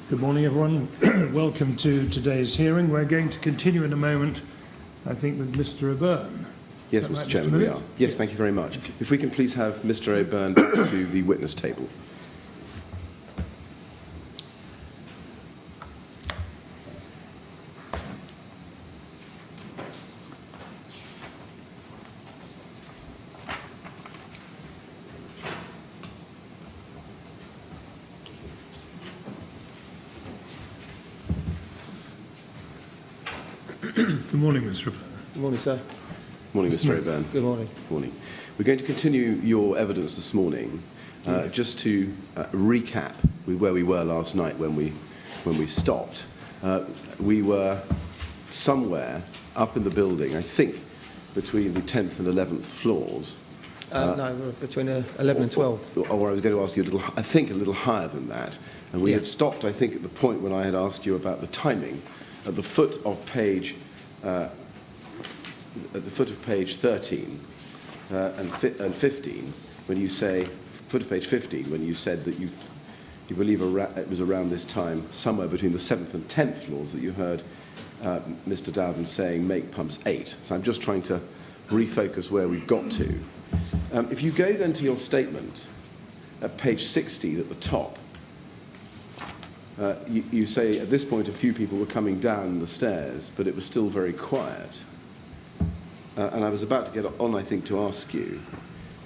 Good morning, everyone. Welcome to today's hearing. We're going to continue in a moment, I think, with Mr. O'Byrne. Yes, Mr. Chairman, we are. Yes, thank you very much. If we can please have Mr. O'Byrne to the witness table. Good morning, Mr. O'Byrne. Good morning, sir. Morning, Mr. O'Byrne. Good morning. Morning. We're going to continue your evidence this morning. Just to recap with where we were last night when we stopped. We were somewhere up in the building, I think, between the 10th and 11th floors. No, we're between 11 and 12. Or I was going to ask you a little higher than that. And we had stopped, I think, at the point when I had asked you about the timing at the foot of page 13 and 15, when you say foot of page 15, when you said that you believe it was around this time, somewhere between the 7th and 10th floors, that you heard Mr. Dowden saying make pumps 8. So I'm just trying to refocus where we've got to. If you go then to your statement at page 60 at the top, you say at this point a few people were coming down the stairs, but it was still very quiet. And I was about to get on, I think, to ask you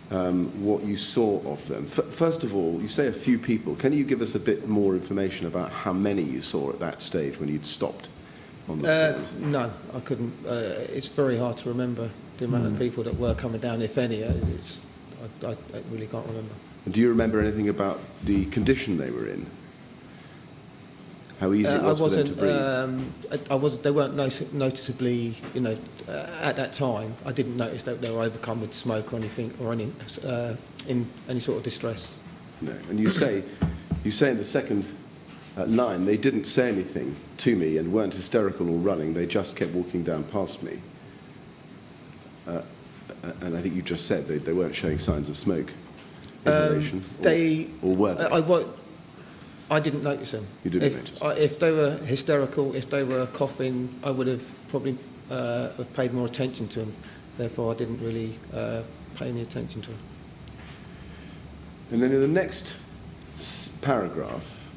what you saw of them. First of all, you say a few people. Can you give us a bit more information about how many you saw at that stage when you'd stopped on the stairs? No, I couldn't. It's very hard to remember the amount of people that were coming down, if any. I really can't remember. And do you remember anything about the condition they were in? How easy it was for them to breathe? They weren't noticeably, at that time. I didn't notice that they were overcome with smoke or anything, or in any sort of distress. No. And you say in the second line, they didn't say anything to me and weren't hysterical or running. They just kept walking down past me. And I think you just said they weren't showing signs of smoke inhalation. Or were they? I didn't notice them. You didn't notice? If they were hysterical, if they were coughing, I would have probably have paid more attention to them. Therefore, I didn't really pay any attention to them. And then in the next paragraph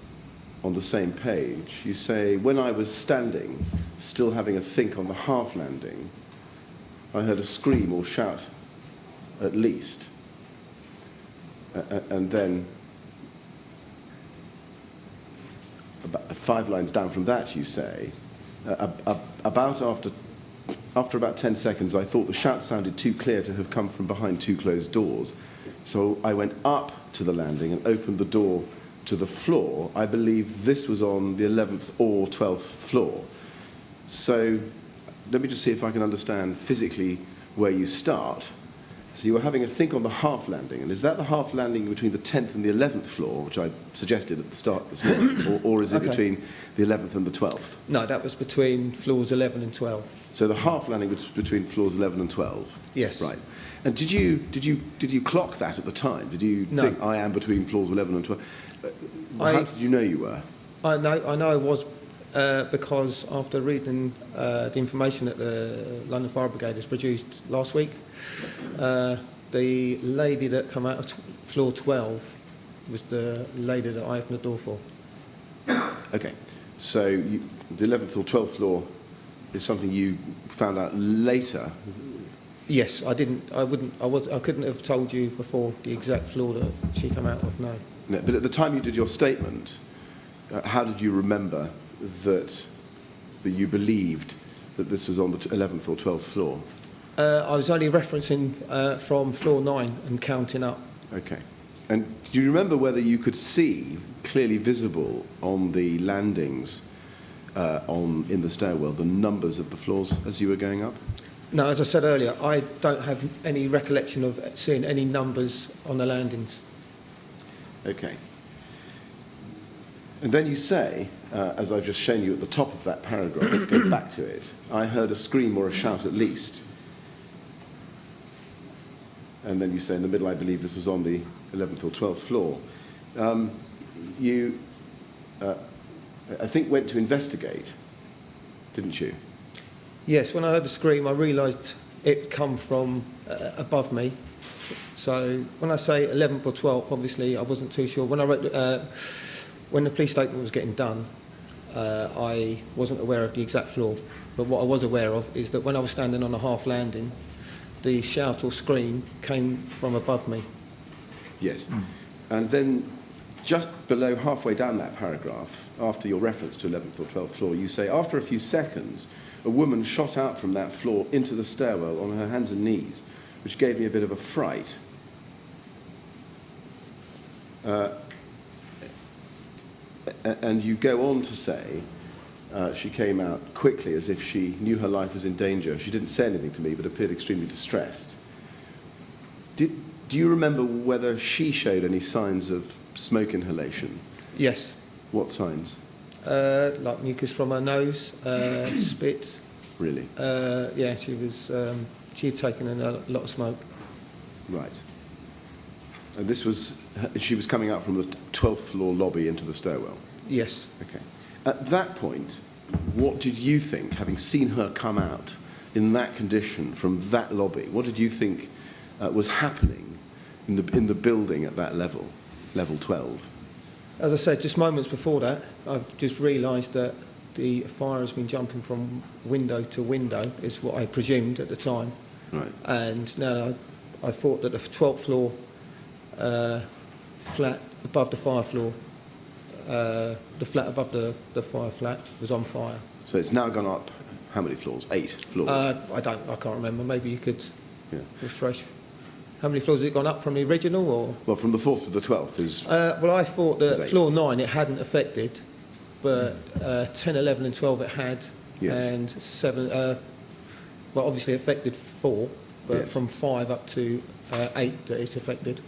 on the same page, you say, when I was standing, still having a think on the half landing, I heard a scream or shout, at least. And then, about 5 lines down from that, you say, after about 10 seconds, I thought the shout sounded too clear to have come from behind 2 closed doors. So I went up to the landing and opened the door to the floor. I believe this was on the 11th or 12th floor. So let me just see if I can understand physically where you start. So you were having a think on the half landing, and is that the half landing between the 10th and the 11th floor, which I suggested at the start this morning, or is it between the 11th and the 12th? No, that was between floors 11 and 12. So the half landing was between floors 11 and 12? Yes. Right. And did you clock that at the time? Did you think I am between floors 11 and 12? How did you know you were? I know I was because after reading the information that the London Fire Brigade has produced last week, the lady that came out of floor 12 was the lady that I opened the door for. Okay, so the 11th or 12th floor is something you found out later. Yes, I couldn't have told you before the exact floor that she came out of. No. But at the time you did your statement, how did you remember that you believed that this was on the 11th or 12th floor? I was only referencing from floor 9 and counting up. Okay. And do you remember whether you could see, clearly visible on the landings in the stairwell, the numbers of the floors as you were going up? No, as I said earlier, I don't have any recollection of seeing any numbers on the landings. Okay. And then you say, as I've just shown you at the top of that paragraph, go back to it, I heard a scream or a shout at least. And then you say in the middle, I believe this was on the 11th or 12th floor. I think went to investigate, didn't you? Yes, when I heard the scream, I realised it come from above me. So when I say 11th or 12th, obviously I wasn't too sure. When I wrote, when the police statement was getting done, I wasn't aware of the exact floor. But what I was aware of is that when I was standing on a half landing, the shout or scream came from above me. Yes. And then just below, halfway down that paragraph, after your reference to 11th or 12th floor, you say, after a few seconds, a woman shot out from that floor into the stairwell on her hands and knees, which gave me a bit of a fright. And you go on to say, she came out quickly as if she knew her life was in danger. She didn't say anything to me, but appeared extremely distressed. Do you remember whether she showed any signs of smoke inhalation? Yes. What signs? Like mucus from her nose, spit. Really? Yeah, she had taken in a lot of smoke. Right. And she was coming out from the 12th floor lobby into the stairwell? Yes. Okay. At that point, what did you think, having seen her come out in that condition from that lobby, what did you think was happening in the building at that level 12? As I said, just moments before that, I've just realised that the fire has been jumping from window to window, is what I presumed at the time. Right. And now I thought that the 12th floor flat above the fire floor, the flat above the fire flat was on fire. So it's now gone up, how many floors? 8 floors? I can't remember. Maybe you could refresh. How many floors has it gone up from the original, or? Well, from the 4th to the 12th is... Well, I thought that 8. floor 9 it hadn't affected, but 10, 11 and 12 it had, Yes. and 7, well, obviously affected 4, but Yes. from 5 up to 8 that it's affected.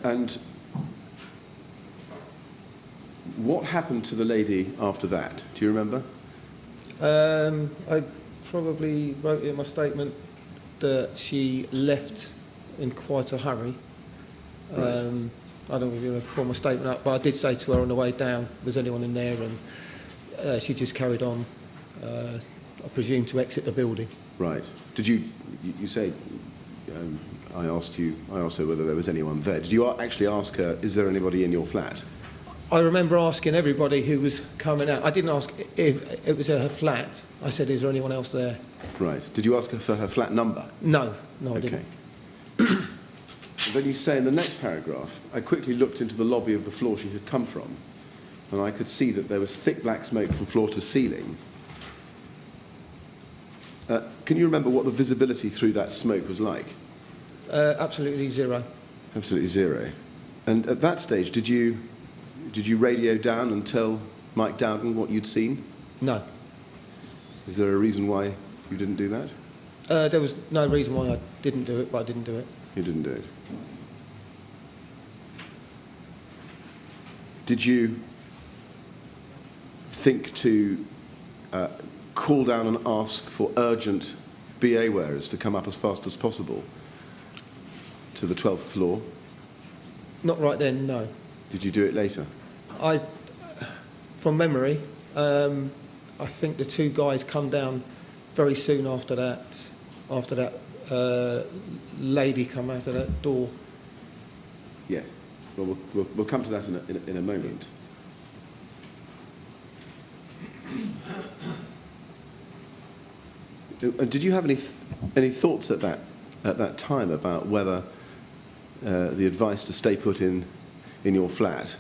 And what happened to the lady after that? Do you remember? I probably wrote in my statement that she left in quite a hurry. Right. I don't really pull my statement up, but I did say to her on the way down, was anyone in there? And she just carried on, I presume, to exit the building. Right. Did you say, I asked her whether there was anyone there. Did you actually ask her, is there anybody in your flat? I remember asking everybody who was coming out. I didn't ask if it was at her flat. I said, is there anyone else there? Right. Did you ask her for her flat number? No, I didn't. Okay. Then you say in the next paragraph, I quickly looked into the lobby of the floor she had come from, and I could see that there was thick black smoke from floor to ceiling. Can you remember what the visibility through that smoke was like? Absolutely zero. Absolutely zero. And at that stage, did you radio down and tell Mike Dowden what you'd seen? No. Is there a reason why you didn't do that? There was no reason why I didn't do it, but I didn't do it. You didn't do it. Did you think to call down and ask for urgent BA wearers to come up as fast as possible to the 12th floor? Not right then, no. Did you do it later? From memory, I think the 2 guys come down very soon after that. After that lady come out of that door. Yeah. Well, we'll come to that in a moment. Did you have any thoughts at that time about whether the advice to stay put in your flat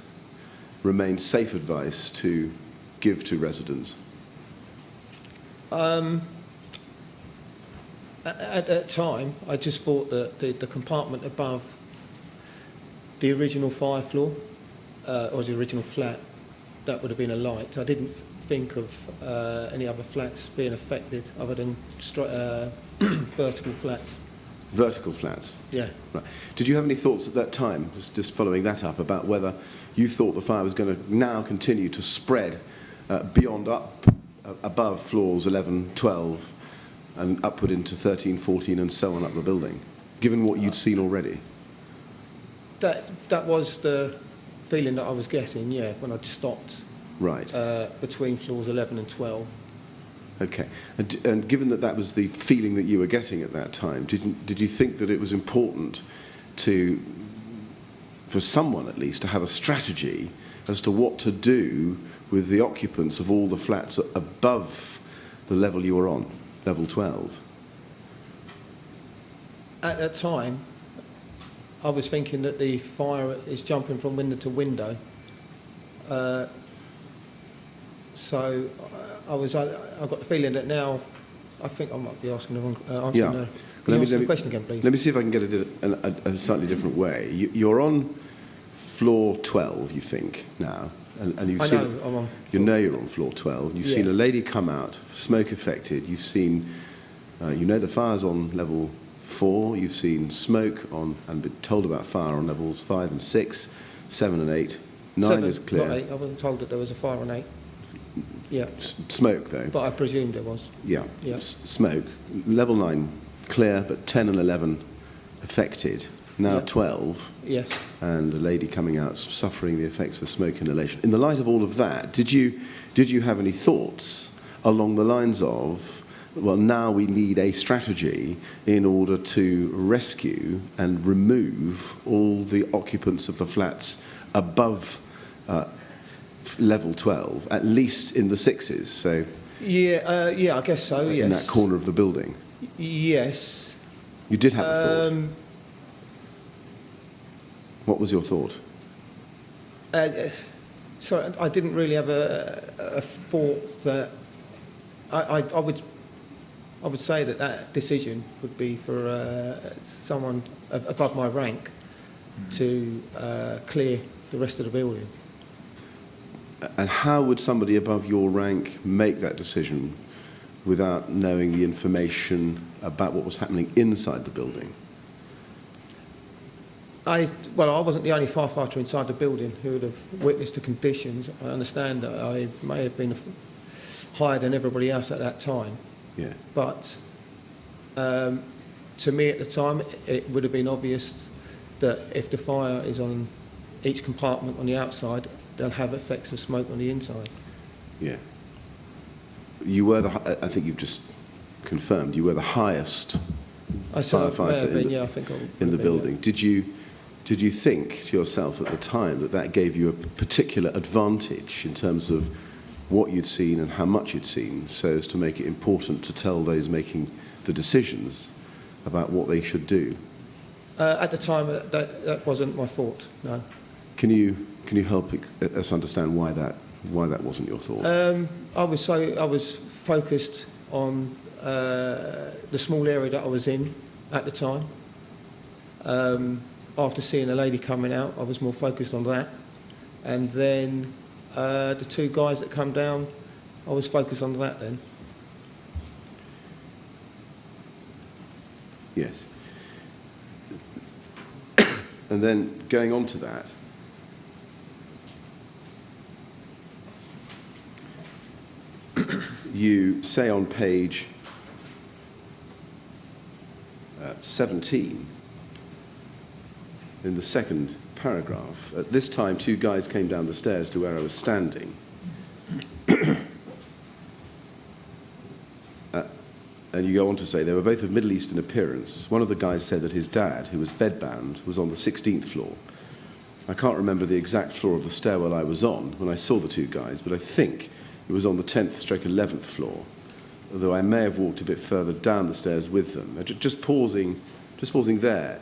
remained safe advice to give to residents? At that time, I just thought that the compartment above the original fire floor, or the original flat, that would have been a light. I didn't think of any other flats being affected other than vertical flats. Vertical flats? Yeah. Right. Did you have any thoughts at that time, just following that up, about whether you thought the fire was going to now continue to spread beyond above floors 11, 12, and upward into 13, 14, and so on up the building, given what you'd seen already? That was the feeling that I was getting, yeah, when I'd stopped Right. between floors 11 and 12. Okay. And given that that was the feeling that you were getting at that time, did you think that it was important for someone at least, to have a strategy as to what to do with the occupants of all the flats above the level you were on, level 12? At that time, I was thinking that the fire is jumping from window to window. So I got the feeling that now, I think I might be asking the wrong answer. Yeah. Can you answer the question again, please? Let me see if I can get it a slightly different way. You're on floor 12, you think, now. And you've seen, I'm on. You know you're on floor 12. You've seen a lady come out, smoke affected. You've seen, you know the fire's on level 4. You've seen smoke on, and been told about fire on levels 5 and 6, 7 and 8. 9 7, is clear. not 8. I wasn't told that there was a fire on 8. Yeah. Smoke, though. But I presumed there was. Yeah. Yeah. Smoke. Level 9 clear, but 10 and 11 affected. Now 12. Yes. And a lady coming out suffering the effects of smoke inhalation. In the light of all of that, did you have any thoughts along the lines of, well, now we need a strategy in order to rescue and remove all the occupants of the flats above level 12, at least in the 6s, so... Yeah, I guess so, yes. In that corner of the building? Yes. You did have a thought? What was your thought? Sorry, I didn't really have a thought that... I would say that decision would be for someone above my rank to clear the rest of the building. And how would somebody above your rank make that decision without knowing the information about what was happening inside the building? I wasn't the only firefighter inside the building who would have witnessed the conditions. I understand that I may have been higher than everybody else at that time. Yeah. But to me at the time, it would have been obvious that if the fire is on each compartment on the outside, they'll have effects of smoke on the inside. Yeah. You were I think you've just confirmed, you were the highest firefighter in the building. Yeah. Did you think to yourself at the time that gave you a particular advantage in terms of what you'd seen and how much you'd seen, so as to make it important to tell those making the decisions about what they should do? At the time, that wasn't my thought, no. Can you help us understand why that wasn't your thought? I was focused on the small area that I was in at the time. After seeing a lady coming out, I was more focused on that. And then the two guys that come down, I was focused on that then. Yes. And then going on to that, you say on page 17, in the second paragraph, at this time 2 guys came down the stairs to where I was standing. And you go on to say they were both of Middle Eastern appearance. One of the guys said that his dad, who was bedbound, was on the 16th floor. I can't remember the exact floor of the stairwell I was on when I saw the 2 guys, but I think it was on the 10th/11th floor, although I may have walked a bit further down the stairs with them. Just pausing there,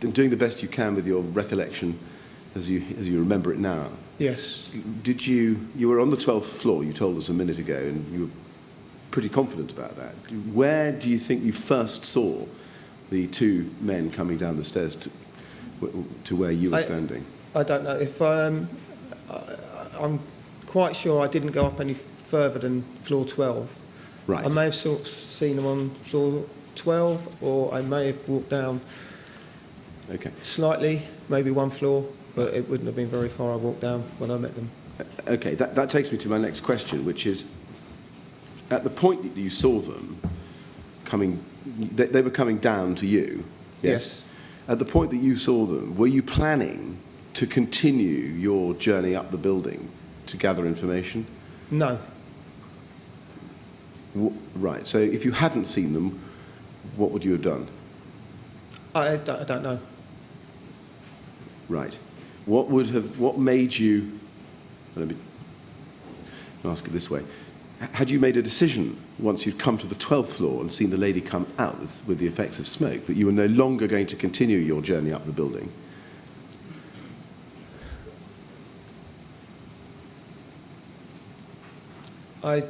and doing the best you can with your recollection as you remember it now. Yes. You were on the 12th floor, you told us a minute ago, and you were pretty confident about that. Where do you think you first saw the 2 men coming down the stairs to where you were standing? I don't know. If I'm quite sure I didn't go up any further than floor 12. Right. I may have seen them on floor 12, or I may have walked down slightly, maybe 1 floor, but it wouldn't have been very far I walked down when I met them. Okay, that takes me to my next question, which is, at the point that you saw them coming, they were coming down to you, yes? Yes. At the point that you saw them, were you planning to continue your journey up the building to gather information? No. Right, so if you hadn't seen them, what would you have done? I don't know. Right. What made you, let me ask it this way, had you made a decision once you'd come to the 12th floor and seen the lady come out with the effects of smoke that you were no longer going to continue your journey up the building? I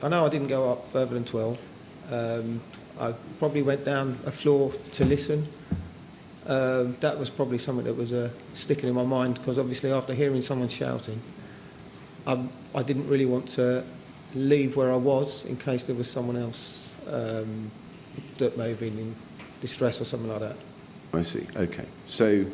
know I didn't go up further than 12. I probably went down a floor to listen. That was probably something that was sticking in my mind, because obviously after hearing someone shouting, I didn't really want to leave where I was in case there was someone else that may have been in distress or something like that. I see. Okay. So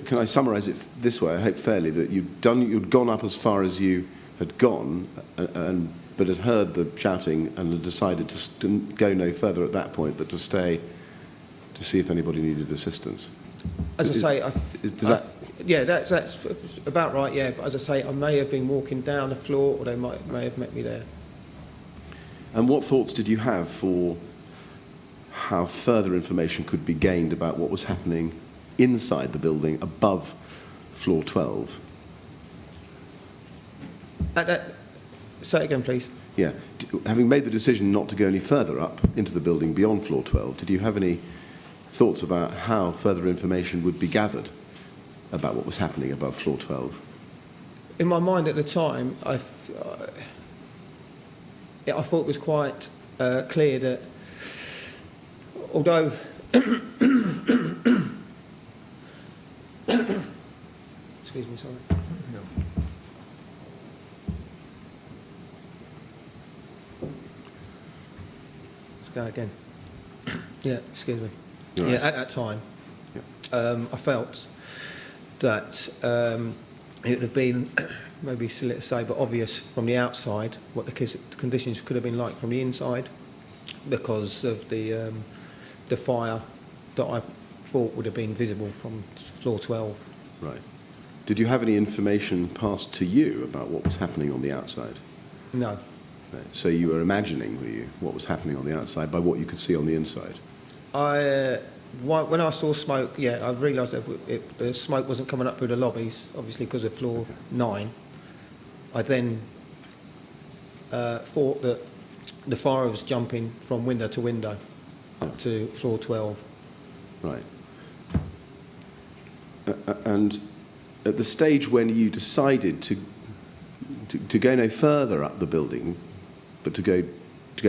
can I summarise it this way? I hope fairly that you'd gone up as far as you had gone, but had heard the shouting and had decided to go no further at that point, but to stay to see if anybody needed assistance. As I say, Yeah, that's about right. Yeah, but as I say, I may have been walking down the floor, or they may have met me there. And what thoughts did you have for how further information could be gained about what was happening inside the building above floor 12? Say it again, please. Yeah. Having made the decision not to go any further up into the building beyond floor 12, did you have any thoughts about how further information would be gathered about what was happening above floor 12? In my mind at the time, I thought it was quite clear that although excuse me, sorry. Let's go again. Yeah, excuse me. Right. Yeah, at that time, I felt that it would have been, maybe silly to say, but obvious from the outside what the conditions could have been like from the inside, because of the fire that I thought would have been visible from floor 12. Right. Did you have any information passed to you about what was happening on the outside? No. Right. So you were imagining, were you, what was happening on the outside by what you could see on the inside? When I saw smoke, I realised that the smoke wasn't coming up through the lobbies, obviously because of floor 9. I then thought that the fire was jumping from window to window up to floor 12. Right. And at the stage when you decided to go no further up the building, but to go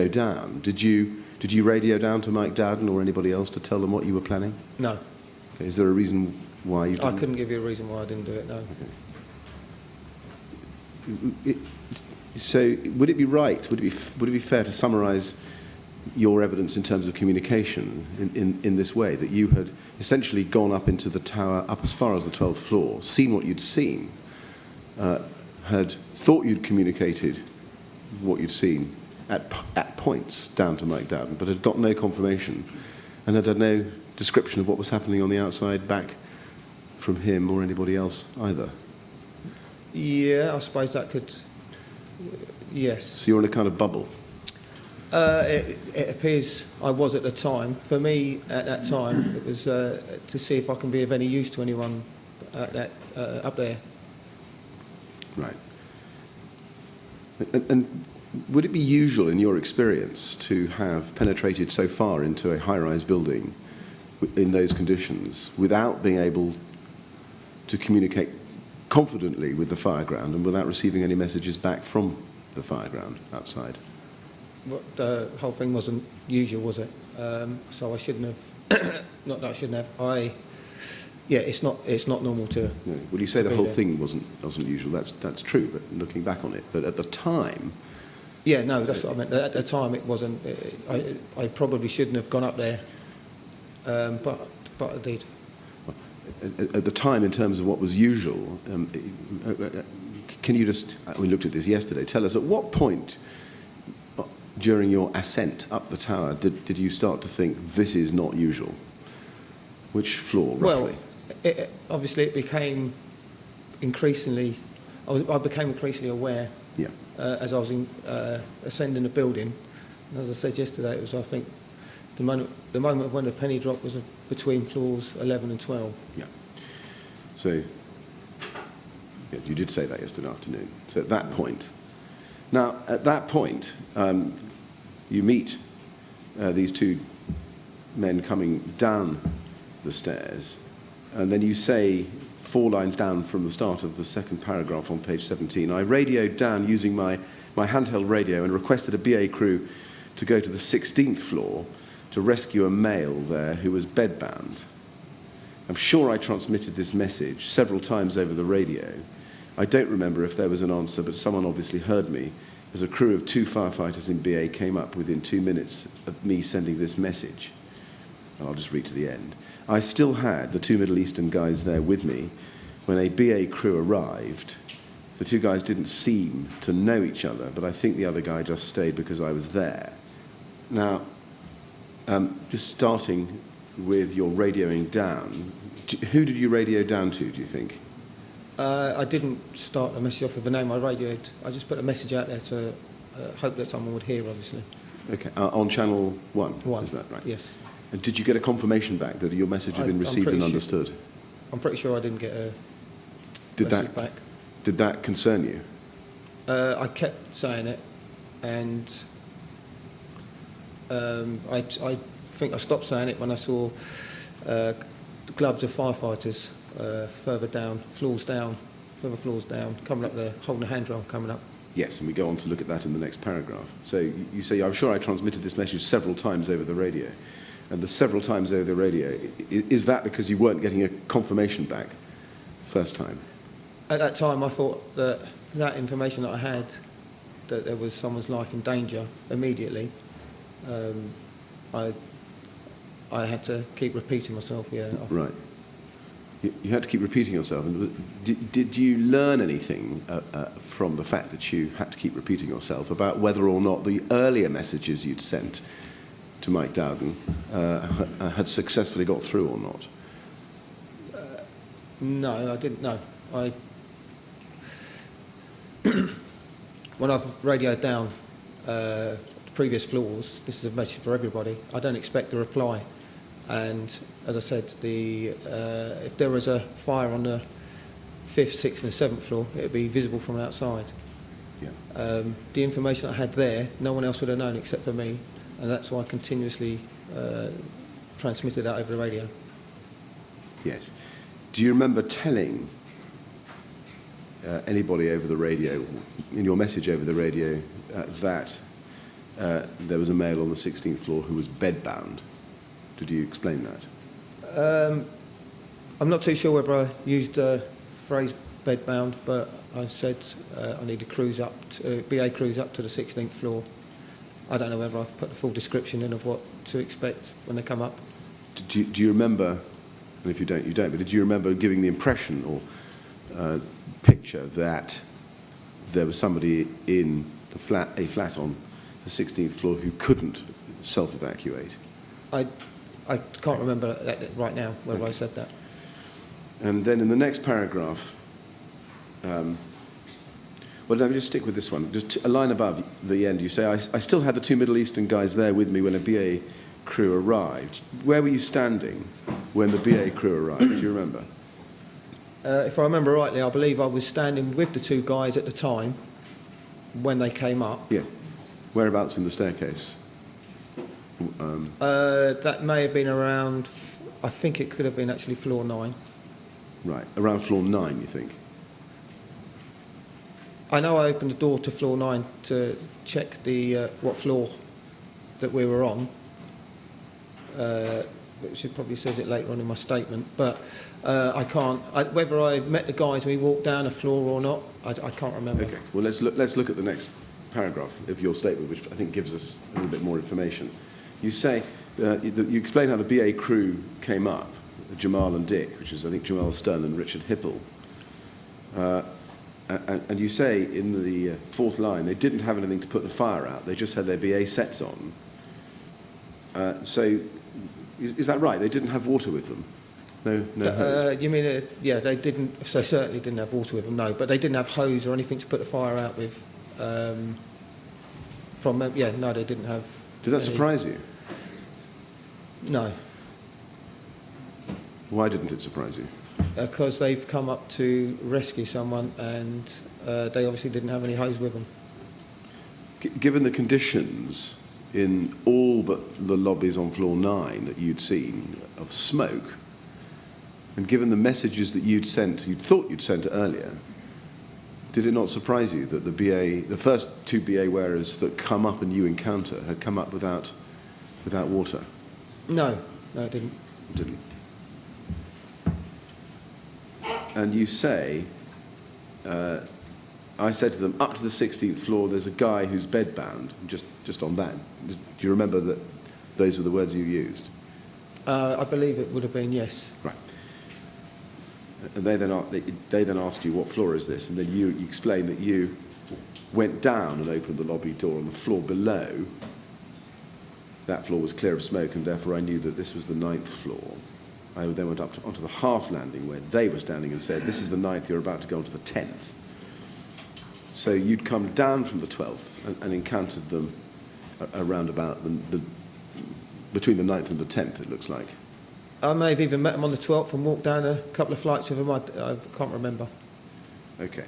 down, did you radio down to Mike Dowden or anybody else to tell them what you were planning? No. Okay. Is there a reason why you didn't? I couldn't give you a reason why I didn't do it, no. Okay. So would it be right, would it be fair to summarise your evidence in terms of communication in this way, that you had essentially gone up into the tower, up as far as the 12th floor, seen what you'd seen, had thought you'd communicated what you'd seen at points down to Mike Dowden, but had got no confirmation and had no description of what was happening on the outside back from him or anybody else either? Yeah, I suppose that could... Yes. So you're in a kind of bubble? It appears I was at the time. For me, at that time, it was to see if I can be of any use to anyone up there. Right. And would it be usual in your experience to have penetrated so far into a high-rise building in those conditions without being able to communicate confidently with the fireground and without receiving any messages back from the fireground outside? The whole thing wasn't usual, was it? So I shouldn't have. Not that I shouldn't have. It's not normal to. No. Well, you say the whole there. thing wasn't usual. That's true. But looking back on it, but at the time. Yeah, no, that's what I meant. At the time, it wasn't. I probably shouldn't have gone up there, but I did. At the time, in terms of what was usual, can you just? We looked at this yesterday. Tell us at what point during your ascent up the tower did you start to think this is not usual? Which floor, roughly? Well, Obviously it became increasingly, I became increasingly aware Yeah. as I was ascending the building. And as I said yesterday, it was, I think, the moment when the penny drop was between floors 11 and 12. Yeah. So, yeah, you did say that yesterday afternoon. So at that point, you meet these two men coming down the stairs, and then you say 4 lines down from the start of the second paragraph on page 17, I radioed down using my handheld radio and requested a BA crew to go to the 16th floor to rescue a male there who was bedbound. I'm sure I transmitted this message several times over the radio. I don't remember if there was an answer, but someone obviously heard me, as a crew of 2 firefighters in BA came up within 2 minutes of me sending this message. And I'll just read to the end. I still had the 2 Middle Eastern guys there with me when a BA crew arrived. The 2 guys didn't seem to know each other, but I think the other guy just stayed because I was there. Now, just starting with your radioing down, who did you radio down to, do you think? I didn't start a message off with a name. I just put a message out there to hope that someone would hear, obviously. Okay, on channel 1, One. is that right? Yes. And did you get a confirmation back that your message had been received and understood? I'm pretty sure I didn't get a message back. Did that concern you? I kept saying it, and I think I stopped saying it when I saw globs of firefighters further floors down, coming up there, holding a handrail coming up. Yes, and we go on to look at that in the next paragraph. So you say, I'm sure I transmitted this message several times over the radio. And the several times over the radio, is that because you weren't getting a confirmation back first time? At that time, I thought that information that I had, that there was someone's life in danger immediately, I had to keep repeating myself, yeah. Right. You had to keep repeating yourself. And did you learn anything from the fact that you had to keep repeating yourself about whether or not the earlier messages you'd sent to Mike Dowden had successfully got through or not? No, I didn't. No, when I've radioed down the previous floors, this is a message for everybody. I don't expect a reply, and as I said, if there was a fire on the 5th, 6th, and 7th floor, it would be visible from outside. Yeah. The information I had there, no one else would have known except for me, and that's why I continuously transmitted that over the radio. Yes. Do you remember telling anybody over the radio, in your message over the radio, that there was a male on the 16th floor who was bedbound? Did you explain that? I'm not too sure whether I used the phrase bedbound, but I said I needed BA crews up to the 16th floor. I don't know whether I've put the full description in of what to expect when they come up. Do you remember, and if you don't, you don't, but did you remember giving the impression or picture that there was somebody in a flat on the 16th floor who couldn't self-evacuate? I can't remember that right now whether I said that. And then in the next paragraph, well, let me just stick with this one. Just a line above the end, you say, I still had the 2 Middle Eastern guys there with me when a BA crew arrived. Where were you standing when the BA crew arrived? Do you remember? If I remember rightly, I believe I was standing with the 2 guys at the time when they came up. Yes. Whereabouts in the staircase? That may have been around, I think it could have been actually floor 9. Right, around floor 9, you think? I know I opened the door to floor 9 to check what floor that we were on, which it probably says it later on in my statement, but I can't, whether I met the guys and we walked down a floor or not, I can't remember. Okay, well let's look at the next paragraph of your statement, which I think gives us a little bit more information. You say, you explain how the BA crew came up, Jamal and Dick, which is I think Jamal Stern and Richard Hipple, and you say in the 4th line they didn't have anything to put the fire out, they just had their BA sets on. So is that right? They didn't have water with them? No hose? You mean, yeah, they didn't, so certainly didn't have water with them, no, but they didn't have hose or anything to put the fire out with. No, they didn't have. Did that any. surprise you? No, Why didn't it surprise you? because they've come up to rescue someone and they obviously didn't have any hose with them. Given the conditions in all but the lobbies on floor 9 that you'd seen of smoke, and given the messages that you'd thought you'd sent earlier, did it not surprise you that the first 2 BA wearers that come up and you encounter had come up without water? No, it didn't. It didn't. And you say, I said to them, up to the 16th floor, there's a guy who's bedbound, just on that. Do you remember that those were the words you used? I believe it would have been yes. Right. And they then asked you, what floor is this? And then you explained that you went down and opened the lobby door on the floor below. That floor was clear of smoke, and therefore I knew that this was the 9th floor. I then went up onto the half landing where they were standing and said, this is the 9th, you're about to go onto the 10th. So you'd come down from the 12th and encountered them around about between the 9th and the 10th, it looks like. I may have even met them on the 12th and walked down a couple of flights with them. I can't remember. Okay.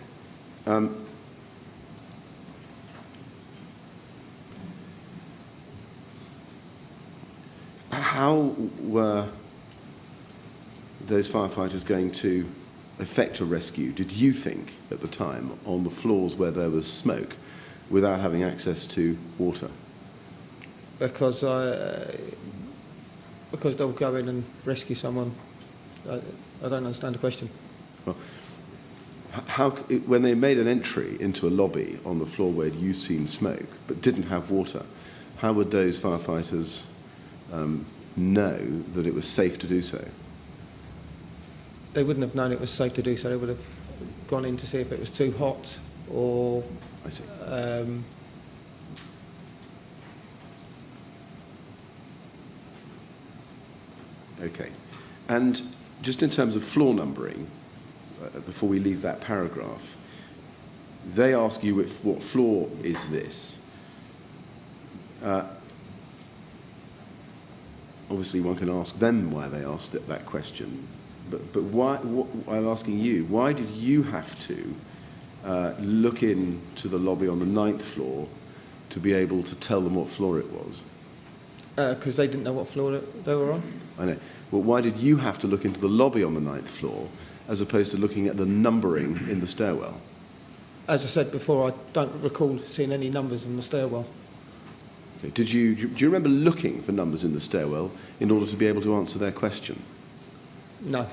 How were those firefighters going to effect a rescue, did you think, at the time, on the floors where there was smoke, without having access to water? Because they'll go in and rescue someone. I don't understand the question. Well, when they made an entry into a lobby on the floor where you'd seen smoke but didn't have water, how would those firefighters know that it was safe to do so? They wouldn't have known it was safe to do so. They would have gone in to see if it was too hot or... I see. Okay. And just in terms of floor numbering, before we leave that paragraph, they ask you what floor is this? Obviously, one can ask them why they asked that question. But why? I'm asking you, why did you have to look into the lobby on the 9th floor to be able to tell them what floor it was? Because they didn't know what floor they were on. I know. Well, why did you have to look into the lobby on the 9th floor as opposed to looking at the numbering in the stairwell? As I said before, I don't recall seeing any numbers in the stairwell. Okay. Do you remember looking for numbers in the stairwell in order to be able to answer their question? No.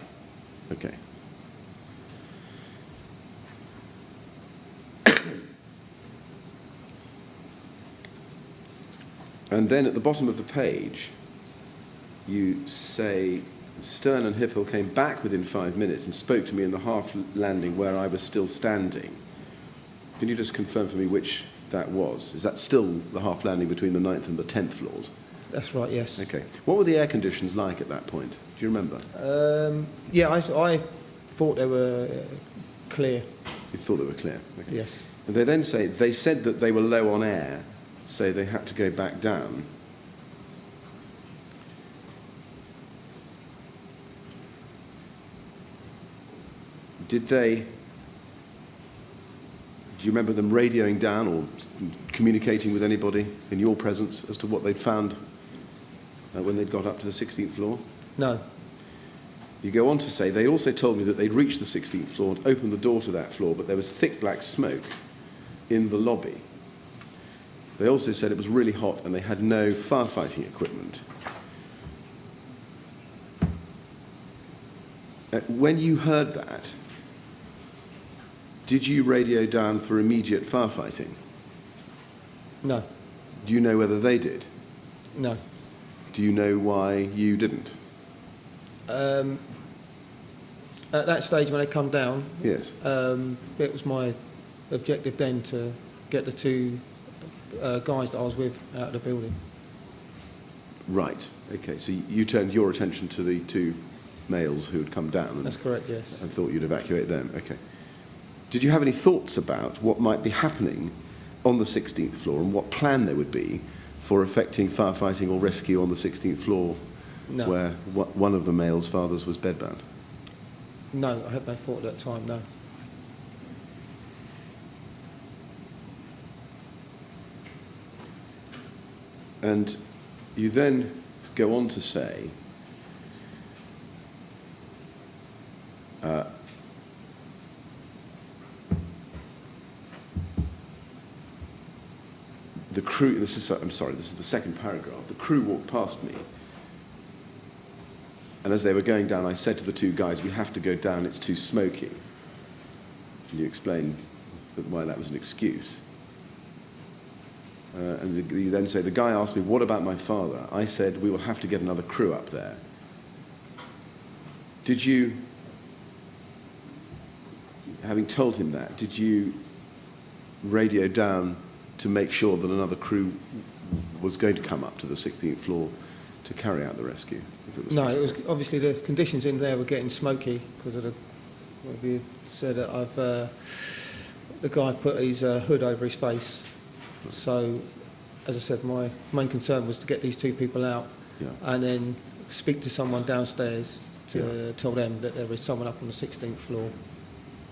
Okay. And then at the bottom of the page, you say, Stern and Hipple came back within 5 minutes and spoke to me in the half landing where I was still standing. Can you just confirm for me which that was? Is that still the half landing between the 9th and the 10th floors? That's right, yes. Okay. What were the air conditions like at that point? Do you remember? Yeah, I thought they were clear. You thought they were clear? Okay. Yes. And they then say, they said that they were low on air, so they had to go back down. Do you remember them radioing down or communicating with anybody in your presence as to what they'd found when they'd got up to the 16th floor? No. You go on to say, they also told me that they'd reached the 16th floor and opened the door to that floor, but there was thick black smoke in the lobby. They also said it was really hot and they had no firefighting equipment. When you heard that, did you radio down for immediate firefighting? No. Do you know whether they did? No. Do you know why you didn't? At that stage when they come down, Yes. it was my objective then to get the 2 guys that I was with out of the building. Right. Okay. So you turned your attention to the 2 males who had come down That's correct, yes. and thought you'd evacuate them. Okay. Did you have any thoughts about what might be happening on the 16th floor and what plan there would be for effecting firefighting or rescue on the 16th floor No. where one of the male's fathers was bedbound? No, I had no thought at that time, no. And you then go on to say, the crew, this is the second paragraph. The crew walked past me, and as they were going down, I said to the two guys, we have to go down, it's too smoky. Can you explain why that was an excuse? And you then say, the guy asked me, what about my father? I said, we will have to get another crew up there. Did you, having told him that, did you radio down to make sure that another crew was going to come up to the 16th floor to carry out the rescue? No, it was obviously the conditions in there were getting smoky because of what you said. The guy put his hood over his face. So, as I said, my main concern was to get these two people out and then speak to someone downstairs to tell them that there was someone up on the 16th floor.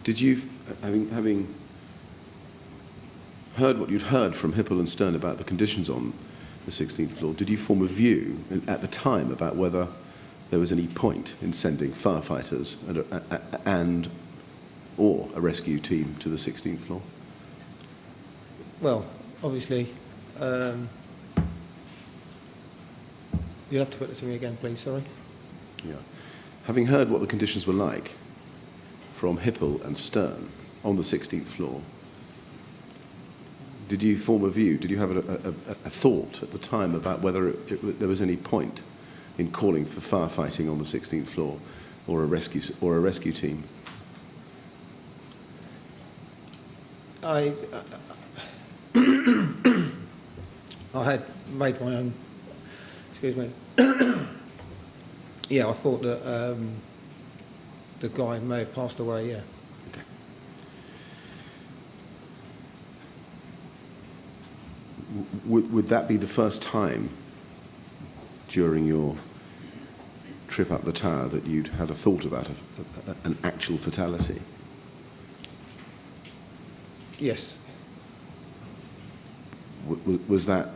Did you, having heard what you'd heard from Hipple and Stern about the conditions on the 16th floor, did you form a view at the time about whether there was any point in sending firefighters and or a rescue team to the 16th floor? Well, obviously, you'll have to put it to me again, please, sorry. Yeah. Having heard what the conditions were like from Hipple and Stern on the 16th floor, did you form a view, did you have a thought at the time about whether there was any point in calling for firefighting on the 16th floor or a rescue team? I had made my own, excuse me. Yeah, I thought that the guy may have passed away, yeah. Okay. Would that be the first time during your trip up the tower that you'd had a thought about an actual fatality? Yes. Was that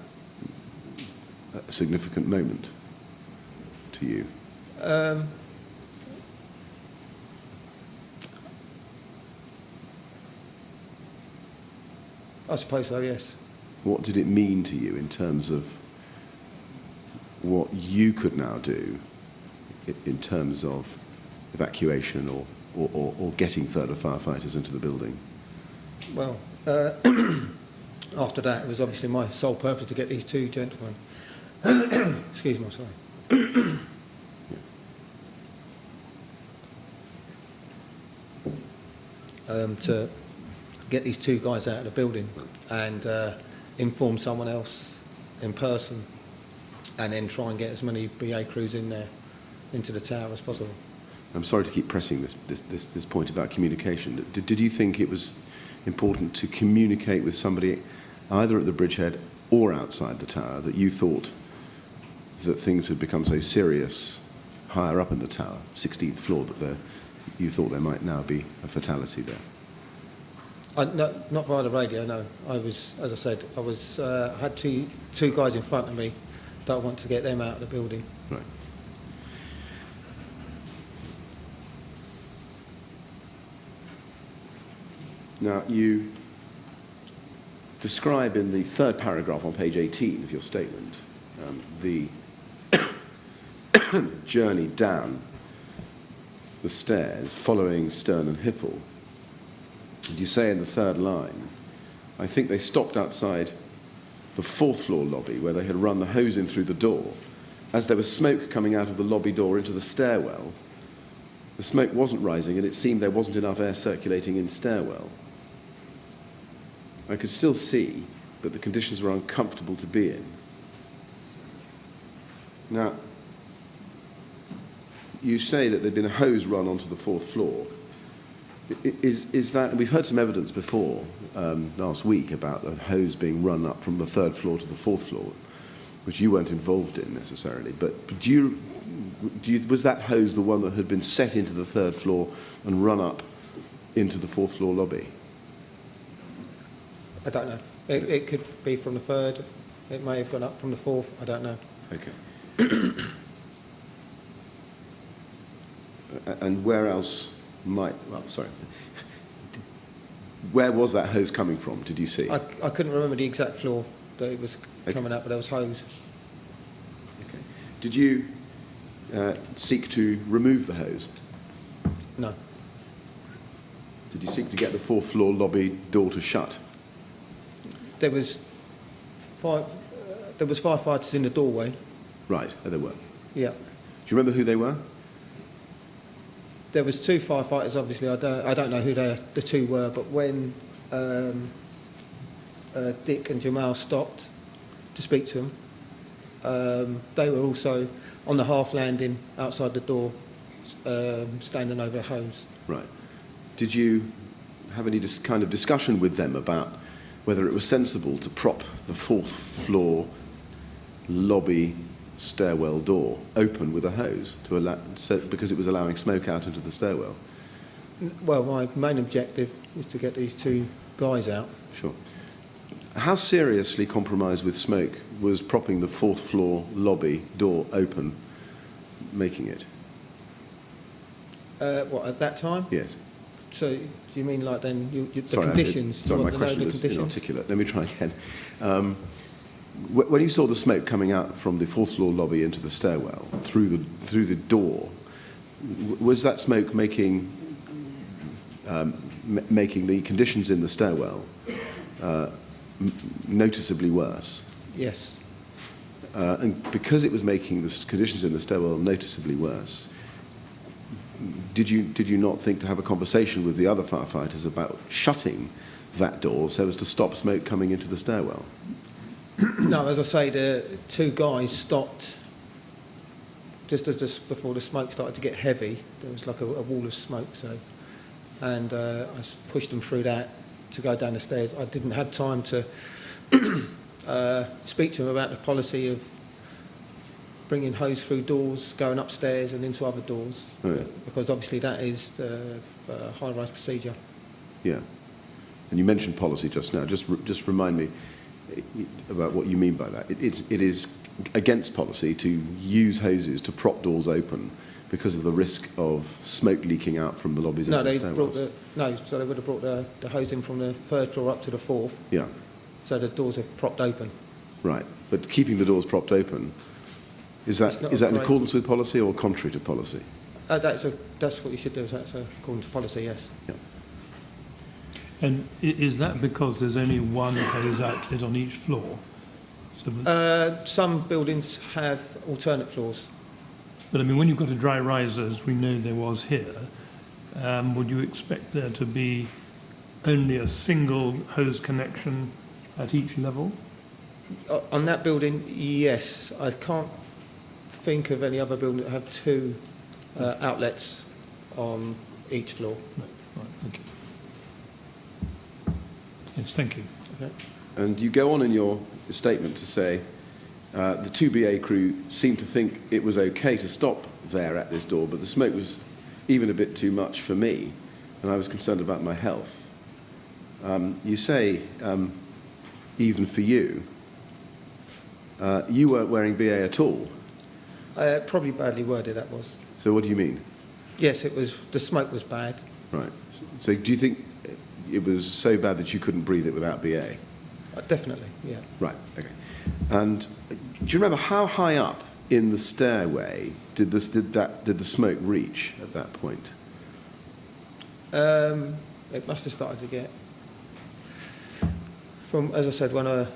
a significant moment to you? I suppose so, yes. What did it mean to you in terms of what you could now do in terms of evacuation or getting further firefighters into the building? Well, after that, it was obviously my sole purpose to get these two gentlemen, excuse me, sorry. To get these two guys out of the building and inform someone else in person and then try and get as many BA crews in there, into the tower as possible. I'm sorry to keep pressing this point about communication. Did you think it was important to communicate with somebody either at the bridgehead or outside the tower that you thought that things had become so serious higher up in the tower, 16th floor, that you thought there might now be a fatality there? No, not via the radio, no. I was, as I said, I had two guys in front of me that I want to get them out of the building. Right. Now, you describe in the third paragraph on page 18 of your statement the journey down the stairs following Stern and Hipple. And you say in the third line, I think they stopped outside the fourth floor lobby where they had run the hose in through the door. As there was smoke coming out of the lobby door into the stairwell, the smoke wasn't rising and it seemed there wasn't enough air circulating in stairwell. I could still see that the conditions were uncomfortable to be in. Now, you say that there'd been a hose run onto the 4th floor. Is that, we've heard some evidence before last week about a hose being run up from the 3rd floor to the 4th floor, which you weren't involved in necessarily. But was that hose the one that had been set into the 3rd floor and run up into the 4th floor lobby? I don't know. It could be from the 3rd. It may have gone up from the 4th. I don't know. Okay. And where else might... Well, sorry. Where was that hose coming from, did you see? I couldn't remember the exact floor that it was coming out, but there was hose. Okay. Did you seek to remove the hose? No. Did you seek to get the 4th floor lobby door to shut? There was firefighters in the doorway. Right, there were. Yeah. Do you remember who they were? There was 2 firefighters, obviously. I don't know who the 2 were, but when Dick and Jamal stopped to speak to them, they were also on the half landing outside the door, standing over the hose. Right. Did you have any kind of discussion with them about whether it was sensible to prop the 4th floor lobby stairwell door open with a hose because it was allowing smoke out into the stairwell? Well, my main objective is to get these 2 guys out. Sure. How seriously compromised with smoke was propping the 4th floor lobby door open, making it? What, at that time? Yes. So, do you mean like then the Sorry, conditions? Sorry, my question was inarticulate. Let me try again. When you saw the smoke coming out from the 4th floor lobby into the stairwell through the door, was that smoke making the conditions in the stairwell noticeably worse? Yes. And because it was making the conditions in the stairwell noticeably worse, did you not think to have a conversation with the other firefighters about shutting that door so as to stop smoke coming into the stairwell? No, as I say, the 2 guys stopped just before the smoke started to get heavy. There was like a wall of smoke, and I pushed them through that to go down the stairs. I didn't have time to speak to them about the policy of bringing hose through doors, going upstairs and into other doors, Oh, yeah. because obviously that is the high-rise procedure. Yeah. And you mentioned policy just now. Just remind me about what you mean by that. It is against policy to use hoses to prop doors open because of the risk of smoke leaking out from the lobbies into the stairwells. So they would have brought the hose in from the 3rd floor up to the 4th. Yeah. So the doors are propped open. Right. But keeping the doors propped open, is that in accordance with policy or contrary to policy? That's what you should do. That's according to policy, yes. Yeah. And is that because there's only one hose outlet on each floor? So, Some buildings have alternate floors. but I mean, when you've got a dry riser, as we know there was here, would you expect there to be only a single hose connection at each level? On that building, yes. I can't think of any other building that have 2 outlets on each floor. No. Right, thank you. Yes, thank you. Okay. And you go on in your statement to say the 2BA crew seemed to think it was okay to stop there at this door, but the smoke was even a bit too much for me, and I was concerned about my health. You say, even for you, you weren't wearing BA at all. Probably badly worded, that was. So what do you mean? Yes, it was. The smoke was bad. Right. So do you think it was so bad that you couldn't breathe it without BA? Definitely, yeah. Right, okay. And do you remember how high up in the stairway did the smoke reach at that point? It must have started to get... as I said, when on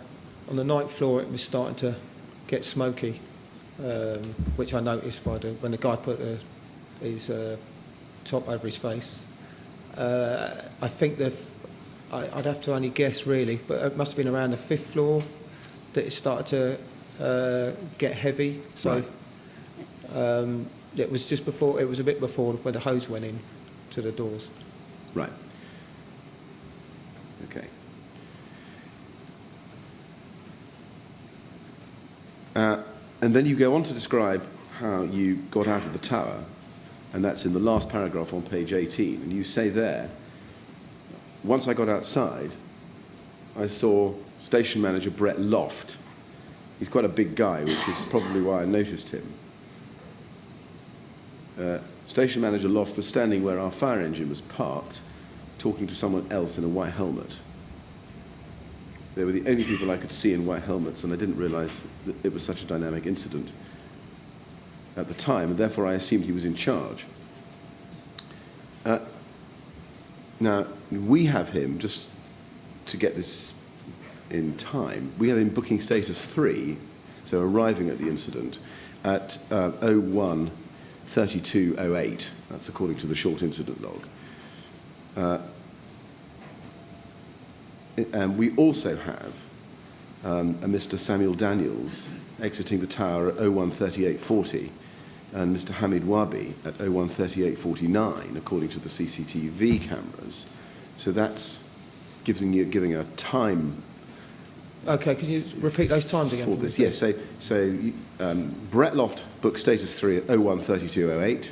the 9th floor it was starting to get smoky, which I noticed when the guy put his top over his face. I think I'd have to only guess really, but it must have been around the 5th floor that it started to get heavy. So right. It was just before. It was a bit before where the hose went in to the doors. Right. Okay. And then you go on to describe how you got out of the tower, and that's in the last paragraph on page 18. And you say there, once I got outside, I saw station manager Brett Loft. He's quite a big guy, which is probably why I noticed him. Station manager Loft was standing where our fire engine was parked, talking to someone else in a white helmet. They were the only people I could see in white helmets, and I didn't realise that it was such a dynamic incident at the time, and therefore I assumed he was in charge. Now, we have him, just to get this in time, we have him booking status 3, so arriving at the incident, at 01:32:08. That's according to the short incident log. And we also have a Mr. Samuel Daniels exiting the tower at 01:38:40 and Mr. Hamid Wabi at 01:38:49, according to the CCTV cameras. So that's giving a time. Okay, can you repeat those times again? For this, yes. So Brett Loft booked status 3 at 01:32:08,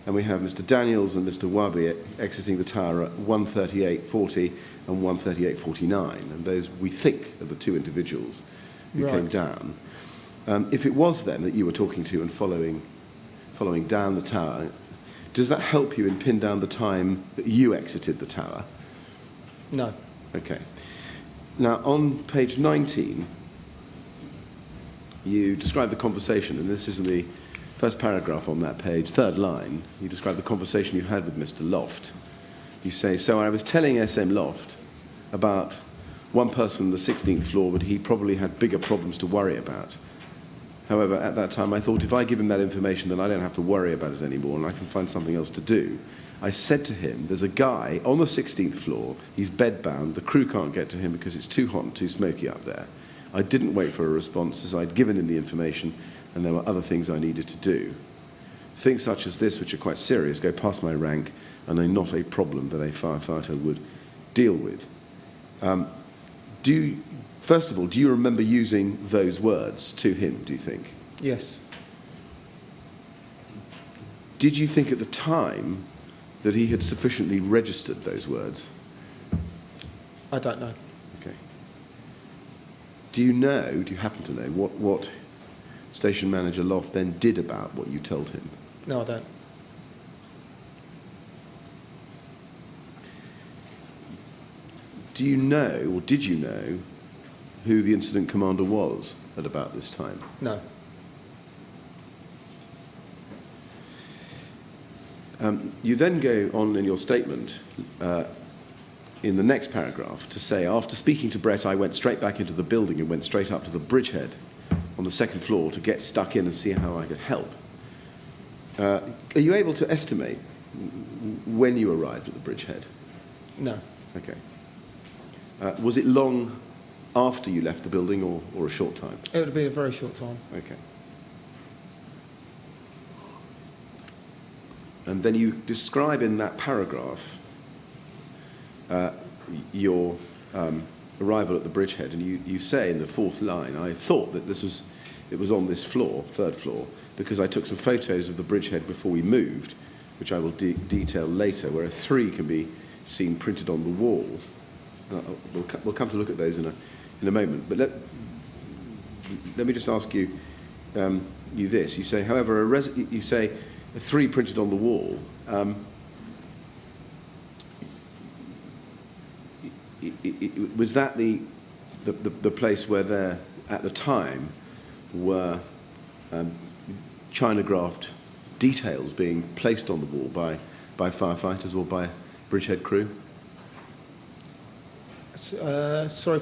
and we have Mr. Daniels and Mr. Wabi exiting the tower at 01:38:40 and 01:38:49, and those, we think, are the two individuals who came down. If it was them that you were talking to and following down the tower, does that help you in pin down the time that you exited the tower? No. Okay. Now, on page 19, you describe the conversation, and this is in the first paragraph on that page, third line. You describe the conversation you had with Mr. Loft. You say, so I was telling SM Loft about one person on the 16th floor, but he probably had bigger problems to worry about. However, at that time, I thought if I give him that information, then I don't have to worry about it anymore, and I can find something else to do. I said to him, there's a guy on the 16th floor, he's bedbound, the crew can't get to him because it's too hot and too smoky up there. I didn't wait for a response as I'd given him the information, and there were other things I needed to do. Things such as this, which are quite serious, go past my rank and are not a problem that a firefighter would deal with. First of all, do you remember using those words to him, do you think? Yes. Did you think at the time that he had sufficiently registered those words? I don't know. Okay. Do you happen to know what Station Manager Loft then did about what you told him? No, I don't. Do you know, or did you know, who the incident commander was at about this time? No. You then go on in your statement in the next paragraph to say, after speaking to Brett, I went straight back into the building and went straight up to the bridgehead on the second floor to get stuck in and see how I could help. Are you able to estimate when you arrived at the bridgehead? No. Okay. Was it long after you left the building or a short time? It would have been a very short time. Okay. And then you describe in that paragraph your arrival at the bridgehead, and you say in the fourth line, I thought that it was on this floor, third floor, because I took some photos of the bridgehead before we moved, which I will detail later, where a 3 can be seen printed on the wall. We'll come to look at those in a moment. But let me just ask you this. You say, however, you say a 3 printed on the wall. Was that the place where there at the time were China-graphed details being placed on the wall by firefighters or by bridgehead crew? Sorry.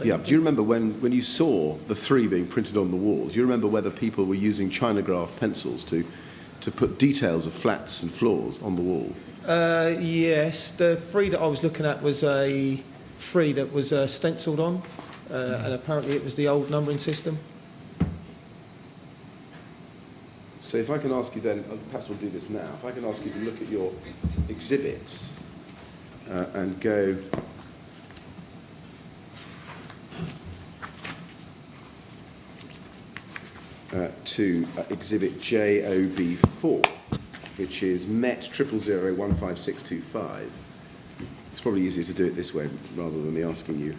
Yeah. Do you remember when you saw the 3 being printed on the wall? Do you remember whether people were using China-graph pencils to put details of flats and floors on the wall? Yes. The 3 that I was looking at was a 3 that was stenciled on, and apparently it was the old numbering system. So if I can ask you then, perhaps we'll do this now, if I can ask you to look at your exhibits and go to exhibit JOB4, which is MET 000015625. It's probably easier to do it this way rather than me asking you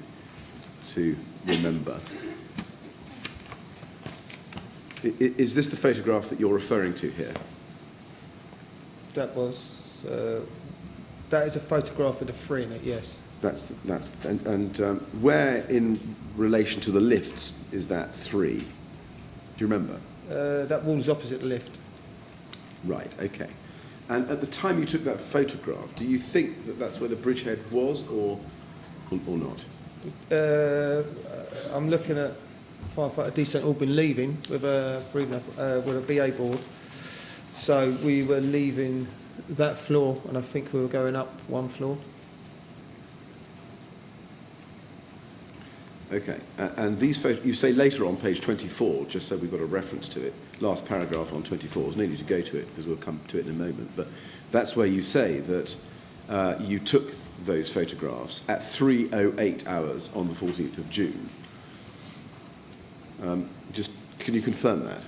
to remember. Is this the photograph that you're referring to here? That is a photograph with a 3 in it, yes. Where in relation to the lifts is that 3? Do you remember? That wall's opposite the lift. Right, okay. And at the time you took that photograph, do you think that that's where the bridgehead was or not? I'm looking at firefighter descent all been leaving with a BA board. So we were leaving that floor, and I think we were going up one floor. Okay, and these photos, you say later on page 24, just so we've got a reference to it, last paragraph on 24, there's no need to go to it because we'll come to it in a moment, but that's where you say that you took those photographs at 3:08 hours on the 14th of June. Just, can you confirm that?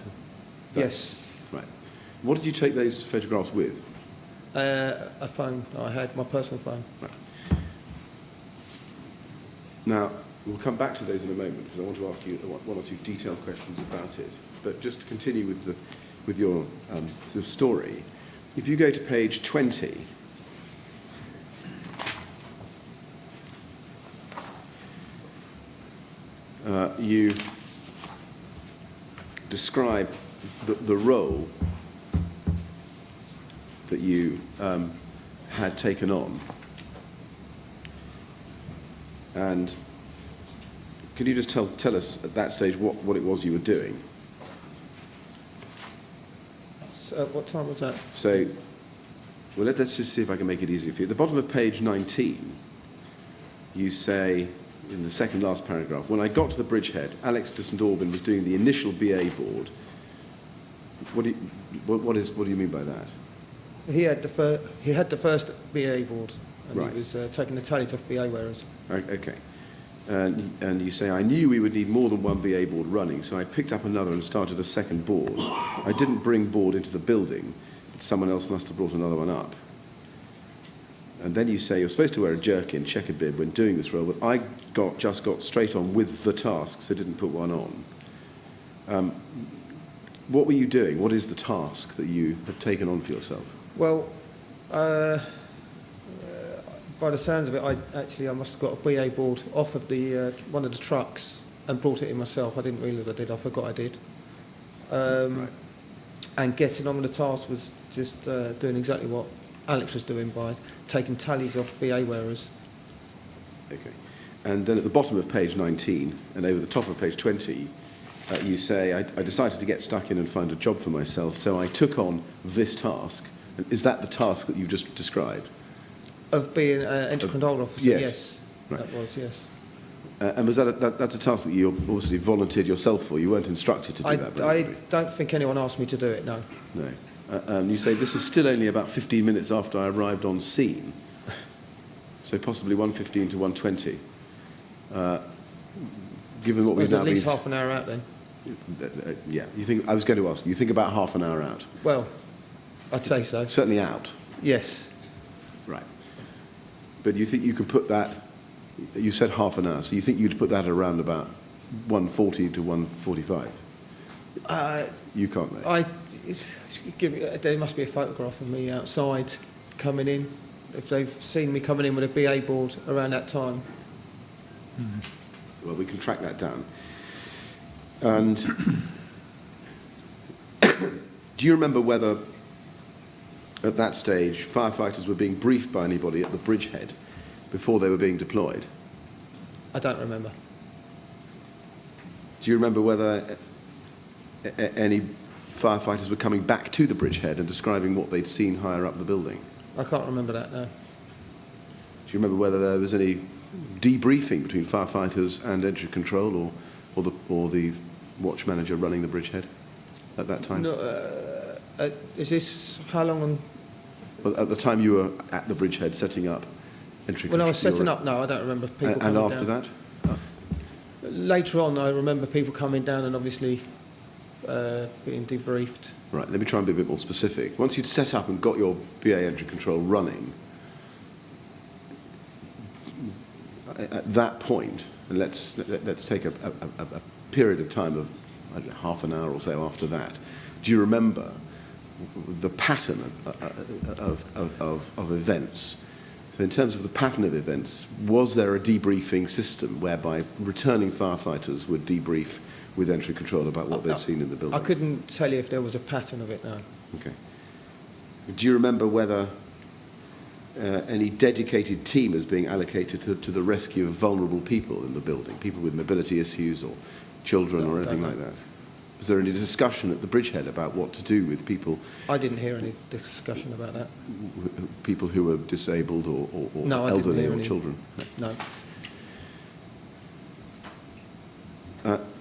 Yes. Right. What did you take those photographs with? A phone. I had my personal phone. Right. Now, we'll come back to those in a moment because I want to ask you one or two detailed questions about it. But just to continue with your sort of story, if you go to page 20, you describe the role that you had taken on. And can you just tell us at that stage what it was you were doing? So, what time was that? So, well, let's just see if I can make it easier for you. At the bottom of page 19, you say, in the second last paragraph, when I got to the bridgehead, Alex de St Aubin was doing the initial BA board. What do you mean by that? He had the first BA board, and Right. he was taking the tallies off BA wearers. Okay. And you say, I knew we would need more than one BA board running, so I picked up another and started a second board. I didn't bring board into the building, but someone else must have brought another one up. And then you say you're supposed to wear a jerkin, checkered bib, when doing this role, but I just got straight on with the task, so didn't put one on. What were you doing? What is the task that you had taken on for yourself? Well, by the sounds of it, I must have got a BA board off of the one of the trucks and brought it in myself. I didn't realise I did. I forgot I did. Right. And getting on with the task was just doing exactly what Alex was doing by taking tallies off BA wearers. Okay. And then at the bottom of page 19 and over the top of page 20, you say, I decided to get stuck in and find a job for myself, so I took on this task. And is that the task that you've just described? Of being an entry control officer, yes. Right. That was, yes. And was that's a task that you obviously volunteered yourself for? You weren't instructed to do that? I don't think anyone asked me to do it, no. No. You say this was still only about 15 minutes after I arrived on scene, so possibly 1:15 to 1:20. Given what we've now at least been, half an hour out then. Yeah. You think? I was going to ask you think about half an hour out? Well, I'd say so. Certainly out. Yes. Right. But you think you could put that? You said half an hour, so you think you'd put that around about 1:40 to 1:45? You can't, mate. There must be a photograph of me outside coming in. If they've seen me coming in with a BA board around that time. Well, we can track that down. And do you remember whether, at that stage, firefighters were being briefed by anybody at the bridgehead before they were being deployed? I don't remember. Do you remember whether any firefighters were coming back to the bridgehead and describing what they'd seen higher up the building? I can't remember that, no. Do you remember whether there was any debriefing between firefighters and entry control or the watch manager running the bridgehead at that time? No, Is this how long on? Well, at the time you were at the bridgehead setting up entry When I was control, setting up, no, I don't remember people and coming after down. that? Later on, I remember people coming down and obviously being debriefed. Right, let me try and be a bit more specific. Once you'd set up and got your BA entry control running, at that point, and let's take a period of time of, I don't know, half an hour or so after that, do you remember the pattern of events? So in terms of the pattern of events, was there a debriefing system whereby returning firefighters would debrief with entry control about what they'd seen in the building? I couldn't tell you if there was a pattern of it, no. Okay. Do you remember whether any dedicated team is being allocated to the rescue of vulnerable people in the building, people with mobility issues or children or anything like that? Was there any discussion at the bridgehead about what to do with people? I didn't hear any discussion about that. People who were disabled or No, I didn't elderly hear or any. children? No.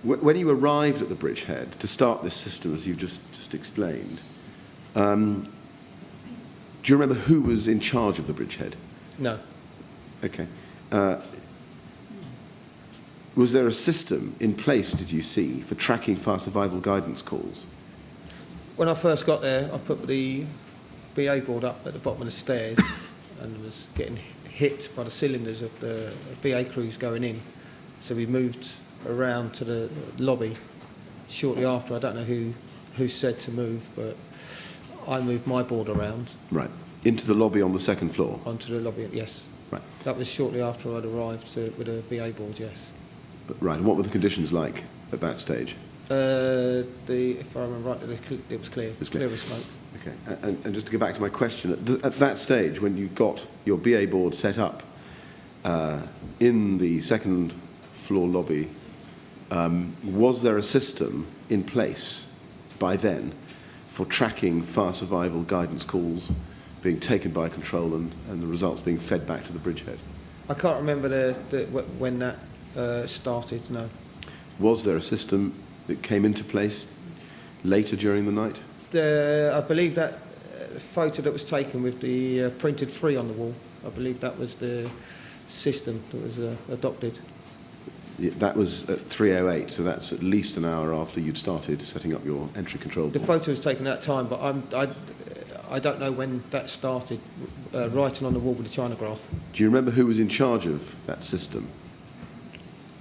When you arrived at the bridgehead to start this system, as you've just explained, do you remember who was in charge of the bridgehead? No. Okay. Was there a system in place, did you see, for tracking fire survival guidance calls? When I first got there, I put the BA board up at the bottom of the stairs and was getting hit by the cylinders of the BA crews going in. So we moved around to the lobby shortly after. I don't know who said to move, but I moved my board around. Right. Into the lobby on the second floor? Onto the lobby, yes. Right. That was shortly after I'd arrived with a BA board, yes. Right. And what were the conditions like at that stage? If I remember right, it was clear. It was clear Clear as smoke. Okay. And just to go back to my question, at that stage, when you got your BA board set up in the second floor lobby, was there a system in place by then for tracking fire survival guidance calls being taken by control and the results being fed back to the bridgehead? I can't remember when that started, no. Was there a system that came into place later during the night? I believe that photo that was taken with the printed 3 on the wall, I believe that was the system that was adopted. That was at 3:08, so that's at least an hour after you'd started setting up your entry control The board. photo was taken at that time, but I don't know when that started, writing on the wall with the Chinograph. Do you remember who was in charge of that system?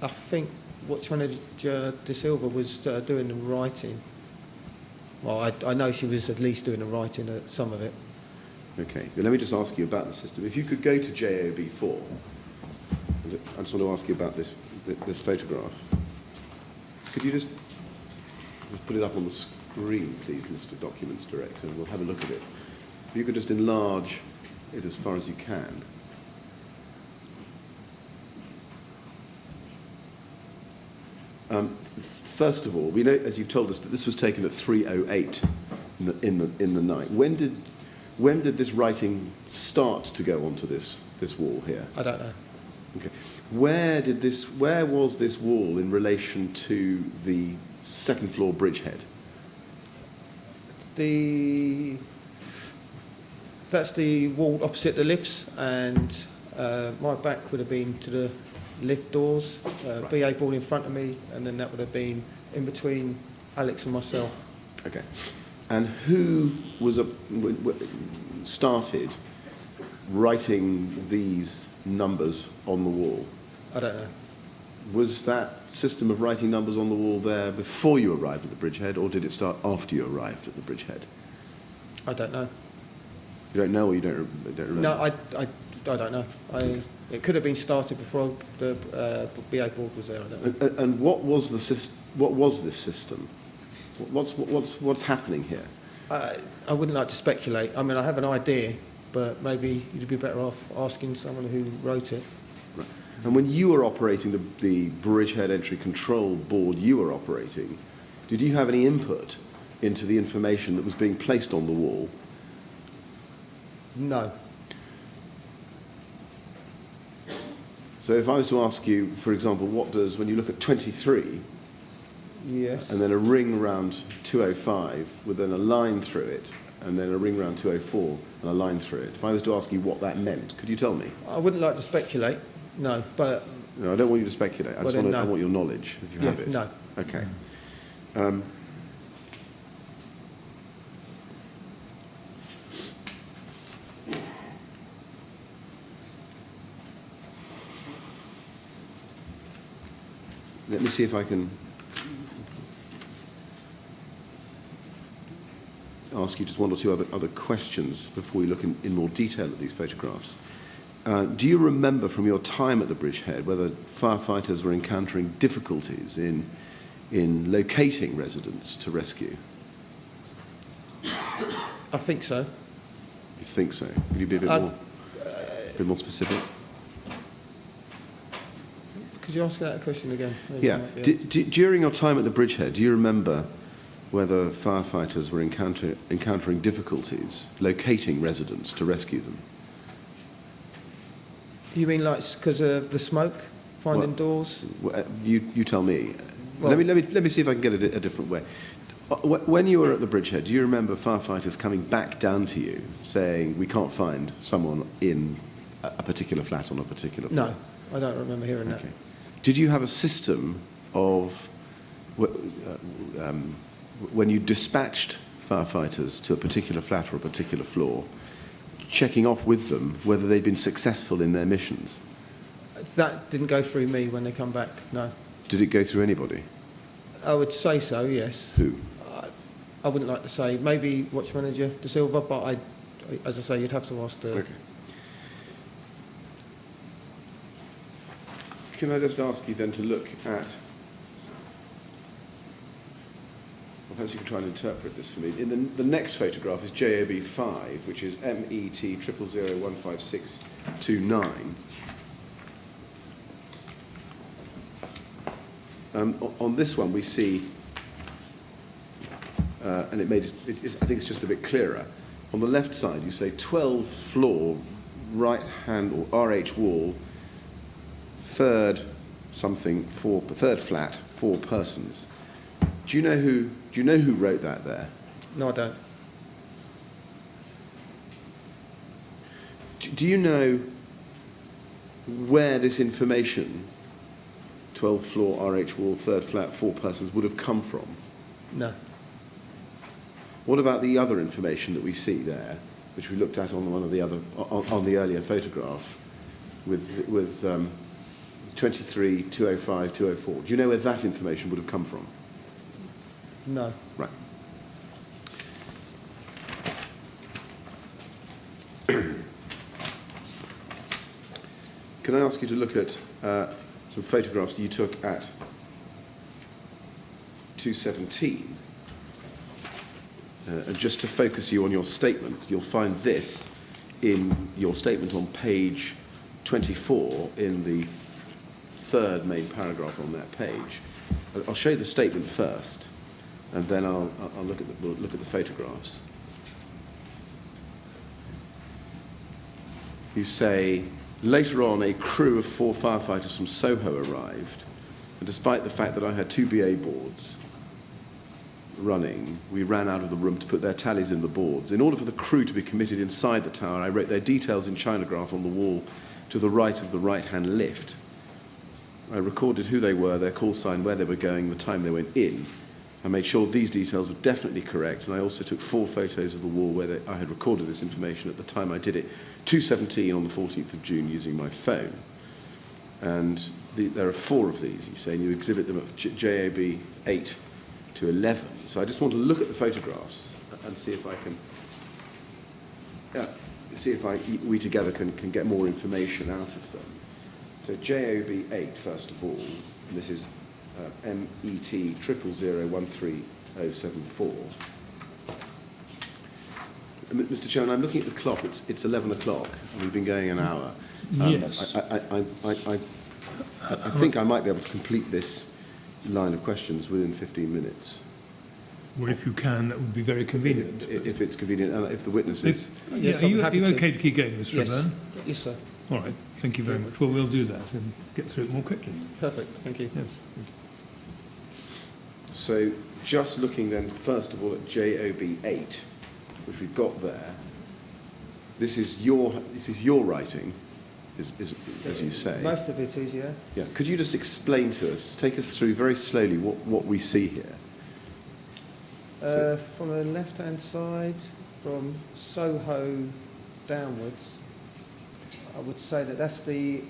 I think Watchman De Silva was doing the writing. Well, I know she was at least doing the writing at some of it. Okay, well, let me just ask you about the system. If you could go to JOB4, I just want to ask you about this photograph. Could you just put it up on the screen, please, Mr. Documents Director, and we'll have a look at it. If you could just enlarge it as far as you can. First of all, we know, as you've told us, that this was taken at 3:08 in the night. When did this writing start to go onto this wall here? I don't know. Okay. Where was this wall in relation to the second floor bridgehead? That's the wall opposite the lifts, and my back would have been to the lift doors, Right. BA board in front of me, and then that would have been in between Alex and myself. Okay. And who started writing these numbers on the wall? I don't know. Was that system of writing numbers on the wall there before you arrived at the bridgehead, or did it start after you arrived at the bridgehead? I don't know. You don't know, or you don't remember? No, I don't know. It could have been started before the BA board was there. I don't know. And what was this system? What's happening here? I wouldn't like to speculate. I mean, I have an idea, but maybe you'd be better off asking someone who wrote it. Right. And when you were operating the bridgehead entry control board you were operating, did you have any input into the information that was being placed on the wall? No. So if I was to ask you, for example, when you look at 23, Yes. and then a ring round 205 with then a line through it, and then a ring round 204 and a line through it. If I was to ask you what that meant, could you tell me? I wouldn't like to speculate, no, but... No, I don't want you to speculate. I want your knowledge, if you have it. No. Okay. Let me see if I can ask you just one or two other questions before we look in more detail at these photographs. Do you remember from your time at the bridgehead whether firefighters were encountering difficulties in locating residents to rescue? I think so. You think so? Could you be a bit more specific? Could you ask that question again? Maybe Yeah. During your time at the bridgehead, do you remember whether firefighters were encountering difficulties locating residents to rescue them? You mean like because of the smoke, finding doors? Well, you tell me. Well- Let me see if I can get it a different way. When you were at the bridgehead, do you remember firefighters coming back down to you saying, we can't find someone in a particular flat on a particular floor? No, I don't remember hearing that. Okay. Did you have a system of, when you dispatched firefighters to a particular flat or a particular floor, checking off with them whether they'd been successful in their missions? That didn't go through me when they come back, no. Did it go through anybody? I would say so, yes. Who? I wouldn't like to say. Maybe Watch Manager De Silva, but as I say, you'd have to ask the... Okay. Can I just ask you then to look at... Well, perhaps you can try and interpret this for me. In the next photograph is JOB 5, which is MET 000015629. On this one, we see, and I think it's just a bit clearer. On the left side, you say 12th floor, right hand or RH wall, third flat, 4 persons. Do you know who wrote that there? No, I don't. Do you know where this information, 12th floor, RH wall, third flat, 4 persons, would have come from? No. What about the other information that we see there, which we looked at on one of the other on the earlier photograph, with 23, 205, 204? Do you know where that information would have come from? No. Right. Can I ask you to look at some photographs that you took at 217? And just to focus you on your statement, you'll find this in your statement on page 24 in the third main paragraph on that page. I'll show you the statement first, and then I'll look at the photographs. You say, later on, a crew of 4 firefighters from Soho arrived, and despite the fact that I had 2 BA boards running, we ran out of the room to put their tallies in the boards. In order for the crew to be committed inside the tower, I wrote their details in chinograph on the wall to the right of the right-hand lift. I recorded who they were, their call sign, where they were going, the time they went in. I made sure these details were definitely correct, and I also took 4 photos of the wall where I had recorded this information at the time I did it, 2:17 on the 14th of June, using my phone. And there are 4 of these, you say, and you exhibit them at JAB 8 to 11. So I just want to look at the photographs and see if I can, we together can get more information out of them. So JOB 8, first of all, and this is MET 000013074. Mr. Chairman, I'm looking at the clock. It's 11 o'clock. We've been going an hour. Yes. I think I might be able to complete this line of questions within 15 minutes. Well, if you can, that would be very convenient. If it's convenient, and if the witnesses... Yes, are I'm you happy to. okay to keep going, Mr. Yes. Byrne? Yes, sir. All right. Thank you very much. Well, we'll do that and get through it more quickly. Perfect. Thank you. Yes. Thank you. So just looking then, first of all, at JOB 8, which we've got there. This is your writing, as you say. Most of it is, yeah. Yeah. Could you just explain to us, take us through very slowly what we see here? From the left-hand side, from Soho downwards, I would say that that's the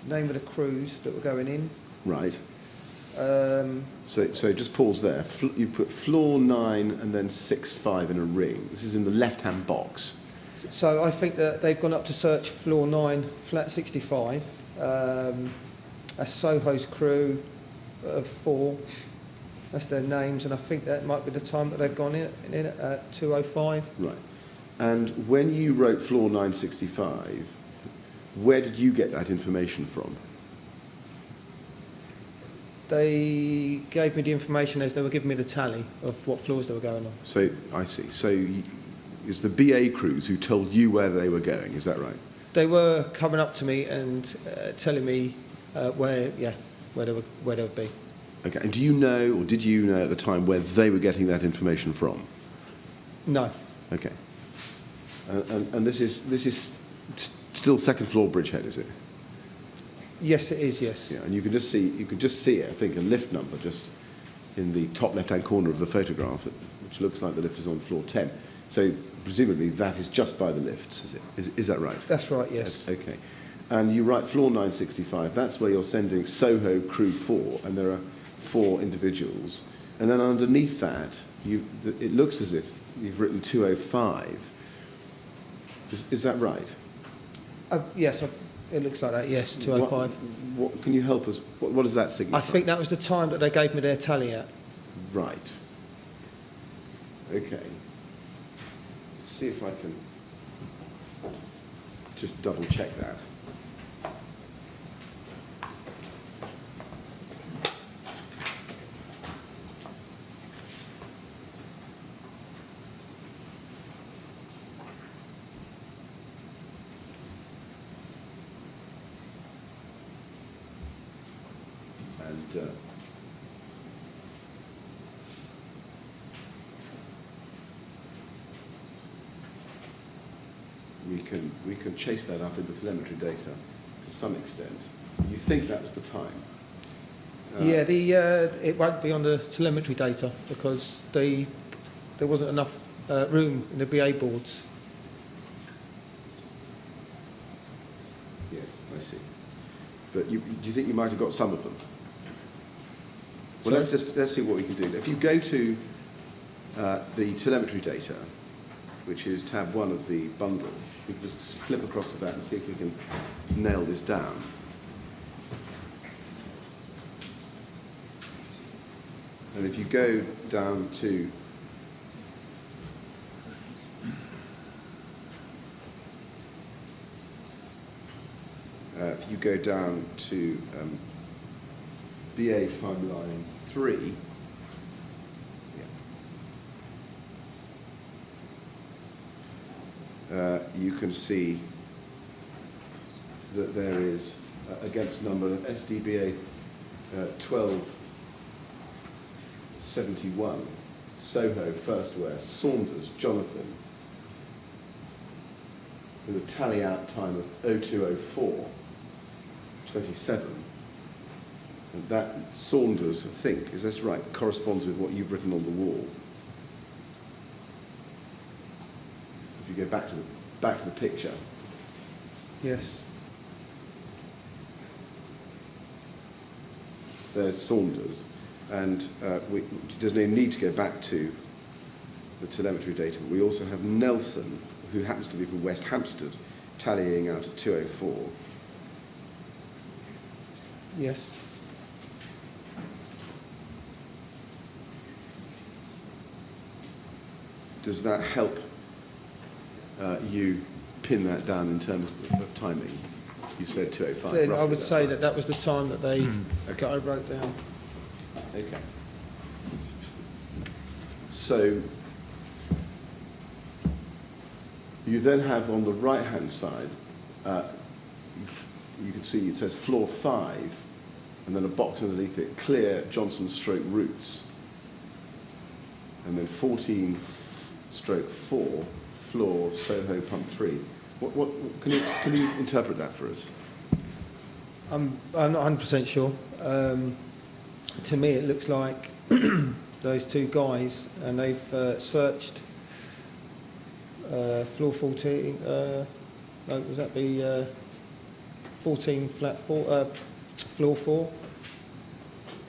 name of the cruise that we're going in. Right. So just pause there. You put floor 9 and then 6-5 in a ring. This is in the left-hand box. So I think that they've gone up to search floor 9, flat 65. That's Soho's crew of 4. That's their names, and I think that might be the time that they've gone in at 2:05. Right. And when you wrote floor 965, where did you get that information from? They gave me the information as they were giving me the tally of what floors they were going on. So I see. So it's the BA crews who told you where they were going. Is that right? They were coming up to me and telling me where they would be. Okay. And do you know, or did you know at the time, where they were getting that information from? No. Okay. And this is still second floor Bridgehead, is it? Yes, it is. Yes. Yeah. And you could just see it. I think a lift number just in the top left-hand corner of the photograph, which looks like the lift is on floor 10. So presumably that is just by the lifts, is it? Is that right? That's right. Yes. Okay. And you write floor 965. That's where you're sending Soho crew 4, and there are 4 individuals. And then underneath that, it looks as if you've written 205. Is that right? Yes, it looks like that. Yes, 205. What can you help us? What does that signify? I think that was the time that they gave me their tally at. Right. Okay. Let's see if I can just double check that. And we can chase that up in the telemetry data to some extent. You think that was the time? It won't be on the telemetry data because there wasn't enough room in the BA boards. Yes, I see. But do you think you might have got some of them? Well, let's see what we can do. If you go to the telemetry data, which is tab 1 of the bundle, we can just flip across to that and see if we can nail this down. And if you go down to BA timeline 3, you can see that there is, against number SDBA 1271, Soho, Firstware, Saunders, Jonathan, with a tally out time of 0204:27. And that Saunders, I think, is this right, corresponds with what you've written on the wall. If you go back to the picture. Yes. There's Saunders, and there's no need to go back to the telemetry data. But we also have Nelson, who happens to be from West Hampstead, tallying out at 2:04. Yes. Does that help you pin that down in terms of timing? You said 2:05. Then I roughly, would that's say right. that was the time that they I wrote down. Okay. So you then have on the right-hand side, you can see it says floor 5, and then a box underneath it, clear Johnson stroke routes. and then 14/4, floor, Soho, pump 3. What can you interpret that for us? I'm not 100% sure. To me, it looks like those two guys, and they've searched floor 14. No, was that the 14 flat 4, floor 4?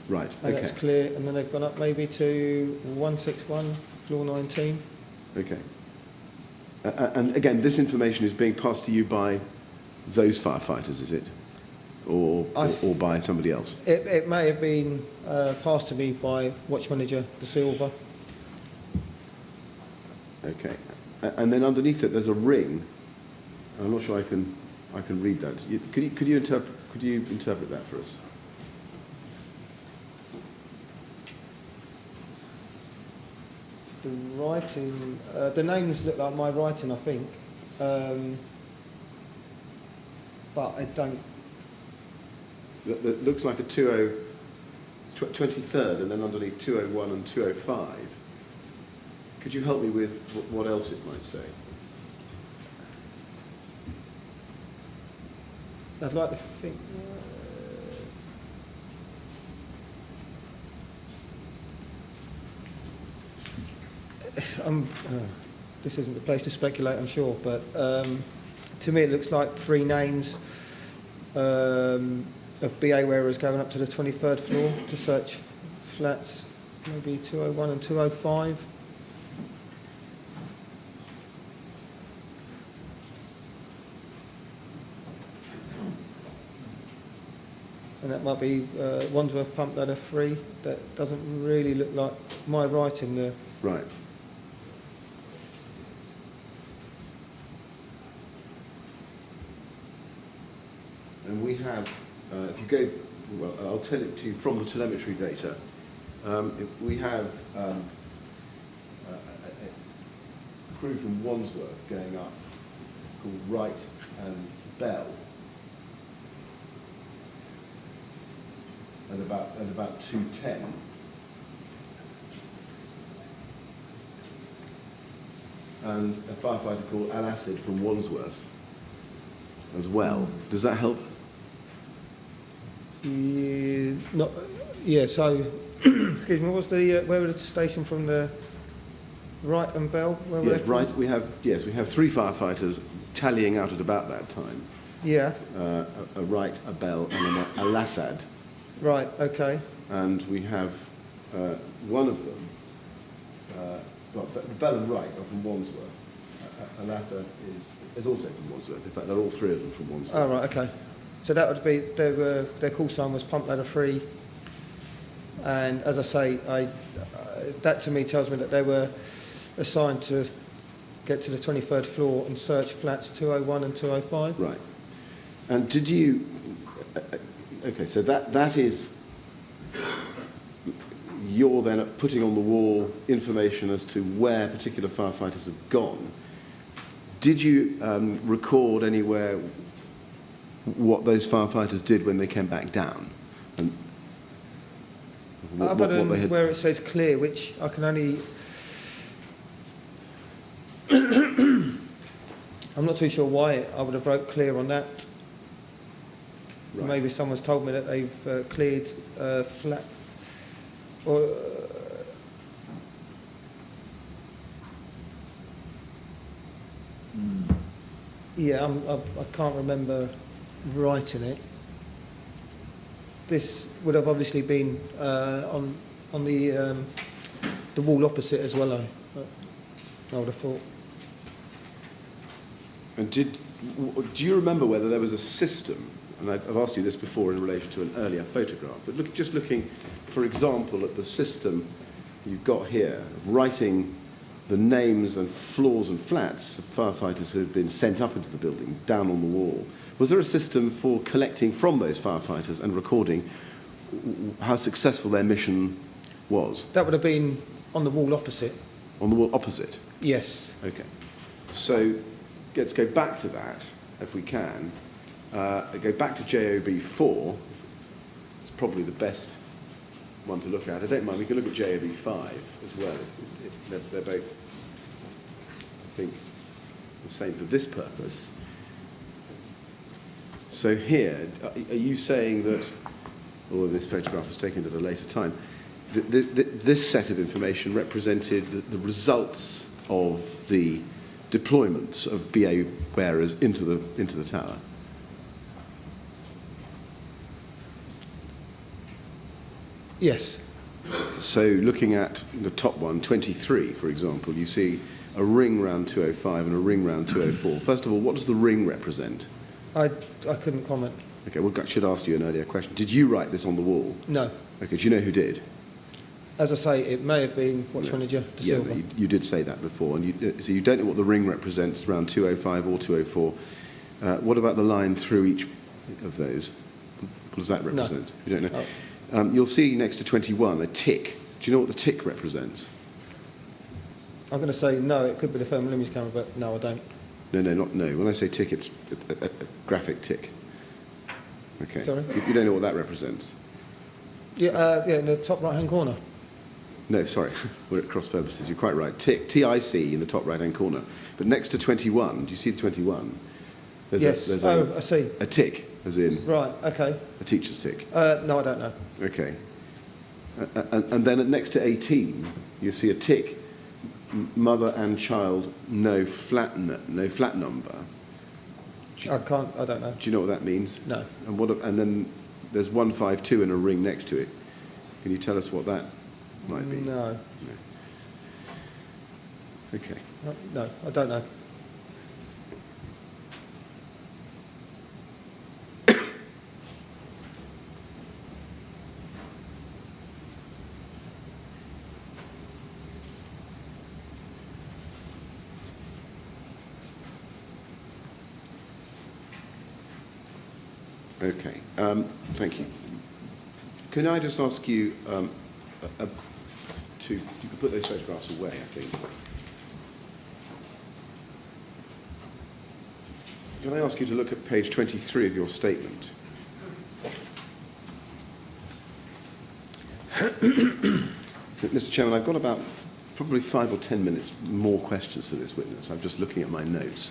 Right. And Okay. that's clear. And then they've gone up maybe to 161, floor 19. Okay. And again, this information is being passed to you by those firefighters, is it? Or by somebody else? It may have been passed to me by Watch Manager De Silva. Okay. And then underneath it, there's a ring. I'm not sure I can read that. Could you interpret that for us? The writing, the names look like my writing, I think, but I don't. That looks like a 23rd, and then underneath 201 and 205. Could you help me with what else it might say? I'd like to think. This isn't the place to speculate, I'm sure, but to me it looks like three names of BA wearers going up to the 23rd floor to search flats, maybe 201 and 205. And that might be Wandsworth Pump Ladder 3. That doesn't really look like my writing there. Right. And we have, if you go, well, I'll tell it to you from the telemetry data. We have a crew from Wandsworth going up called Wright and Bell at about 2:10. And a firefighter called Al Asad from Wandsworth as well. Does that help? Yeah, so, excuse me, what was the, where was the station from the Wright and Bell? Where were Yes, they from? right. We have three firefighters tallying out at about that time. Yeah, A Wright, a Bell, and an Al Asad. right, okay. And we have one of them, well, Bell and Wright are from Wandsworth. Al Asad is also from Wandsworth. In fact, they're all three of them from Wandsworth. Oh, right, okay. So that would be, their call sign was Pump Ladder 3. And as I say, that to me tells me that they were assigned to get to the 23rd floor and search flats 201 and 205. Right. And did you... Okay, so that is... You're then putting on the wall information as to where particular firefighters have gone. Did you record anywhere what those firefighters did when they came back down? And Other than they had... where it says clear, which I can only... I'm not too sure why I would have wrote clear on that. Right. Maybe someone's told me that they've cleared flat... Or, yeah, I can't remember writing it. This would have obviously been on the wall opposite as well, I would have thought. And do you remember whether there was a system, and I've asked you this before in relation to an earlier photograph, but just looking, for example, at the system you've got here, of writing the names and floors and flats of firefighters who had been sent up into the building, down on the wall. Was there a system for collecting from those firefighters and recording how successful their mission was? That would have been on the wall opposite. On the wall opposite? Yes. Okay. So let's go back to that, if we can. Go back to JOB 4. It's probably the best one to look at. I don't mind. We can look at JOB 5 as well. They're both, I think, the same for this purpose. So here, are you saying that, although this photograph was taken at a later time, this set of information represented the results of the deployments of BA bearers into the tower? Yes. So looking at the top one, 23, for example, you see a ring round 205 and a ring round 204. First of all, what does the ring represent? I couldn't comment. Okay, well, I should ask you an earlier question. Did you write this on the wall? No. Okay, do you know who did? As I say, it may have been Watch Manager De Yeah, Silva. but you did say that before. And so you don't know what the ring represents around 205 or 204. What about the line through each of those? What does that represent? No. You don't know. Oh. You'll see next to 21 a tick. Do you know what the tick represents? I'm going to say no, it could be the thermal image camera, but no, I don't. No. When I say tick, it's a graphic tick. Okay. Sorry? You don't know what that represents? Yeah, in the top right-hand corner. No, sorry. We're at cross purposes. You're quite right. Tick, TIC in the top right-hand corner. But next to 21, do you see the 21? There's I see. a tick, as in Right, okay. a teacher's tick. No, I don't know. Okay. And then next to 18, you see a tick, mother and child, no flat number. I don't know. Do you know what that means? No. And then there's 152 and a ring next to it. Can you tell us what that might be? No. Okay. No, I don't know. Okay, thank you. Can I just ask you you can put those photographs away, I think. Can I ask you to look at page 23 of your statement? Mr. Chairman, I've got about probably 5 or 10 minutes more questions for this witness. I'm just looking at my notes.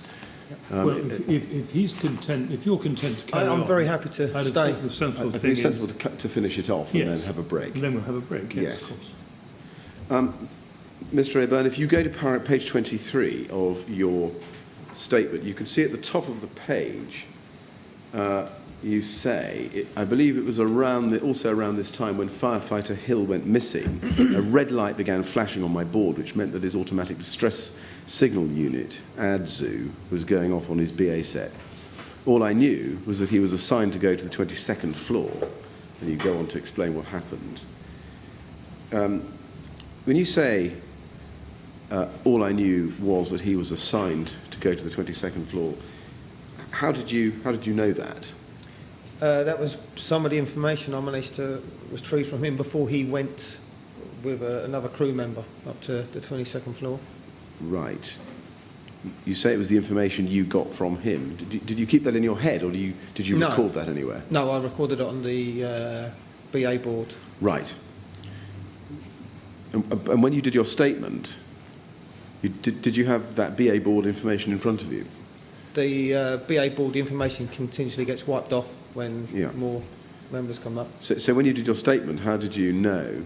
Well, if he's content, if you're content to carry on, I'm very happy to I'd stay. have thought the sensible I think thing it's is, sensible to finish it off and then have a break. And then we'll have a break. Yes, Yes. of course. Mr. Aburn, if you go to page 23 of your statement, you can see at the top of the page, you say, I believe it was also around this time when firefighter Hill went missing, a red light began flashing on my board, which meant that his automatic distress signal unit, ADZU, was going off on his BA set. All I knew was that he was assigned to go to the 22nd floor, and you go on to explain what happened. When you say all I knew was that he was assigned to go to the 22nd floor, how did you know that? That was some of the information I managed to retrieve from him before he went with another crew member up to the 22nd floor. Right. You say it was the information you got from him. Did you keep that in your head, or did you No. record that anywhere? No, I recorded it on the BA board. Right. And when you did your statement, did you have that BA board information in front of you? The BA board information continuously gets wiped off when Yeah. more members come up. So when you did your statement, how did you know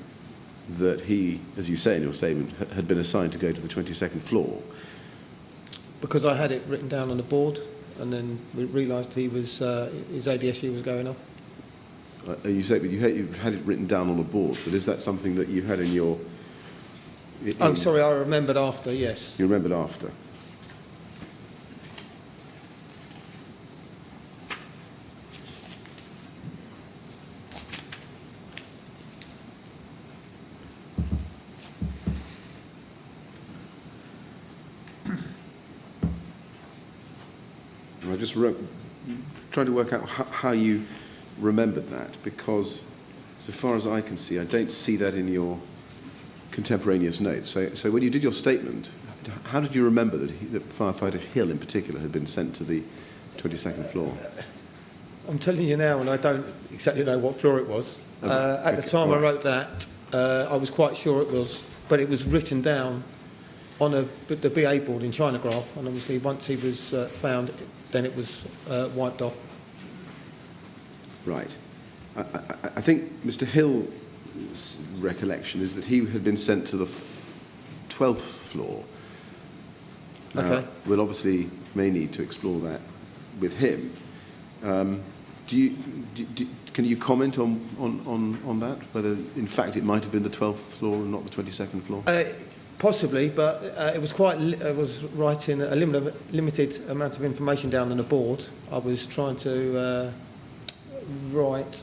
that he, as you say in your statement, had been assigned to go to the 22nd floor? Because I had it written down on the board, and then we realised he was his ADSU was going off. You say, but you had it written down on a board, but is that something that you had in your... Oh, sorry, I remembered after, yes. You remembered after? I just trying to work out how you remembered that, because so far as I can see, I don't see that in your contemporaneous notes. So when you did your statement, how did you remember that firefighter Hill in particular had been sent to the 22nd floor? I'm telling you now, and I don't exactly know what floor it was. At the time I wrote that, I was quite sure it was, but it was written down on the BA board in Chinograph, and obviously once he was found, then it was wiped off. Right. I think Mr. Hill's recollection is that he had been sent to the 12th floor. Okay. We'll obviously may need to explore that with him. Can you comment on that? Whether, in fact, it might have been the 12th floor and not the 22nd floor? Possibly, but it was I was writing a limited amount of information down on the board. I was trying to write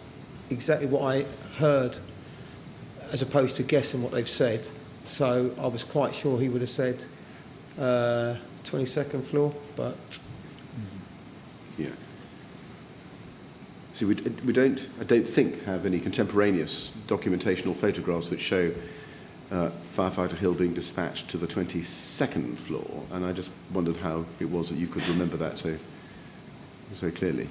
exactly what I heard, as opposed to guessing what they've said. So I was quite sure he would have said 22nd floor, but yeah. See, we don't, I don't think, have any contemporaneous documentation or photographs which show Firefighter Hill being dispatched to the 22nd floor, and I just wondered how it was that you could remember that so clearly.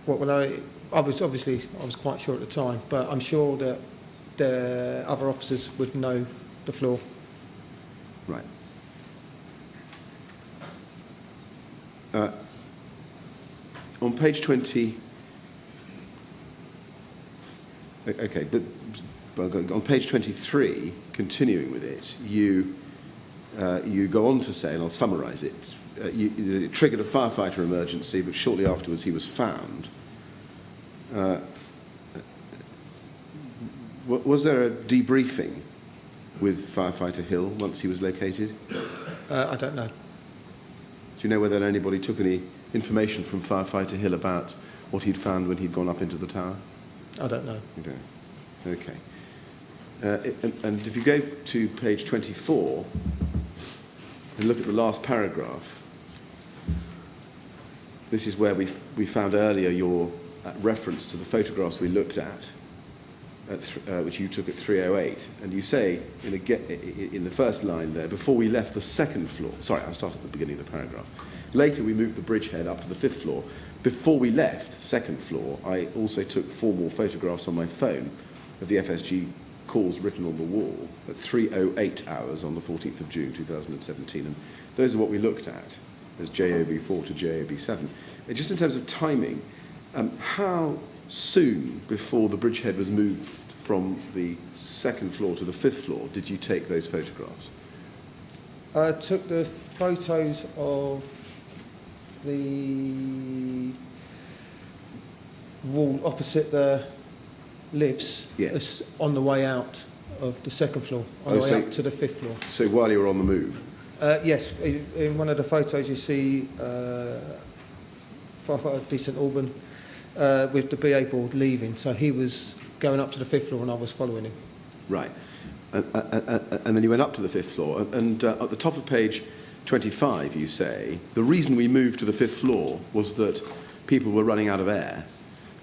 Well, when I was quite sure at the time, but I'm sure that the other officers would know the floor. Right. On page 20. Okay, but on page 23, continuing with it, you go on to say, and I'll summarise it. It triggered a firefighter emergency, but shortly afterwards he was found. Was there a debriefing with Firefighter Hill once he was located? I don't know. Do you know whether anybody took any information from Firefighter Hill about what he'd found when he'd gone up into the tower? I don't know. You don't. Okay. And if you go to page 24 and look at the last paragraph, this is where we found earlier your reference to the photographs we looked at which you took at 3:08, and you say in the first line there, before we left the second floor. Sorry, I'll start at the beginning of the paragraph. Later we moved the bridgehead up to the 5th floor. Before we left second floor, I also took 4 more photographs on my phone of the FSG calls written on the wall at 3:08 hours on the 14th of June 2017, and those are what we looked at as JOB4 to JOB7. Just in terms of timing, how soon before the bridgehead was moved from the 2nd floor to the 5th floor did you take those photographs? I took the photos of the wall opposite the lifts. Yes. On the way out of the 2nd floor, on the way up to the 5th floor. So while you were on the move? Yes, in one of the photos you see Firefighter D. St Alban with the BA board leaving, so he was going up to the 5th floor and I was following him. Right. And then you went up to the 5th floor, and at the top of page 25 you say, the reason we moved to the 5th floor was that people were running out of air.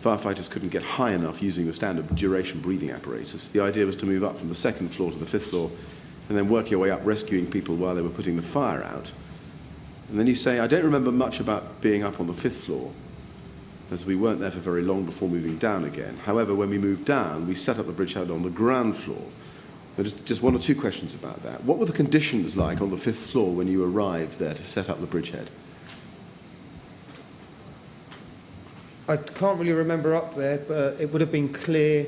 Firefighters couldn't get high enough using the standard duration breathing apparatus. The idea was to move up from the 2nd floor to the 5th floor and then work your way up rescuing people while they were putting the fire out. And then you say, I don't remember much about being up on the 5th floor, as we weren't there for very long before moving down again. However, when we moved down, we set up the bridgehead on the ground floor. Now, just 1 or 2 questions about that. What were the conditions like on the 5th floor when you arrived there to set up the bridgehead? I can't really remember up there, but it would have been clear,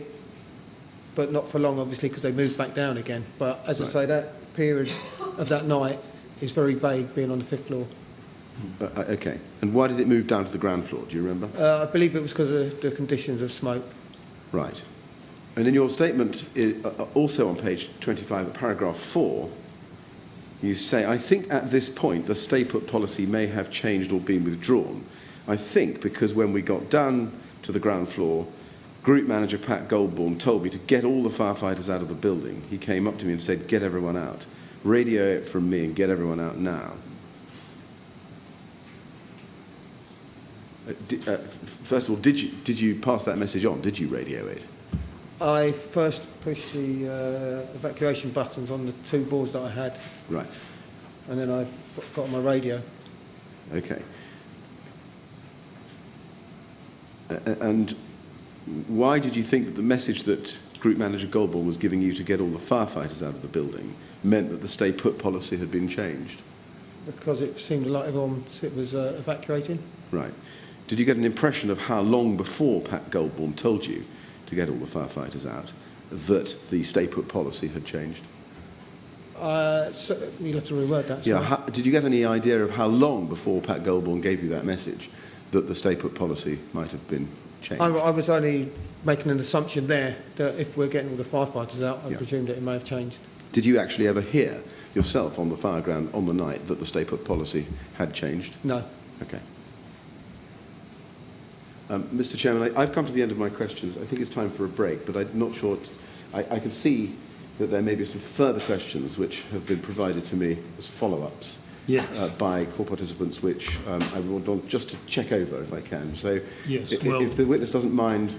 but not for long, obviously, because they moved back down again. But as I say, that period of that night is very vague, being on the 5th floor. Okay. And why did it move down to the ground floor? Do you remember? I believe it was because of the conditions of smoke. Right. And in your statement, also on page 25, at paragraph 4, you say, I think at this point the stay-put policy may have changed or been withdrawn. I think because when we got down to the ground floor, Group Manager Pat Goldborn told me to get all the firefighters out of the building. He came up to me and said, get everyone out. Radio it from me and get everyone out now. First of all, did you pass that message on? Did you radio it? I first pushed the evacuation buttons on the 2 boards that I had. Right. And then I got on my radio. Okay. And why did you think that the message that Group Manager Goldborn was giving you to get all the firefighters out of the building meant that the stay put policy had been changed? Because it seemed like everyone was evacuating. Right. Did you get an impression of how long before Pat Goldborn told you to get all the firefighters out that the stay put policy had changed? So you'll have to reword that. Yeah. Sorry. Did you get any idea of how long before Pat Goldborn gave you that message that the stay put policy might have been changed? I was only making an assumption there that if we're getting all the firefighters out, I presumed that it may have changed. Did you actually ever hear yourself on the fire ground on the night that the stay put policy had changed? No. Okay. Mr. Chairman, I've come to the end of my questions. I think it's time for a break, but I'm not sure. I can see that there may be some further questions which have been provided to me as follow-ups by core participants, which I want just to check over if I can. So Yes, if the witness doesn't mind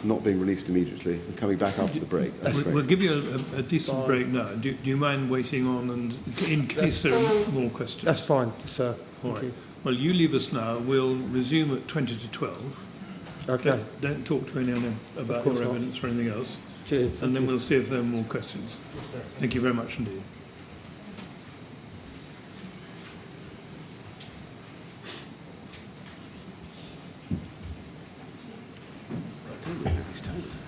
not being released immediately and coming back after the break, that's great. We'll give you a decent break now. Do you mind waiting on, and in case there are more questions? That's fine, sir. All Thank right. you. Well, you leave us now. We'll resume at 20 to 12. Okay. Don't talk to anyone about course your not. evidence or anything else. Cheers. And then we'll see if there are more questions. Thank you very much indeed. He's told us that.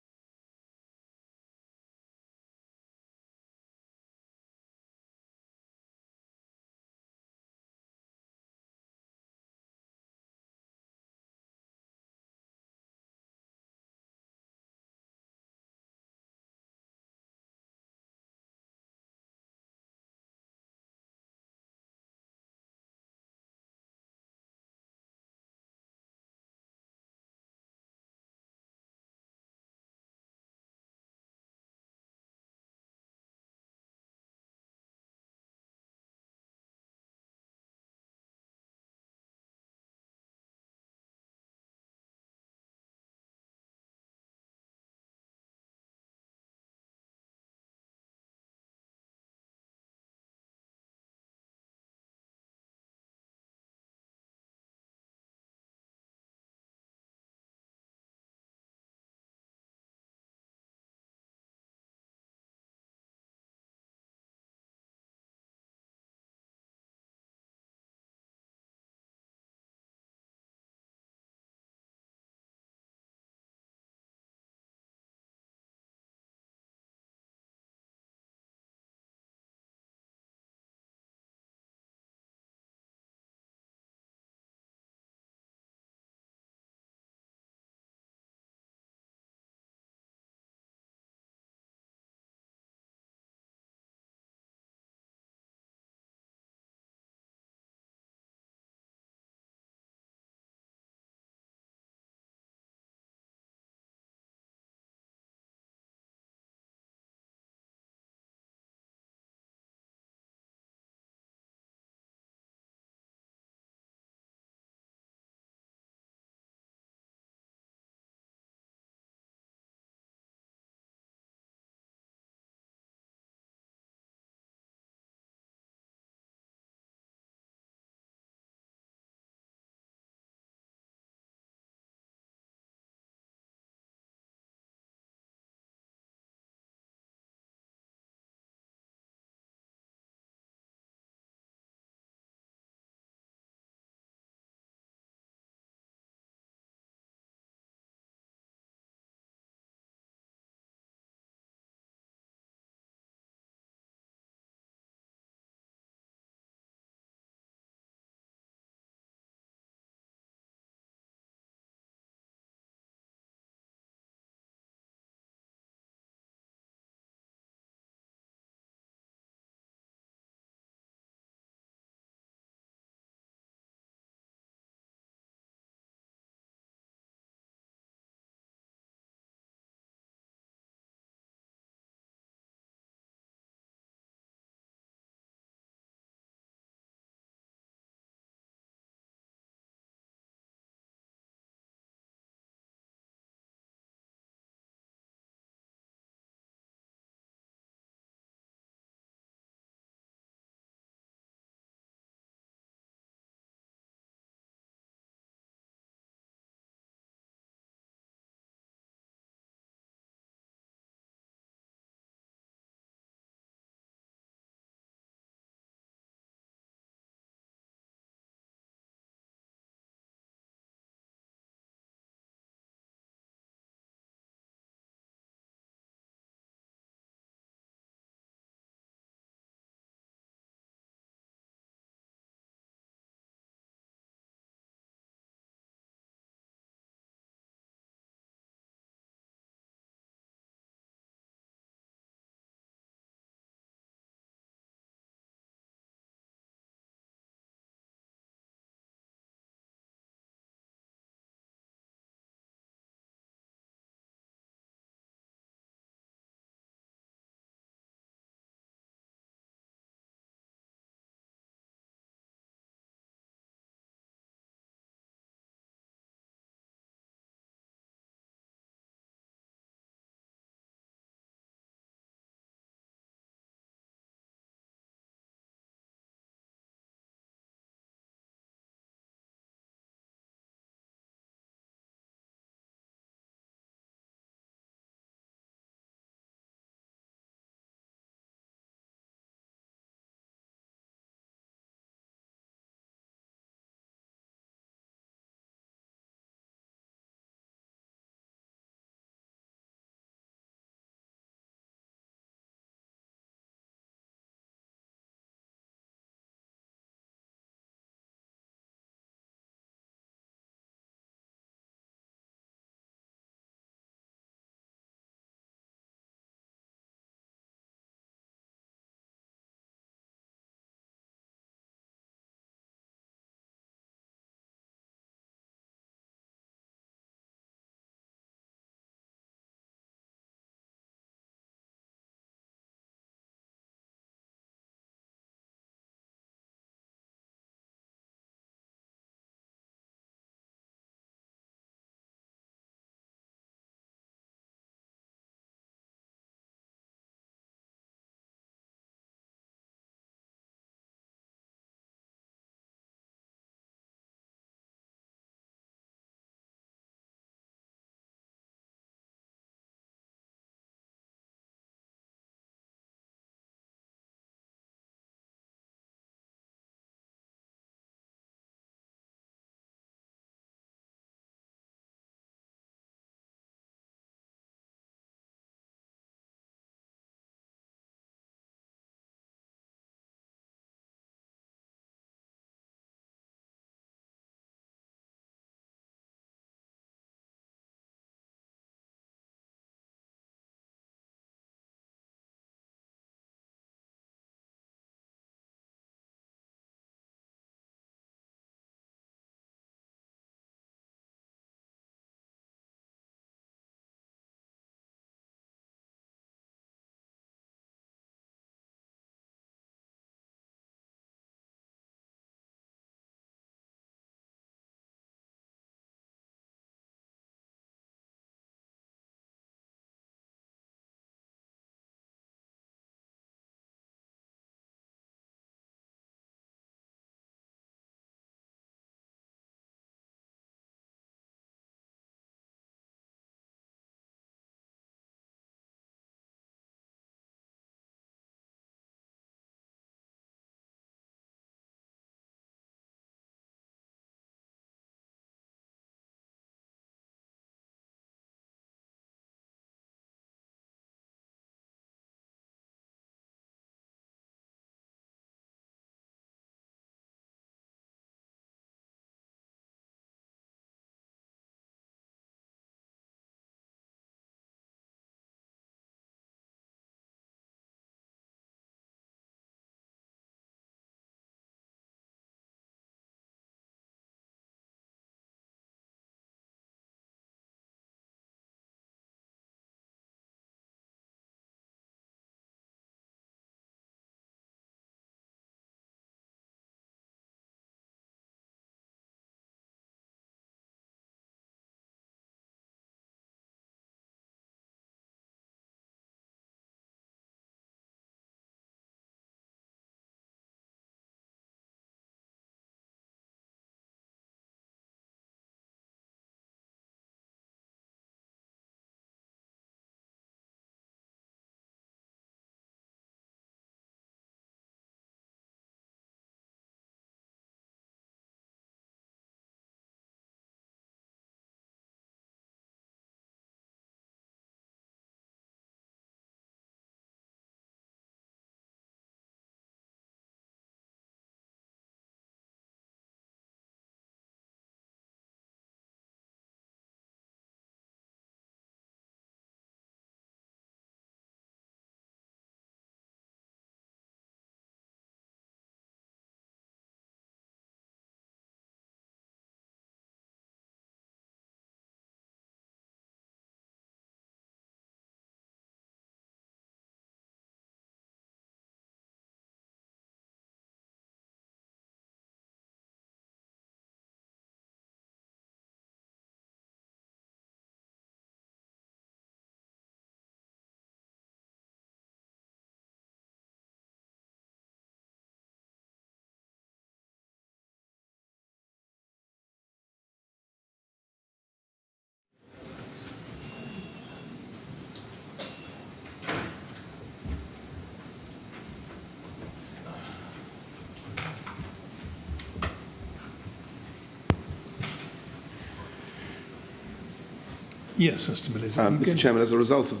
Yes, Mr. Millett. Mr. Chairman, as a result of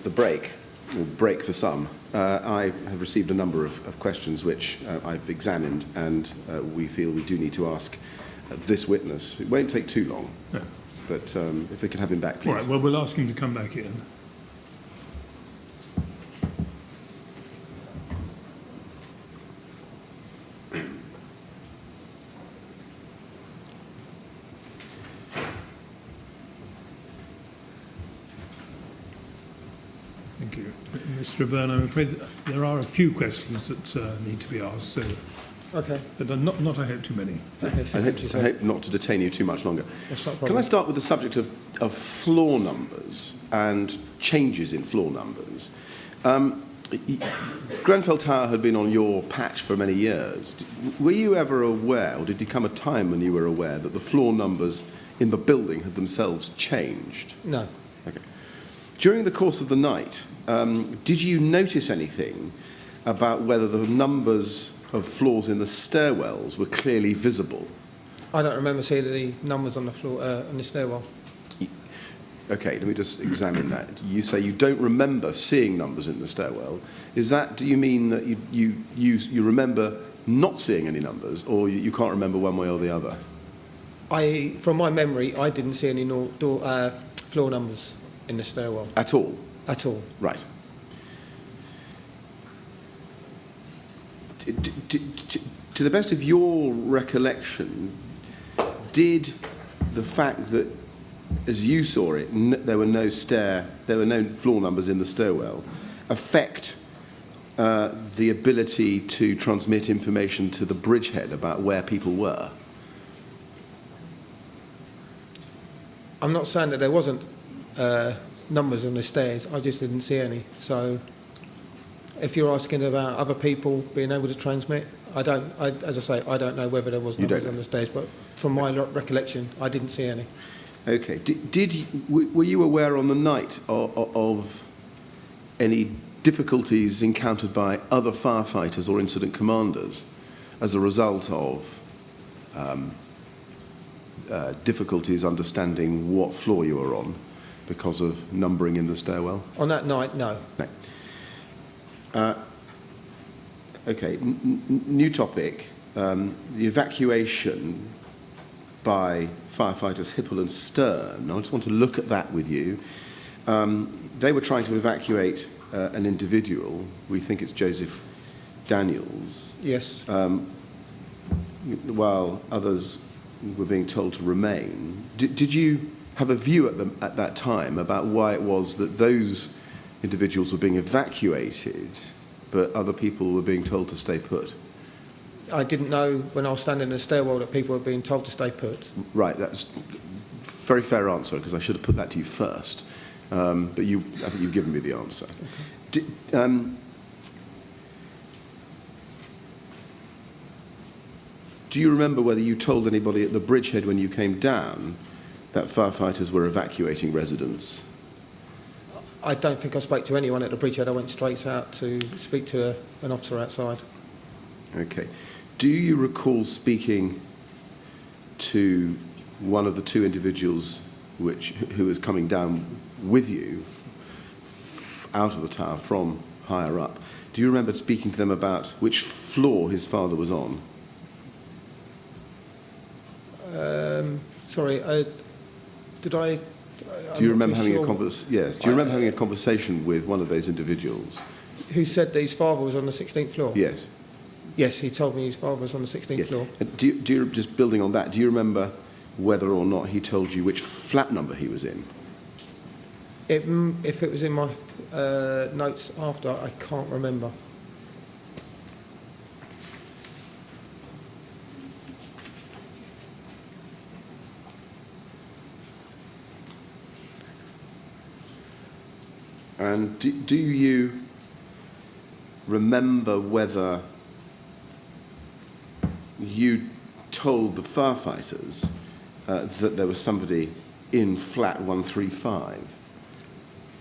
the break, or break for some, I have received a number of questions which I've examined, and we feel we do need to ask this witness. It won't take too long, No. but if we could have him back, please. All right, well, we'll ask him to come back in. Thank you. Mr. Byrne, I'm afraid there are a few questions that need to be asked, so, Okay. but not, I hope, too many. Okay. I hope not to detain you too much longer. That's not a Can I problem. start with the subject of floor numbers and changes in floor numbers? Grenfell Tower had been on your patch for many years. Were you ever aware, or did there come a time when you were aware that the floor numbers in the building had themselves changed? No. Okay. During the course of the night, did you notice anything about whether the numbers of floors in the stairwells were clearly visible? I don't remember seeing the numbers on the floor, on the stairwell. Okay, let me just examine that. You say you don't remember seeing numbers in the stairwell. Do you mean that you remember not seeing any numbers, or you can't remember one way or the other? From my memory, I didn't see any floor numbers in the stairwell At all? at all. Right. To the best of your recollection, did the fact that, as you saw it, there were no floor numbers in the stairwell, affect the ability to transmit information to the bridgehead about where people were? I'm not saying that there wasn't numbers on the stairs. I just didn't see any. So, if you're asking about other people being able to transmit, as I say, I don't know whether there was numbers on the stairs. But from my recollection, I didn't see any. Okay. Were you aware on the night of any difficulties encountered by other firefighters or incident commanders as a result of difficulties understanding what floor you were on because of numbering in the stairwell? On that night, no. No. Okay. New topic. The evacuation by firefighters Hipple and Stern. I just want to look at that with you. They were trying to evacuate an individual. We think it's Joseph Daniels. Yes. While others were being told to remain. Did you have a view at that time about why it was that those individuals were being evacuated, but other people were being told to stay put? I didn't know when I was standing in the stairwell that people were being told to stay put. Right, that's a very fair answer, because I should have put that to you first. But I think you've given me the answer. Okay. Do you remember whether you told anybody at the bridgehead when you came down that firefighters were evacuating residents? I don't think I spoke to anyone at the bridgehead. I went straight out to speak to an officer outside. Okay. Do you recall speaking to one of the two individuals who was coming down with you out of the tower from higher up? Do you remember speaking to them about which floor his father was on? Sorry, did I? Do you remember having a conversation? Yes. Do you remember having a conversation with one of those individuals? Who said that his father was on the 16th floor? Yes. Yes, he told me his father was on the 16th floor. Do you, just building on that, do you remember whether or not he told you which flat number he was in? If it was in my notes after, I can't remember. And do you remember whether you told the firefighters that there was somebody in flat 135?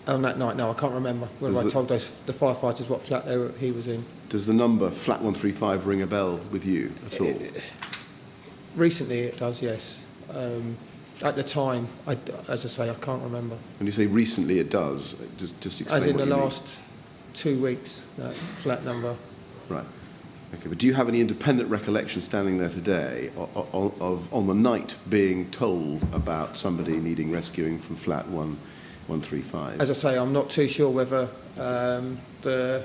On that night, no, I can't remember whether I told the firefighters what flat he was in. Does the number flat 135 ring a bell with you at all? Recently it does, yes. At the time, as I say, I can't remember. When you say recently it does, just explain As in what the you mean. last 2 weeks, that flat number. Right. Okay, but do you have any independent recollection standing there today of on the night being told about somebody needing rescuing from flat 135? As I say, I'm not too sure whether the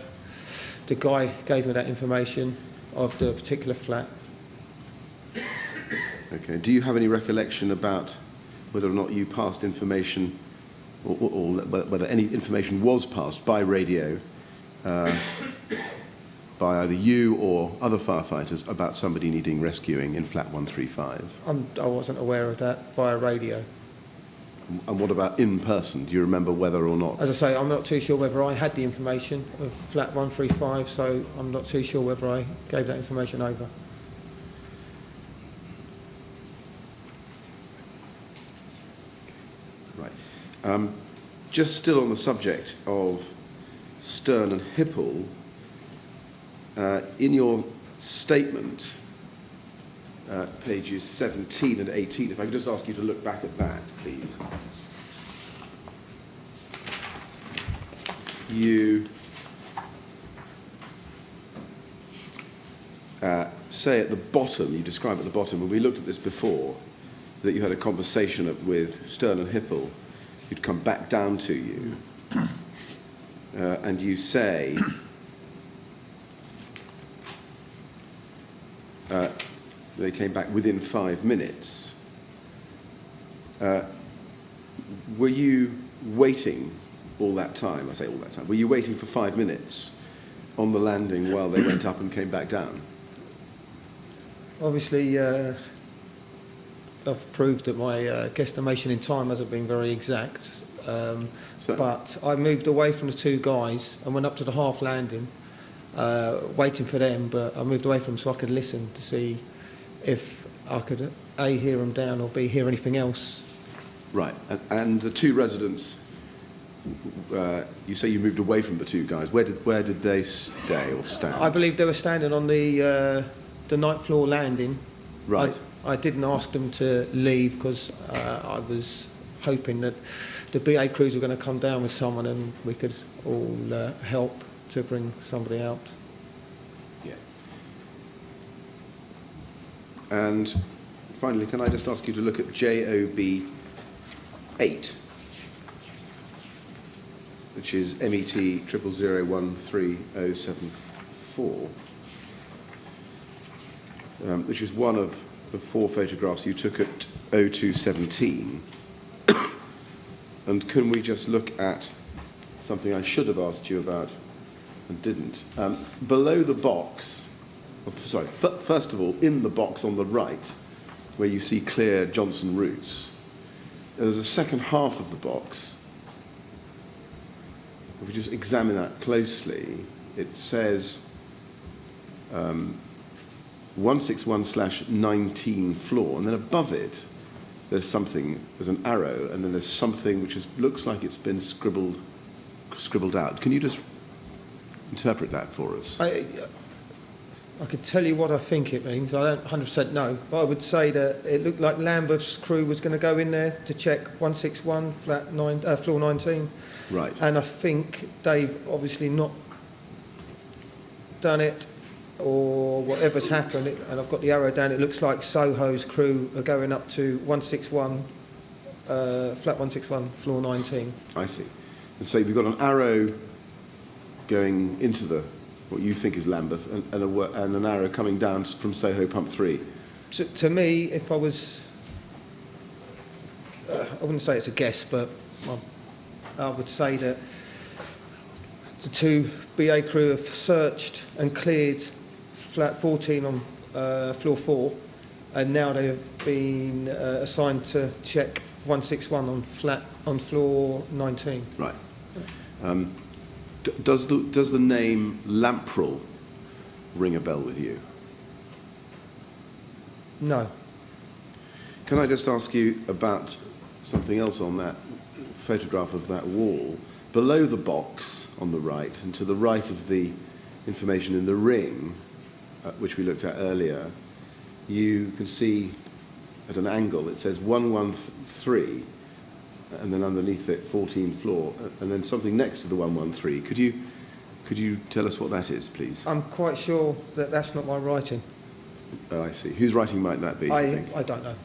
guy gave me that information of the particular flat. Okay. Do you have any recollection about whether or not you passed information, or whether any information was passed by radio, by either you or other firefighters about somebody needing rescuing in flat 135? I wasn't aware of that via radio. And what about in person? Do you remember whether or not? As I say, I'm not too sure whether I had the information of flat 135, so I'm not too sure whether I gave that information over. Right. Just still on the subject of Stern and Hipple, in your statement, pages 17 and 18, if I could just ask you to look back at that, please. You say at the bottom, you describe at the bottom, when we looked at this before, that you had a conversation with Stern and Hipple, who'd come back down to you, and you say they came back within 5 minutes. Were you waiting all that time? I say all that time. Were you waiting for 5 minutes on the landing while they went up and came back down? Obviously, I've proved that my guesstimation in time hasn't been very exact, but I moved away from the two guys and went up to the half landing, waiting for them, but I moved away from them so I could listen to see if I could A, hear them down, or B, hear anything else. Right. And the two residents, you say you moved away from the two guys. Where did they stay or stand? I believe they were standing on the night floor landing. Right. I didn't ask them to leave because I was hoping that the BA crews were going to come down with someone and we could all help to bring somebody out. Yeah. And finally, can I just ask you to look at JOB 8, which is MET 00013074, which is one of the 4 photographs you took at 0217. And can we just look at something I should have asked you about and didn't? Below the box, first of all, in the box on the right, where you see clear Johnson roots, there's a second half of the box. If we just examine that closely, it says 161/19 floor, and then above it there's an arrow, and then there's something which looks like it's been scribbled out. Can you just interpret that for us? I could tell you what I think it means. I don't 100% know, but I would say that it looked like Lambeth's crew was going to go in there to check 161 floor 19. Right. And I think they've obviously not done it, or whatever's happened, and I've got the arrow down. It looks like Soho's crew are going up to 161, flat 161, floor 19. I see. And so we've got an arrow going into what you think is Lambeth, and an arrow coming down from Soho pump 3. To me, if I was, I wouldn't say it's a guess, but I would say that the two BA crew have searched and cleared flat 14 on floor 4, and now they have been assigned to check 161 on floor 19. Right. Does the name Lamprel ring a bell with you? No. Can I just ask you about something else on that photograph of that wall? Below the box on the right, and to the right of the information in the ring, which we looked at earlier, you can see at an angle. It says 113, and then underneath it 14th floor, and then something next to the 113. Could you tell us what that is, please? I'm quite sure that that's not my writing. Oh, I see. Whose writing might that be, do you think? I don't know.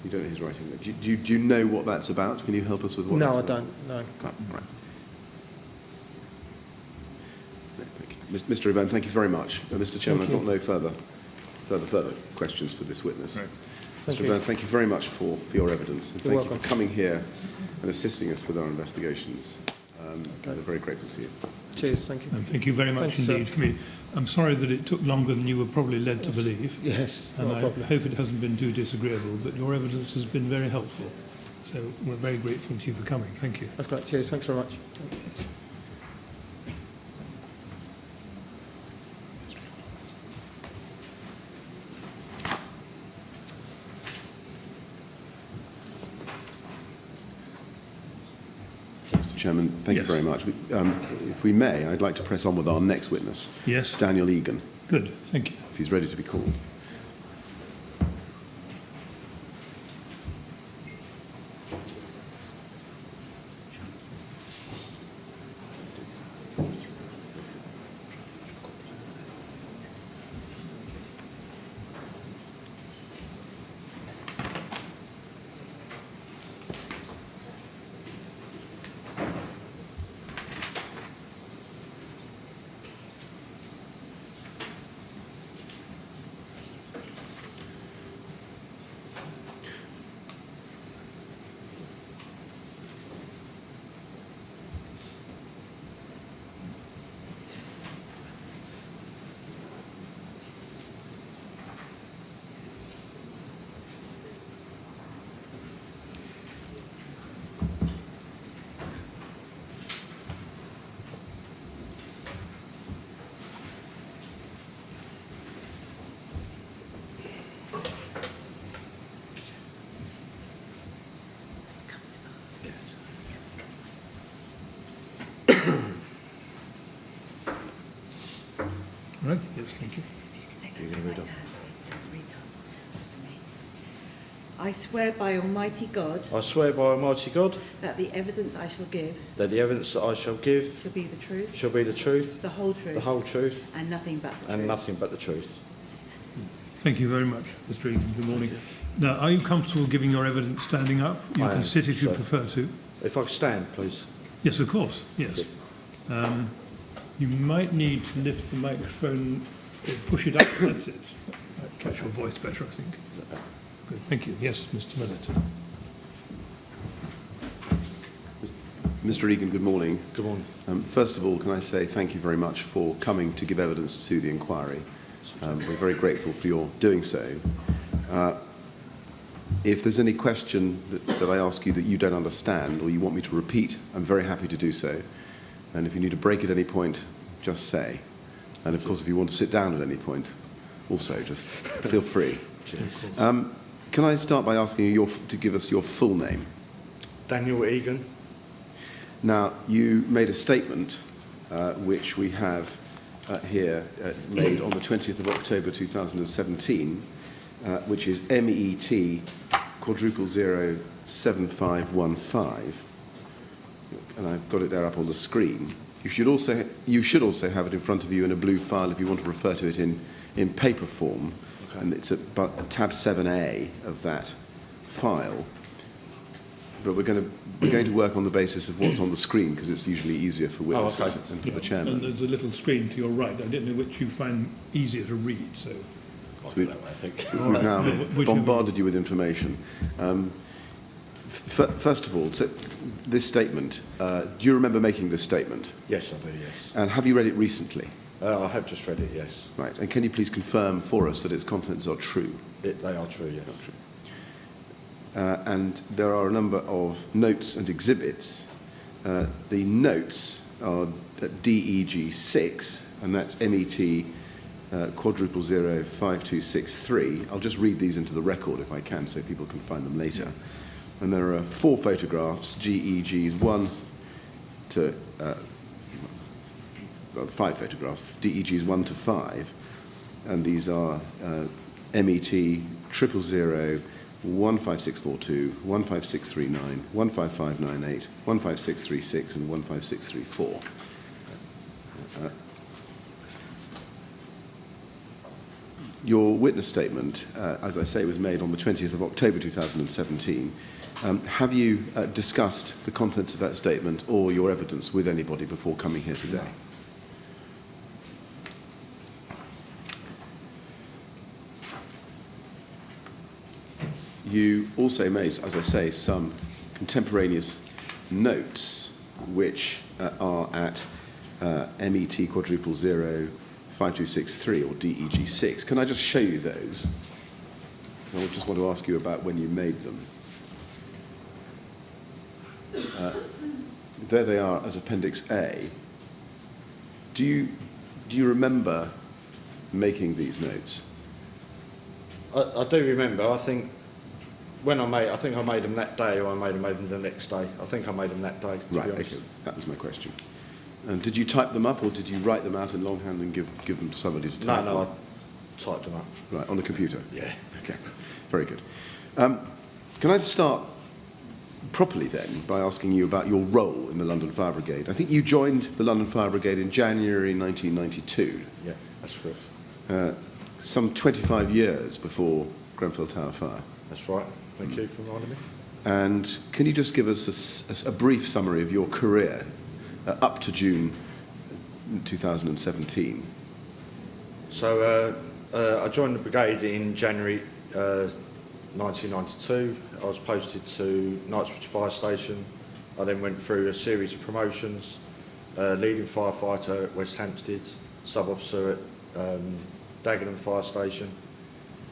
You don't know his writing. Do you know what that's about? Can you help us with what that's No, I about? don't. No. Right. Mr. Egan, thank you very much. Mr. Chairman, I've got no further questions for this witness. Right. Thank Mr. you. Egan, thank you very much for your evidence. And You're thank you welcome. for coming here and assisting us with our investigations. We're very grateful to you. Cheers. Thank you. And thank you very much Thank you, indeed for me. I'm sorry that it took longer than you were probably led to Yes. believe. Yes, And not a I problem. hope it hasn't been too disagreeable, but your evidence has been very helpful. So we're very grateful to you for coming. Thank you. That's great. Cheers. Thanks very much. Mr. Chairman, thank you Yes. very much. If we may, I'd like to press on with our next witness, Yes, Daniel Egan, good. Thank you. if he's ready to be called. Right, yes, thank you. You're going to read on. I swear by Almighty God I swear by Almighty God that the evidence I shall give that the evidence that I shall give shall be the truth, shall be the truth, the whole truth, the whole truth, and nothing but the and truth. nothing but the truth. Thank you very much, Mr. Egan. Good morning. Now, are you comfortable giving your evidence standing up? You I can am, sit if you sir. prefer to. If I could stand, please. Yes, of course. Yes. You might need to lift the microphone or push it up. That's it. Might catch your voice better, I think. Good. Thank you. Yes, Mr. Millett. Mr. Egan, good morning. Good morning. First of all, can I say thank you very much for coming to give evidence to the inquiry. We're very grateful for your doing so. If there's any question that I ask you that you don't understand or you want me to repeat, I'm very happy to do so. And if you need to break at any point, just say. And of course, if you want to sit down at any point, also just feel free. Cheers. Can I start by asking you to give us your full name? Daniel Egan. Now, you made a statement, which we have here, made on the 20th of October 2017, which is MET quadruple 07515, and I've got it there up on the screen. You should also have it in front of you in a blue file if you want to refer to it in paper form, Okay. and it's at tab 7A of that file. But we're going to work on the basis of what's on the screen because it's usually easier for witnesses okay. and for the And chairman. there's a little screen to your right. I don't know which you find easier to read. So, we- I think. We've now Whichever. bombarded you with information. First of all, so this statement, do you remember making this statement? Yes, I do, yes. And have you read it recently? I have just read it, yes. Right. And can you please confirm for us that its contents are true? They are true, yes. True. And there are a number of notes and exhibits. The notes are at DEG 6, and that's MET quadruple 05263. I'll just read these into the record if I can, so people can find them later. And there are 4 photographs, GEGs 1 to 5 photographs, DEGs 1 to 5, and these are MET 000 15642, 15639, 15598, 15636 and 15634. Your witness statement, as I say, was made on the 20th of October 2017. Have you discussed the contents of that statement or your evidence with anybody before coming here today? You also made, as I say, some contemporaneous notes which are at MET 000 5263 or DEG6. Can I just show you those? I just want to ask you about when you made them. There they are as Appendix A. Do you remember making these notes? I do remember. I think when I made them that day, or I made them the next day. I think I made them that day. To Right. be honest. Okay. That was my question. And did you type them up, or did you write them out in longhand and give them to somebody to type? No, them? I typed them up. Right, on the computer? Yeah. Okay, very good. Can I start properly then by asking you about your role in the London Fire Brigade? I think you joined the London Fire Brigade in January 1992, Yeah, that's correct. some 25 years before Grenfell Tower fire. That's right. Thank you for reminding me. And can you just give us a brief summary of your career up to June 2017? So I joined the brigade in January 1992. I was posted to Knightsbridge Fire Station. I then went through a series of promotions, leading firefighter at West Hampstead, sub-officer at Dagenham Fire Station.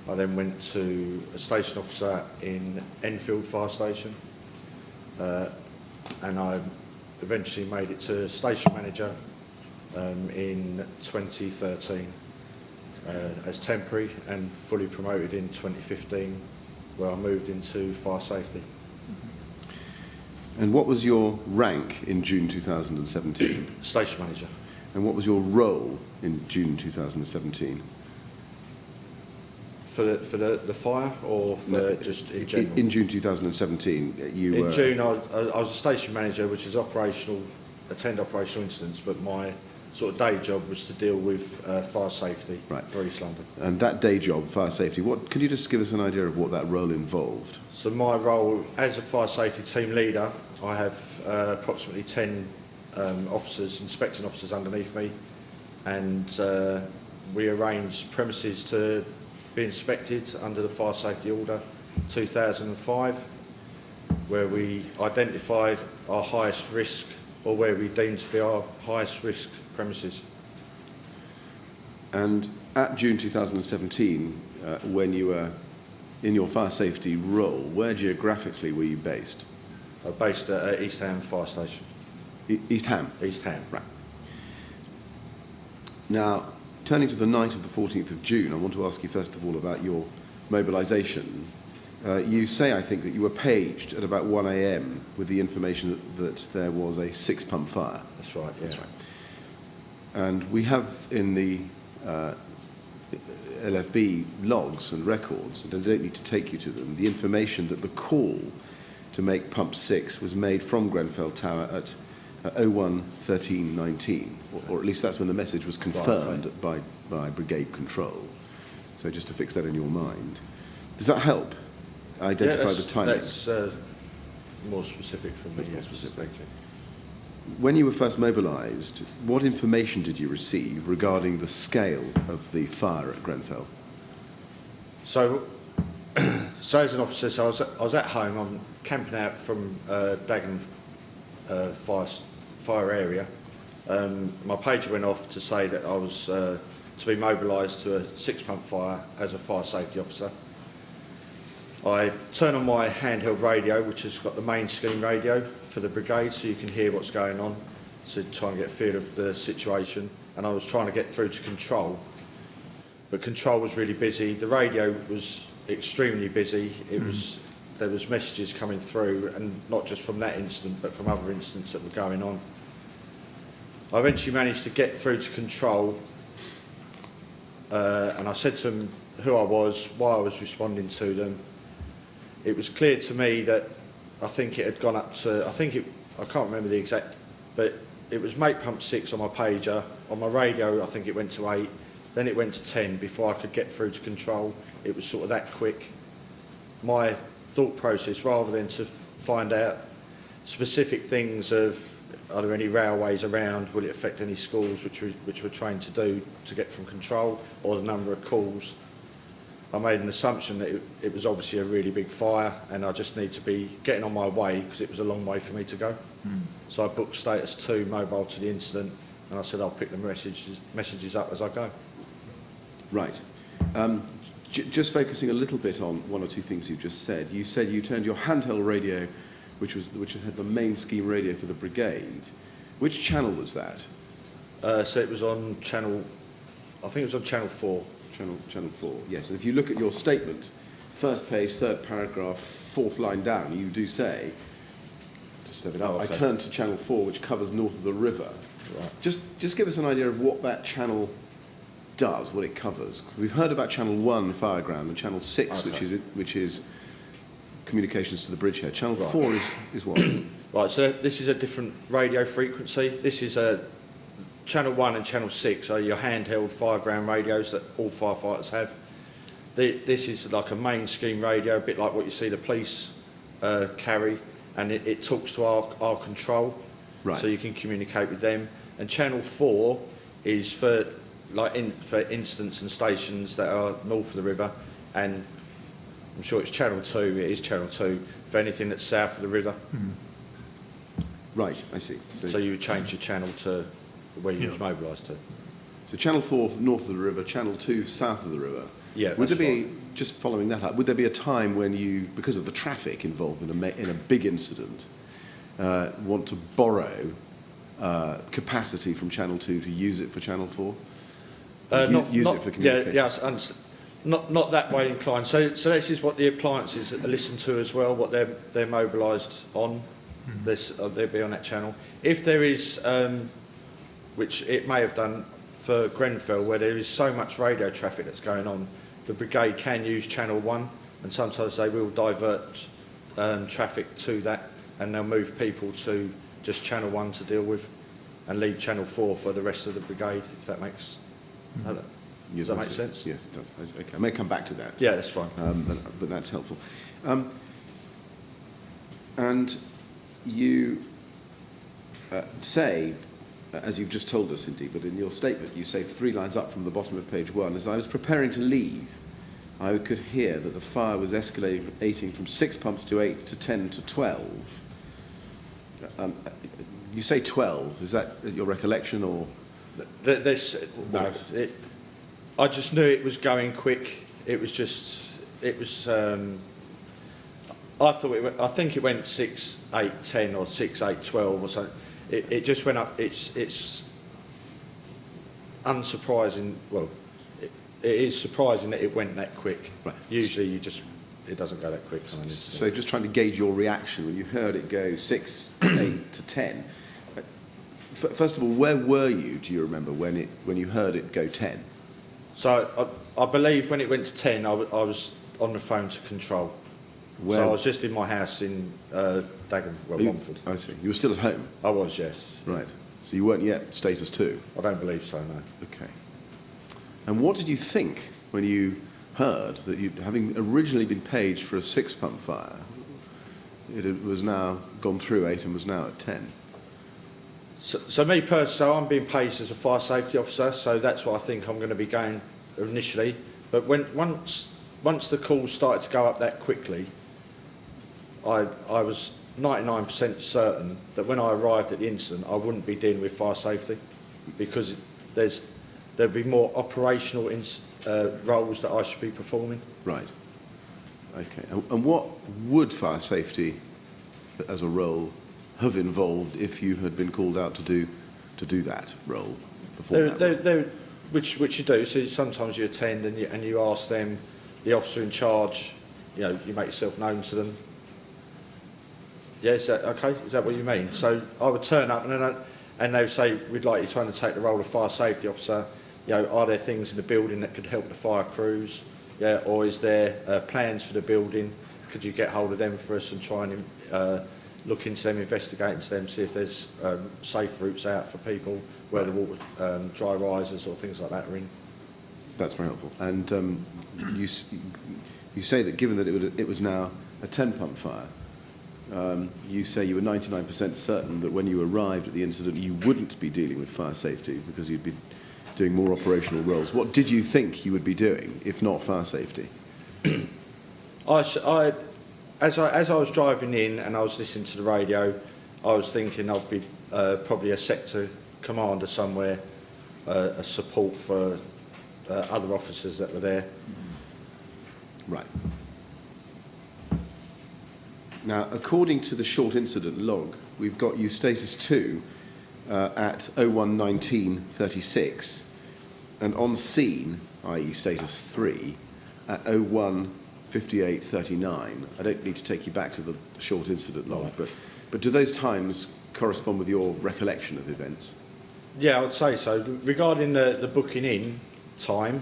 I then went to a station officer in Enfield Fire Station, and I eventually made it to station manager in 2013 as temporary, and fully promoted in 2015, where I moved into fire safety. And what was your rank in June 2017? Station manager. And what was your role in June 2017? For the fire, or for just in general? In June 2017, you In were... June, I was a station manager, which is attend operational incidents, but my sort of day job was to deal with fire safety for East London. And that day job, fire safety, could you just give us an idea of what that role involved? So my role as a fire safety team leader, I have approximately 10 inspecting officers underneath me, and we arrange premises to be inspected under the Fire Safety Order 2005, where we identified our highest risk, or where we deemed to be our highest risk premises. And at June 2017, when you were in your fire safety role, where geographically were you based? Based at East Ham Fire Station. East Ham? East Ham. Right. Now, turning to the night of the 14th of June, I want to ask you first of all about your mobilisation. You say, I think, that you were paged at about 1 a.m. with the information that there was a 6-pump fire. That's right, yeah. That's right. And we have in the LFB logs and records, and I don't need to take you to them, the information that the call to make pump 6 was made from Grenfell Tower at 01:13:19, or at least that's when the message was confirmed by brigade control. So just to fix that in your mind. Does that help identify the timing? That's more specific for me. That's more specific. Thank you. When you were first mobilised, what information did you receive regarding the scale of the fire at Grenfell? So as an officer, so I was at home. I'm camping out from Dagenham fire area. My pager went off to say that I was to be mobilised to a 6-pump fire as a fire safety officer. I turn on my handheld radio, which has got the main scheme radio for the brigade, so you can hear what's going on, to try and get a feel of the situation. And I was trying to get through to control, but control was really busy. The radio was extremely busy. There was messages coming through, and not just from that incident, but from other incidents that were going on. I eventually managed to get through to control, and I said to them, who I was, why I was responding to them. It was clear to me that I think it had gone up to, I can't remember the exact, but it was mate pump 6 on my pager. On my radio, I think it went to 8, then it went to 10 before I could get through to control. It was sort of that quick. My thought process, rather than to find out specific things of, are there any railways around, will it affect any schools, which we're trained to do to get from control, or the number of calls, I made an assumption that it was obviously a really big fire and I just need to be getting on my way because it was a long way for me to go. So I booked status 2, mobile to the incident, and I said I'll pick the messages up as I go. Right. Just focusing a little bit on one or two things you've just said. You said you turned your handheld radio, which had the main scheme radio for the brigade. Which channel was that? So it was on channel, I think it was on channel 4. Channel 4, yes. And if you look at your statement, first page, third paragraph, fourth line down, you do say, to step it up, I turned to channel 4, which covers north of the river. Right. Just give us an idea of what that channel does, what it covers. We've heard about channel 1, fireground, and channel 6, which is communications to the bridgehead. Channel 4 is what? Right, so this is a different radio frequency. This is channel 1 and channel 6 are your handheld fireground radios that all firefighters have. This is like a main scheme radio, a bit like what you see the police carry, and it talks to our control, so you can communicate with them. And channel 4 is for incidents and stations that are north of the river, and I'm sure it's channel 2. It is channel 2 for anything that's south of the river. Right, I see. So you would change your channel to where you was mobilised to. So channel 4 north of the river, channel 2 south of the river. Yeah. Would there be, just following that up, would there be a time when you, because of the traffic involved in a big incident, want to borrow capacity from channel 2 to use it for channel 4? Use it for communication? Yeah, not that way inclined. So this is what the appliances are listened to as well, what they're mobilised on. They'll be on that channel. If there is, which it may have done for Grenfell, where there is so much radio traffic that's going on, the brigade can use channel 1, and sometimes they will divert traffic to that, and they'll move people to just channel 1 to deal with, and leave channel 4 for the rest of the brigade, if that makes... Does that make sense? Yes, it does. Okay, I may come back to that. Yeah, that's fine. But that's helpful. And you say, as you've just told us indeed, but in your statement you say 3 lines up from the bottom of page 1, as I was preparing to leave, I could hear that the fire was escalating from 6 pumps to 8 to 10 to 12. You say 12, is that your recollection or...? I just knew it was going quick. I think it went 6, 8, 10 or 6, 8, 12 or something. It just went up. It's unsurprising. Well, it is surprising that it went that quick. Right. Usually it doesn't go that quick. So just trying to gauge your reaction when you heard it go 6, 8 to 10. First of all, where were you, do you remember, when you heard it go 10? So I believe when it went to 10, I was on the phone to control. So I was just in my house in Dagenham, Romford. I see. You were still at home? I was, yes. Right. So you weren't yet status 2? I don't believe so, no. Okay. And what did you think when you heard that you, having originally been paged for a 6-pump fire, it was now gone through 8 and was now at 10? So me personally, I'm being paged as a fire safety officer, so that's what I think I'm going to be going initially. But once the calls started to go up that quickly, I was 99% certain that when I arrived at the incident, I wouldn't be dealing with fire safety, because there'd be more operational roles that I should be performing. Right. Okay. And what would fire safety, as a role, have involved if you had been called out to do that role before? Which you do. So sometimes you attend and you ask them, the officer in charge, you make yourself known to them. Yeah, is that okay? Is that what you mean? So I would turn up and they would say, we'd like you to undertake the role of fire safety officer. Are there things in the building that could help the fire crews? Yeah, or is there plans for the building? Could you get hold of them for us and try and look into them, investigate into them, see if there's safe routes out for people where the water, dry risers or things like that are in? That's very helpful. And you say that given that it was now a 10-pump fire, you say you were 99% certain that when you arrived at the incident you wouldn't be dealing with fire safety because you'd be doing more operational roles. What did you think you would be doing, if not fire safety? As I was driving in and I was listening to the radio, I was thinking I'd be probably a sector commander somewhere, a support for other officers that were there. Right. Now, according to the short incident log, we've got you status 2 at 01:19:36 and on scene, i.e. status 3, at 01:58:39. I don't need to take you back to the short incident log, but do those times correspond with your recollection of events? Yeah, I would say so. Regarding the booking in time,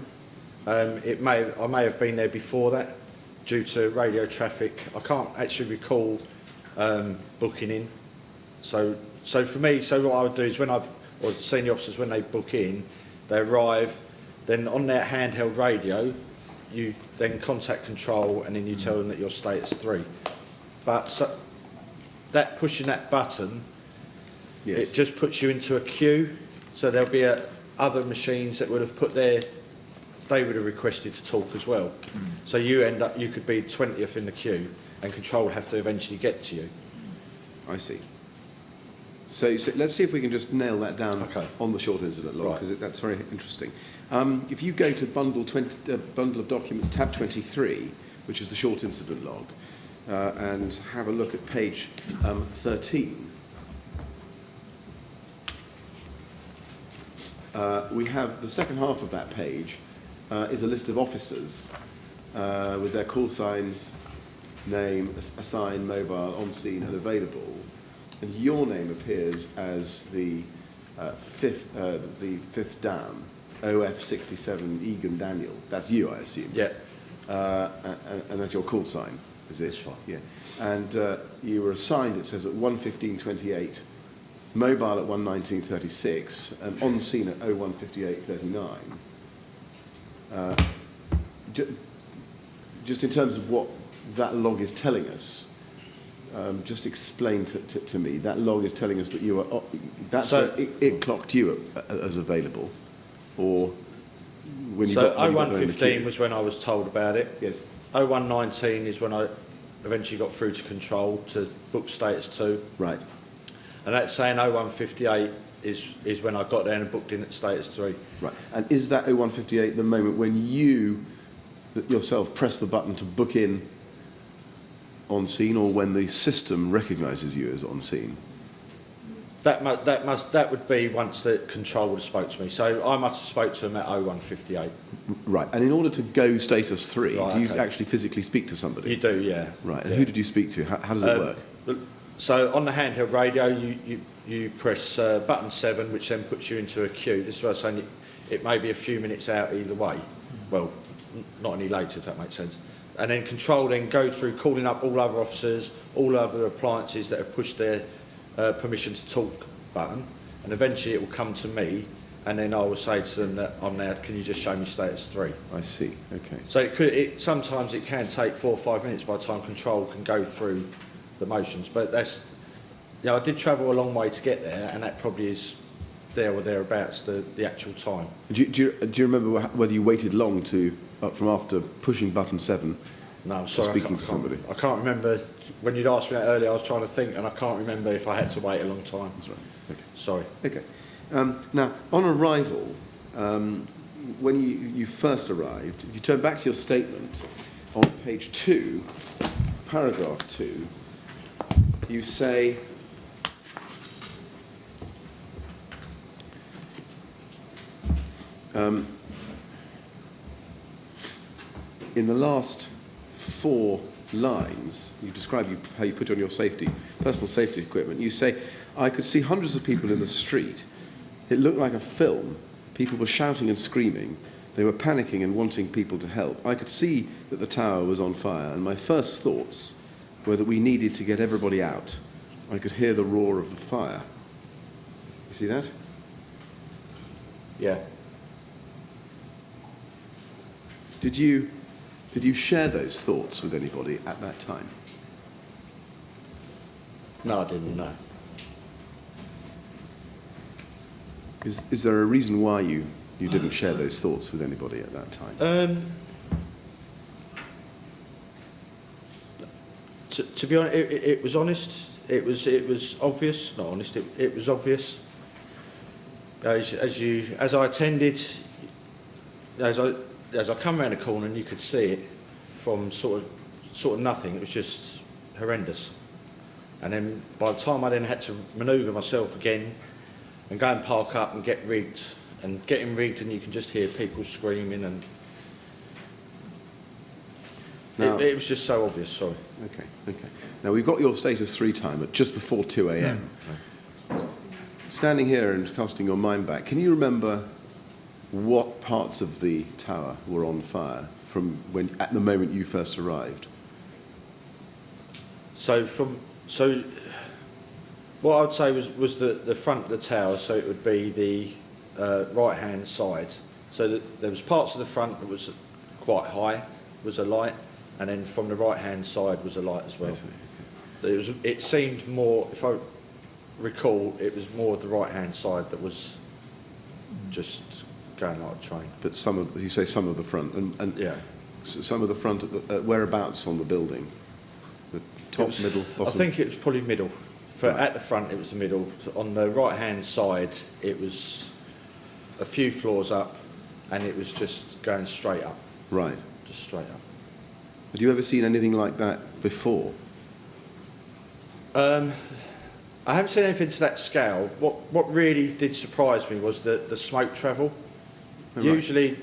I may have been there before that due to radio traffic. I can't actually recall booking in. So for me, what I would do is or senior officers, when they book in, they arrive, then on their handheld radio, you then contact control and then you tell them that you're status 3. But that pushing that button, Yes. it just puts you into a queue. So there'll be other machines that would have they would have requested to talk as well. So you could be 20th in the queue and control would have to eventually get to you. I see. So let's see if we can just nail that down on the short incident log, Right. because that's very interesting. If you go to bundle of documents, tab 23, which is the short incident log, and have a look at page 13, we have the second half of that page is a list of officers with their call signs, name, assigned, mobile, on scene and available. And your name appears as the fifth down, OF67 Egan Daniel. That's you, I assume. Yeah. And that's your call sign, is it? That's fine. Yeah. And you were assigned, it says, at 1:15:28, mobile at 1:19:36, and on scene at 01:58:39. Just in terms of what that log is telling us, just explain to me. That log is telling us that you are. That's when it clocked you as available, or when you got. 01:15 was when I was told about it. Yes. 01:19 is when I eventually got through to control to book status 2. Right. And that's saying 01:58 is when I got there and booked in at status 3. Right. And is that 01:58 the moment when you yourself press the button to book in on scene, or when the system recognises you as on scene? That would be once the control would have spoke to me. So I must have spoke to them at 01:58. Right. And in order to go status 3, Right, do you okay. actually physically speak to somebody? You do, yeah. Right. And Yeah. who did you speak to? How does it work? So on the handheld radio, you press button 7, which then puts you into a queue. This is what I was saying. It may be a few minutes out either way. Well, not any later, if that makes sense. And then control then go through calling up all other officers, all other appliances that have pushed their permission to talk button, and eventually it will come to me, and then I will say to them that I'm now. Can you just show me status 3? I see. Okay. So sometimes it can take 4 or 5 minutes by the time control can go through the motions, but that's. I did travel a long way to get there, and that probably is there or thereabouts the actual time. Do you remember whether you waited long from after pushing button 7 No, I'm to sorry, speaking to somebody? I can't remember. When you'd asked me that earlier, I was trying to think, and I can't remember if I had to wait a long time. That's right. Okay. Sorry. Okay. Now, on arrival, when you first arrived, if you turn back to your statement on page 2, paragraph 2, you say, in the last 4 lines, you describe how you put on your personal safety equipment. You say, I could see hundreds of people in the street. It looked like a film. People were shouting and screaming. They were panicking and wanting people to help. I could see that the tower was on fire, and my first thoughts were that we needed to get everybody out. I could hear the roar of the fire. You see that? Yeah. Did you share those thoughts with anybody at that time? No, I didn't know. Is there a reason why you didn't share those thoughts with anybody at that time? To be honest, it was honest. It was obvious. Not honest. It was obvious. As I attended, as I come around the corner, and you could see it from sort of nothing. It was just horrendous. And then by the time I then had to manoeuvre myself again and go and park up and get rigged, and getting rigged, and you can just hear people screaming, and Now, it was just so obvious. Sorry. Okay. Now, we've got your status 3 time at just before 2 a.m. Standing here and casting your mind back, can you remember what parts of the tower were on fire from when, at the moment you first arrived? So what I would say was the front of the tower. So it would be the right hand side. So there was parts of the front that was quite high, was a light, and then from the right hand side was a light as well. It seemed more, if I recall, it was more the right hand side that was just going like a train. But you say some of the front, and Yeah. some of the front at whereabouts on the building? The top, middle, bottom? I think it was probably middle. At the front, it was the middle. On the right-hand side, it was a few floors up, and it was just going straight up. Right. Just straight up. Had you ever seen anything like that before? I haven't seen anything to that scale. What really did surprise me was the smoke travel. Oh, right.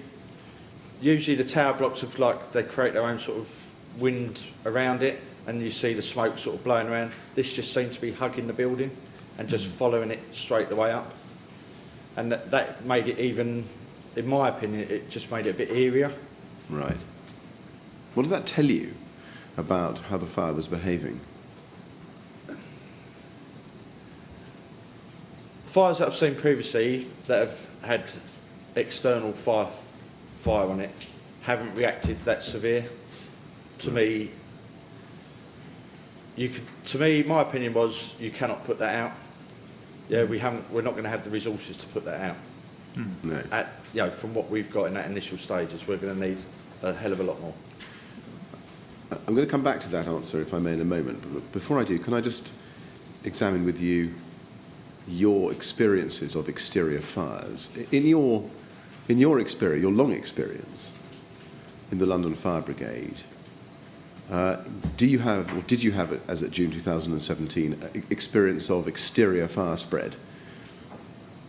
Usually the tower blocks they create their own sort of wind around it, and you see the smoke sort of blowing around. This just seemed to be hugging the building and just following it straight the way up. And that made it even, in my opinion, it just made it a bit eerier. Right. What does that tell you about how the fire was behaving? Fires that I've seen previously that have had external fire on it haven't reacted that severe. To me, my opinion was you cannot put that out. Yeah, we're not going to have the resources to put that out. No. From what we've got in that initial stages, we're going to need a hell of a lot more. I'm going to come back to that answer, if I may, in a moment. But before I do, can I just examine with you your experiences of exterior fires? In your experience, your long experience in the London Fire Brigade, do you have, or did you have, as at June 2017, experience of exterior fire spread?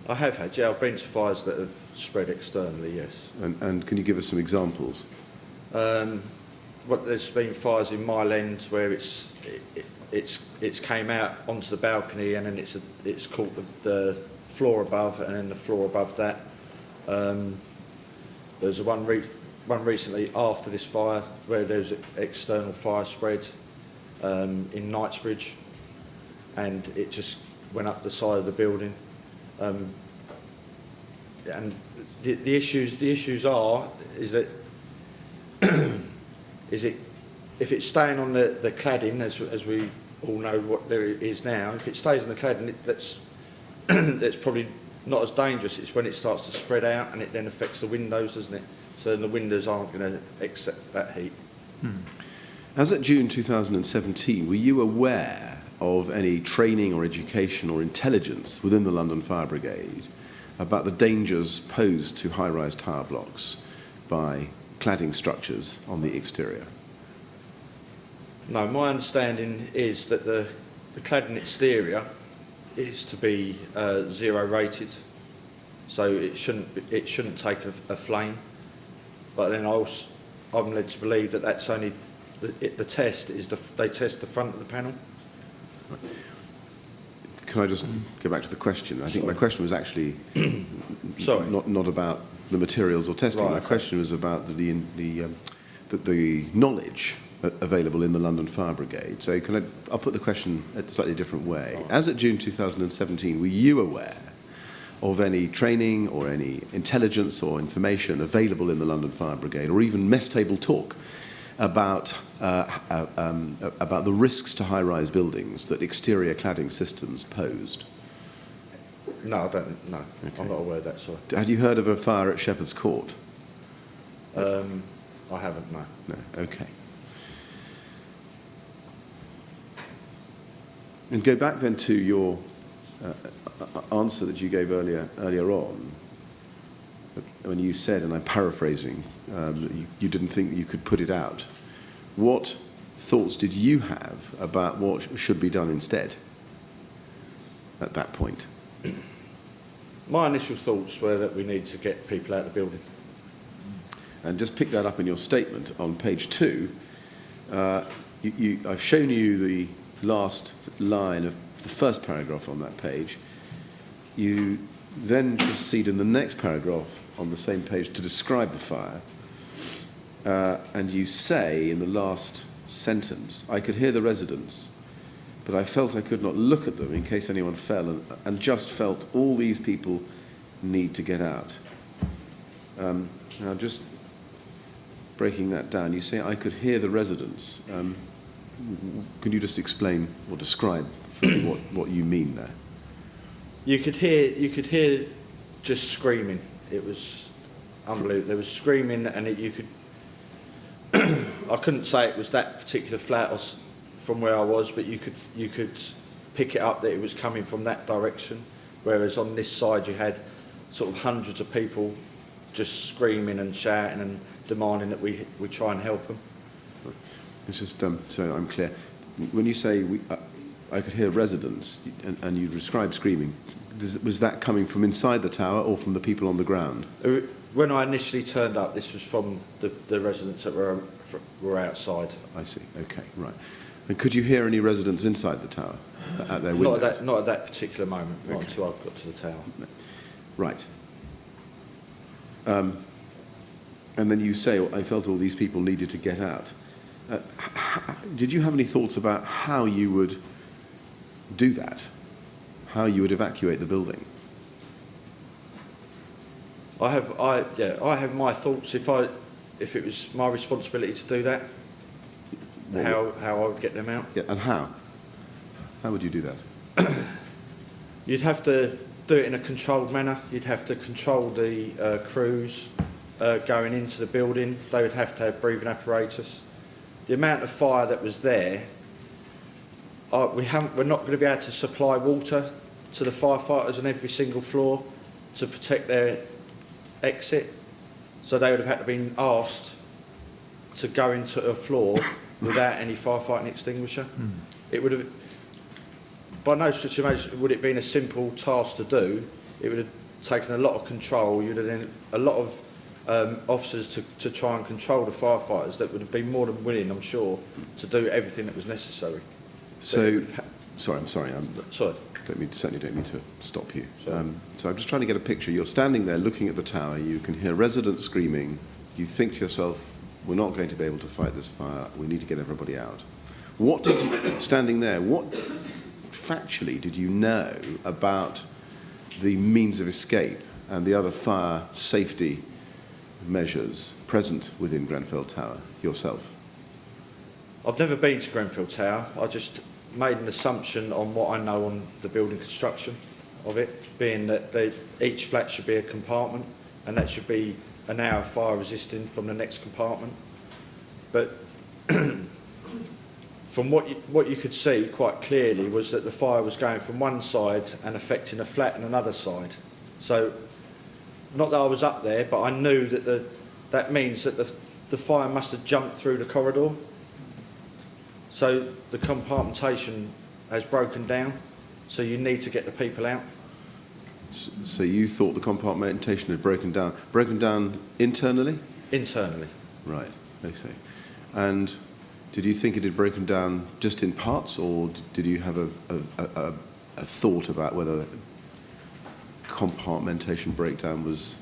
I have had, yeah. I've been to fires that have spread externally, yes. And can you give us some examples? There's been fires in Mile End where it's came out onto the balcony, and then it's caught the floor above, and then the floor above that. There's one recently after this fire where there's external fire spread in Knightsbridge, and it just went up the side of the building. And the issues is that if it's staying on the cladding, as we all know what there is now, if it stays on the cladding, that's probably not as dangerous. It's when it starts to spread out and it then affects the windows, doesn't it? So the windows aren't going to accept that heat. As at June 2017, were you aware of any training or education or intelligence within the London Fire Brigade about the dangers posed to high-rise tower blocks by cladding structures on the exterior? No, my understanding is that the cladding exterior is to be 0 rated, so it shouldn't take a flame. But then I'm led to believe that that's only the test is they test the front of the panel. Can I just go back to the question? I think my question was actually Sorry. not about the materials or testing. Right, My okay. question was about the knowledge available in the London Fire Brigade. So I'll put the question a slightly different way. Right. As of June 2017, were you aware of any training or any intelligence or information available in the London Fire Brigade, or even mess table talk about the risks to high-rise buildings that exterior cladding systems posed? No, I don't. No, Okay. I'm not aware of that. Sorry, Had you heard of a fire at Shepherd's Court? I haven't. No. No. Okay. And go back then to your answer that you gave earlier on, when you said, and I'm paraphrasing, that you didn't think that you could put it out. What thoughts did you have about what should be done instead at that point? My initial thoughts were that we need to get people out of the building. And just pick that up in your statement on page 2. I've shown you the last line of the first paragraph on that page. You then proceed in the next paragraph on the same page to describe the fire. And you say in the last sentence, I could hear the residents, but I felt I could not look at them in case anyone fell, and just felt all these people need to get out. Now, just breaking that down, you say I could hear the residents. Can you just explain or describe for me what you mean there? You could hear just screaming. It was unbelievable. There was screaming, and you could. I couldn't say it was that particular flat or from where I was, but you could pick it up that it was coming from that direction. Whereas on this side, you had sort of hundreds of people just screaming and shouting and demanding that we try and help them. It's just so I'm clear. When you say I could hear residents and you describe screaming, was that coming from inside the tower or from the people on the ground? When I initially turned up, this was from the residents that were outside. I see. Okay, right. And could you hear any residents inside the tower at their windows? Not at that particular moment, not Okay. until I got to the tower. Right. And then you say, I felt all these people needed to get out. Did you have any thoughts about how you would do that? How you would evacuate the building? I have my thoughts. If it was my responsibility to do that, how I would get them out. Yeah, and how? How would you do that? You'd have to do it in a controlled manner. You'd have to control the crews going into the building. They would have to have breathing apparatus. The amount of fire that was there, we're not going to be able to supply water to the firefighters on every single floor to protect their exit. So they would have had to been asked to go into a floor without any firefighting extinguisher. It would have, by no stretch of the imagination, would it have been a simple task to do. It would have taken a lot of control. You'd have had a lot of officers to try and control the firefighters that would have been more than willing, I'm sure, to do everything that was necessary. So, sorry, Sorry. Certainly don't mean to stop you. Sorry. So I'm just trying to get a picture. You're standing there looking at the tower. You can hear residents screaming. You think to yourself, we're not going to be able to fight this fire. We need to get everybody out. What did you, standing there, what factually did you know about the means of escape and the other fire safety measures present within Grenfell Tower yourself? I've never been to Grenfell Tower. I just made an assumption on what I know on the building construction of it, being that each flat should be a compartment, and that should be an hour fire resisting from the next compartment. But from what you could see quite clearly was that the fire was going from one side and affecting a flat on another side. So, not that I was up there, but I knew that that means that the fire must have jumped through the corridor. So the compartmentation has broken down, so you need to get the people out. So you thought the compartmentation had broken down internally? Internally. Right, I see. And did you think it had broken down just in parts, or did you have a thought about whether compartmentation breakdown was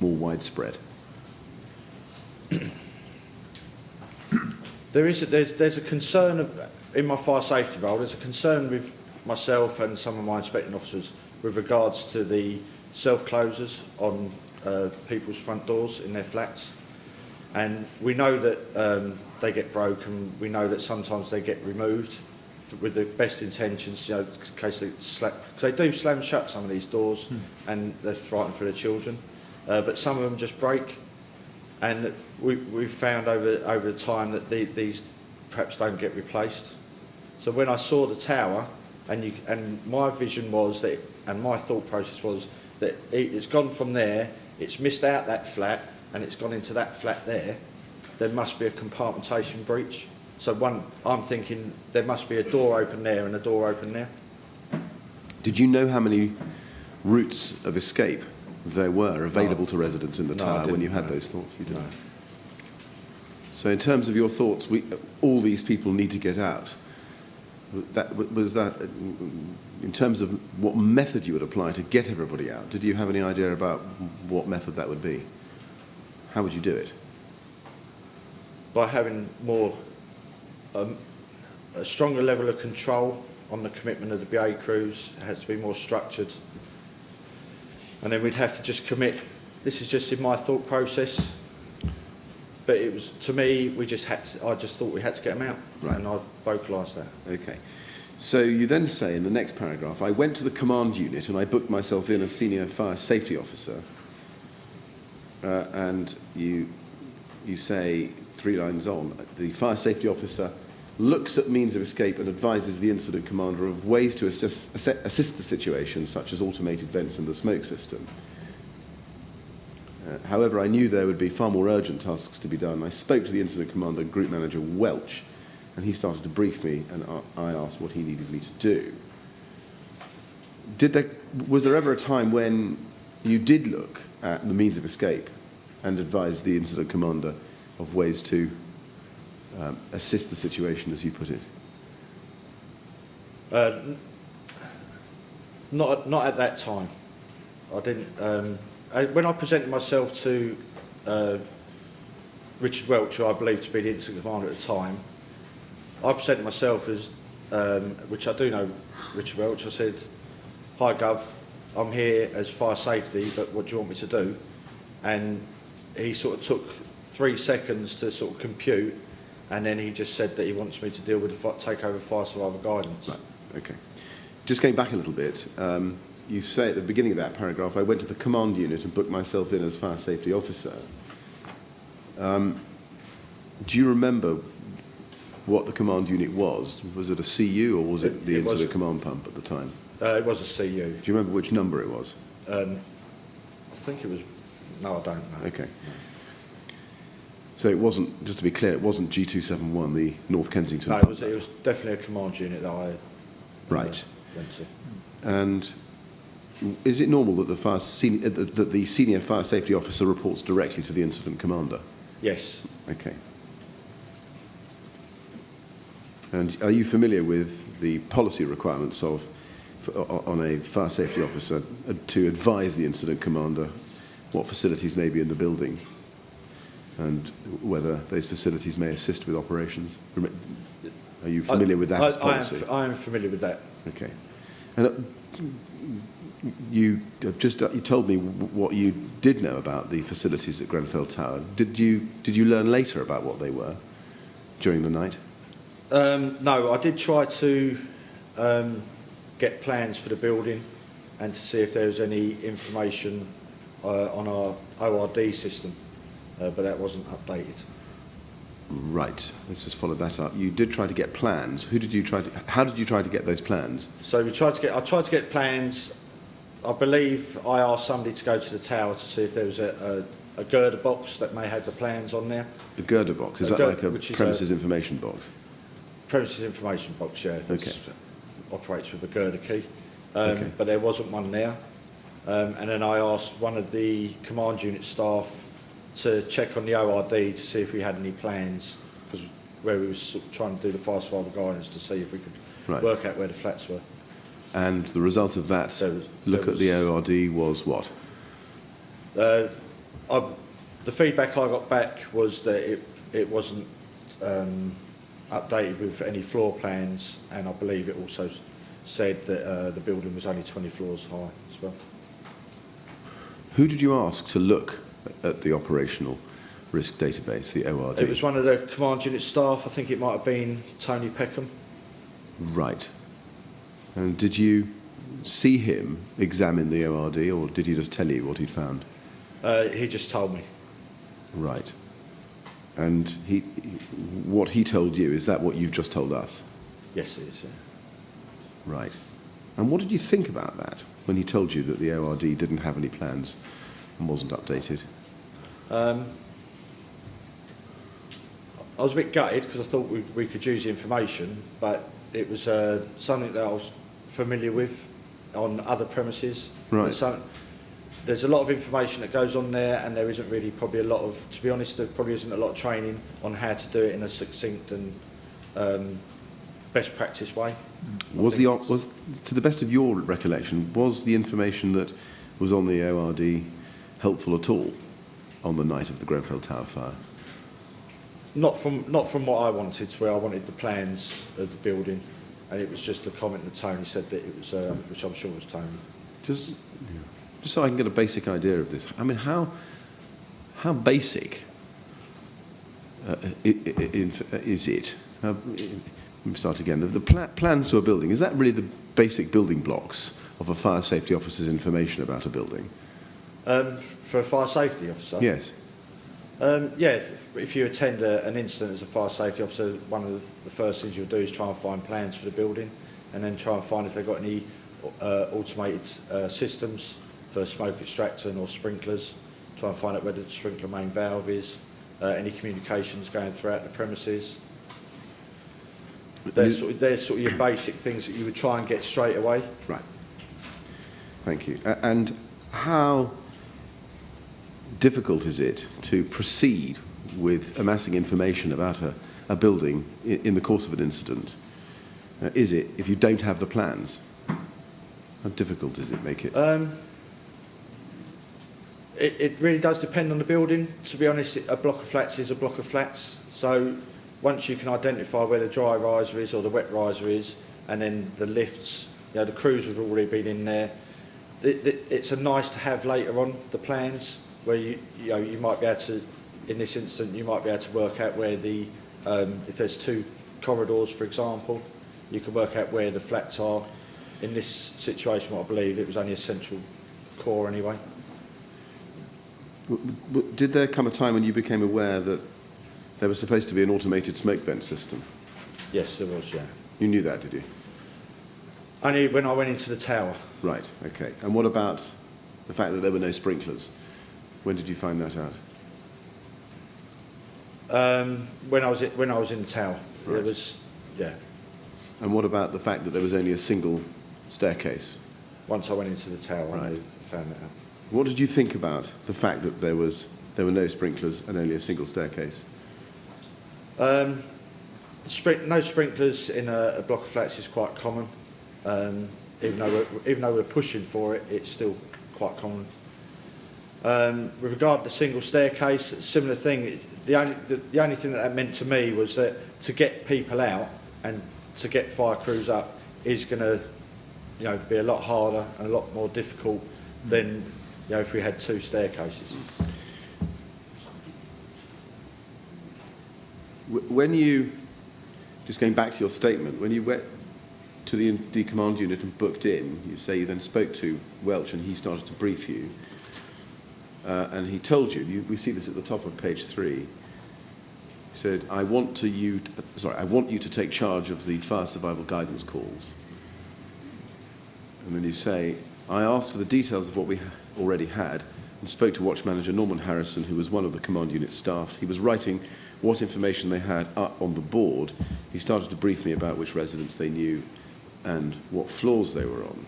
more widespread? There's a concern in my fire safety role. There's a concern with myself and some of my inspecting officers with regards to the self-closers on people's front doors in their flats. And we know that they get broken. We know that sometimes they get removed with the best intentions, in case they because they do slam shut some of these doors, and they're frightened for their children. But some of them just break, and we've found over the time that these perhaps don't get replaced. So when I saw the tower, and my vision was that, and my thought process was that it's gone from there, it's missed out that flat, and it's gone into that flat there. There must be a compartmentation breach. So I'm thinking there must be a door open there and a door open there. Did you know how many routes of escape there were available to residents in the tower when you had those thoughts? You didn't. No. So in terms of your thoughts, all these people need to get out. Was that in terms of what method you would apply to get everybody out? Did you have any idea about what method that would be? How would you do it? By having a stronger level of control on the commitment of the BA crews. It has to be more structured. And then we'd have to just commit. This is just in my thought process. But it was, to me, I just thought we had to get them out. Right. And I vocalised that. Okay. So you then say in the next paragraph, I went to the command unit and I booked myself in as senior fire safety officer. And you say 3 lines on, the fire safety officer looks at means of escape and advises the incident commander of ways to assist the situation, such as automated vents in the smoke system. However, I knew there would be far more urgent tasks to be done. I spoke to the incident commander, Group Manager Welch, and he started to brief me, and I asked what he needed me to do. Was there ever a time when you did look at the means of escape and advise the incident commander of ways to assist the situation, as you put it? Not at that time. I didn't. When I presented myself to Richard Welch, who I believe to be the incident commander at the time, I presented myself as, which I do know Richard Welch. I said, "Hi Gov, I'm here as fire safety, but what do you want me to do?" And he sort of took 3 seconds to sort of compute, and then he just said that he wants me to deal with the takeover fire survival guidance. Right. Okay. Just going back a little bit, you say at the beginning of that paragraph, I went to the command unit and booked myself in as fire safety officer. Do you remember what the command unit was? Was it a CU or was it the incident command pump at the time? It was a CU. Do you remember which number it was? I think it was. No, I don't know. Okay. So it wasn't, just to be clear, it wasn't G271, the North Kensington No, pump? it was definitely a command unit that I Right. went to. And is it normal that the senior fire safety officer reports directly to the incident commander? Yes. Okay. And are you familiar with the policy requirements on a fire safety officer to advise the incident commander what facilities may be in the building and whether those facilities may assist with operations? Are you familiar with that as policy? I am familiar with that. Okay. And you told me what you did know about the facilities at Grenfell Tower. Did you learn later about what they were during the night? No, I did try to get plans for the building and to see if there was any information on our ORD system, but that wasn't updated. Right. Let's just follow that up. You did try to get plans. How did you try to get those plans? So I tried to get plans. I believe I asked somebody to go to the tower to see if there was a girder box that may have the plans on there. A girder box? Is that like a premises information box? Premises information box, yeah. That operates with a girder key. Okay. But there wasn't one there. And then I asked one of the command unit staff to check on the ORD to see if we had any plans, because where we were sort of trying to do the fire survival guidance to see if we could work out where the flats were. And the result of that look at the ORD was what? the feedback I got back was that it wasn't updated with any floor plans, and I believe it also said that the building was only 20 floors high as well. Who did you ask to look at the operational risk database, the ORD? It was one of the command unit staff. I think it might have been Tony Peckham. Right. And did you see him examine the ORD, or did he just tell you what he'd found? He just told me. Right. And what he told you, is that what you've just told us? Yes, it is. Yeah. Right. And what did you think about that when he told you that the ORD didn't have any plans and wasn't updated? I was a bit gutted because I thought we could use the information, but it was something that I was familiar with on other premises. Right. There's a lot of information that goes on there, and there isn't really probably a lot of, to be honest, there probably isn't a lot of training on how to do it in a succinct and best practice way. Was to the best of your recollection, was the information that was on the ORD helpful at all on the night of the Grenfell Tower fire? Not from what I wanted, where I wanted the plans of the building, and it was just a comment that Tony said that it was, which I'm sure was Tony. Just so I can get a basic idea of this. I mean, how basic is it? Let me start again. The plans to a building, is that really the basic building blocks of a fire safety officer's information about a building? For a fire safety officer? Yes. Yeah, if you attend an incident as a fire safety officer, one of the first things you'll do is try and find plans for the building, and then try and find if they've got any automated systems for smoke extractor or sprinklers. Try and find out where the sprinkler main valve is, any communications going throughout the premises. They're sort of your basic things that you would try and get straight away. Right. Thank you. And how difficult is it to proceed with amassing information about a building in the course of an incident? Is it, if you don't have the plans? How difficult does it make it? It really does depend on the building. To be honest, a block of flats is a block of flats. So once you can identify where the dry riser is or the wet riser is, and then the lifts, the crews have already been in there. It's a nice to have later on, the plans, where you might be able to, in this instance, you might be able to work out where the, if there's two corridors, for example, you can work out where the flats are. In this situation, what I believe, it was only a central core anyway. Did there come a time when you became aware that there was supposed to be an automated smoke vent system? Yes, there was, yeah. You knew that, did you? Only when I went into the tower. Right, okay. And what about the fact that there were no sprinklers? When did you find that out? When I was in the tower, Right. there was, yeah. And what about the fact that there was only a single staircase? Once I went into the tower, Right. I found that out. What did you think about the fact that there were no sprinklers and only a single staircase? No sprinklers in a block of flats is quite common. Even though we're pushing for it, it's still quite common. With regard to the single staircase, similar thing. The only thing that meant to me was that to get people out and to get fire crews up is going to, be a lot harder and a lot more difficult than if we had two staircases. When you, just going back to your statement, when you went to the command unit and booked in, you say you then spoke to Welch and he started to brief you, and he told you, we see this at the top of page 3, he said, I want you to take charge of the fire survival guidance calls. And then you say, I asked for the details of what we already had and spoke to Watch Manager Norman Harrison, who was one of the command unit staff. He was writing what information they had up on the board. He started to brief me about which residents they knew and what floors they were on.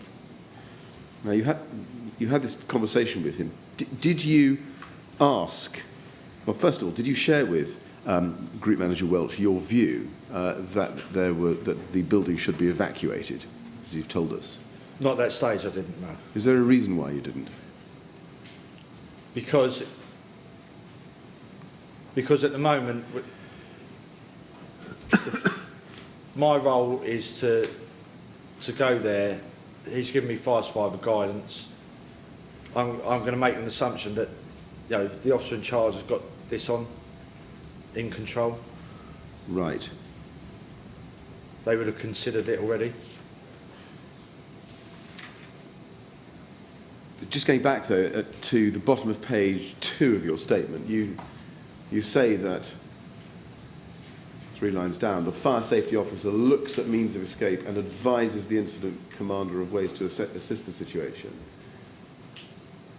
Now, you had this conversation with him. Did you ask, well, first of all, did you share with Group Manager Welch your view that the building should be evacuated, as you've told us? Not at that stage, I didn't know. Is there a reason why you didn't? Because Because at the moment, my role is to go there. He's given me fire survivor guidance. I'm going to make an assumption that, you know, the officer in charge has got this in control. Right. They would have considered it already. Just going back, though, to the bottom of page 2 of your statement, you say that, 3 lines down, the fire safety officer looks at means of escape and advises the incident commander of ways to assist the situation.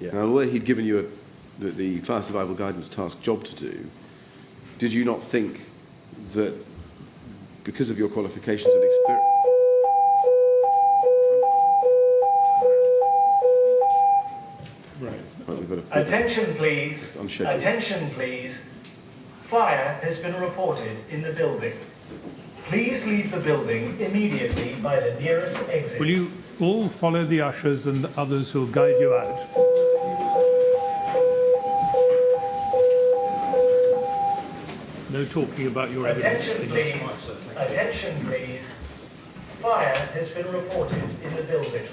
Yeah. Now, although he'd given you the fire survival guidance task job to do, did you not think that because of your qualifications and experience... Attention please. It's unscheduled. Attention please. Fire has been reported in the building. Please leave the building immediately by the nearest exit. Will you all follow the ushers and the others who'll guide you out? No talking about your evidence. Attention please. Attention please. Fire has been reported in the building.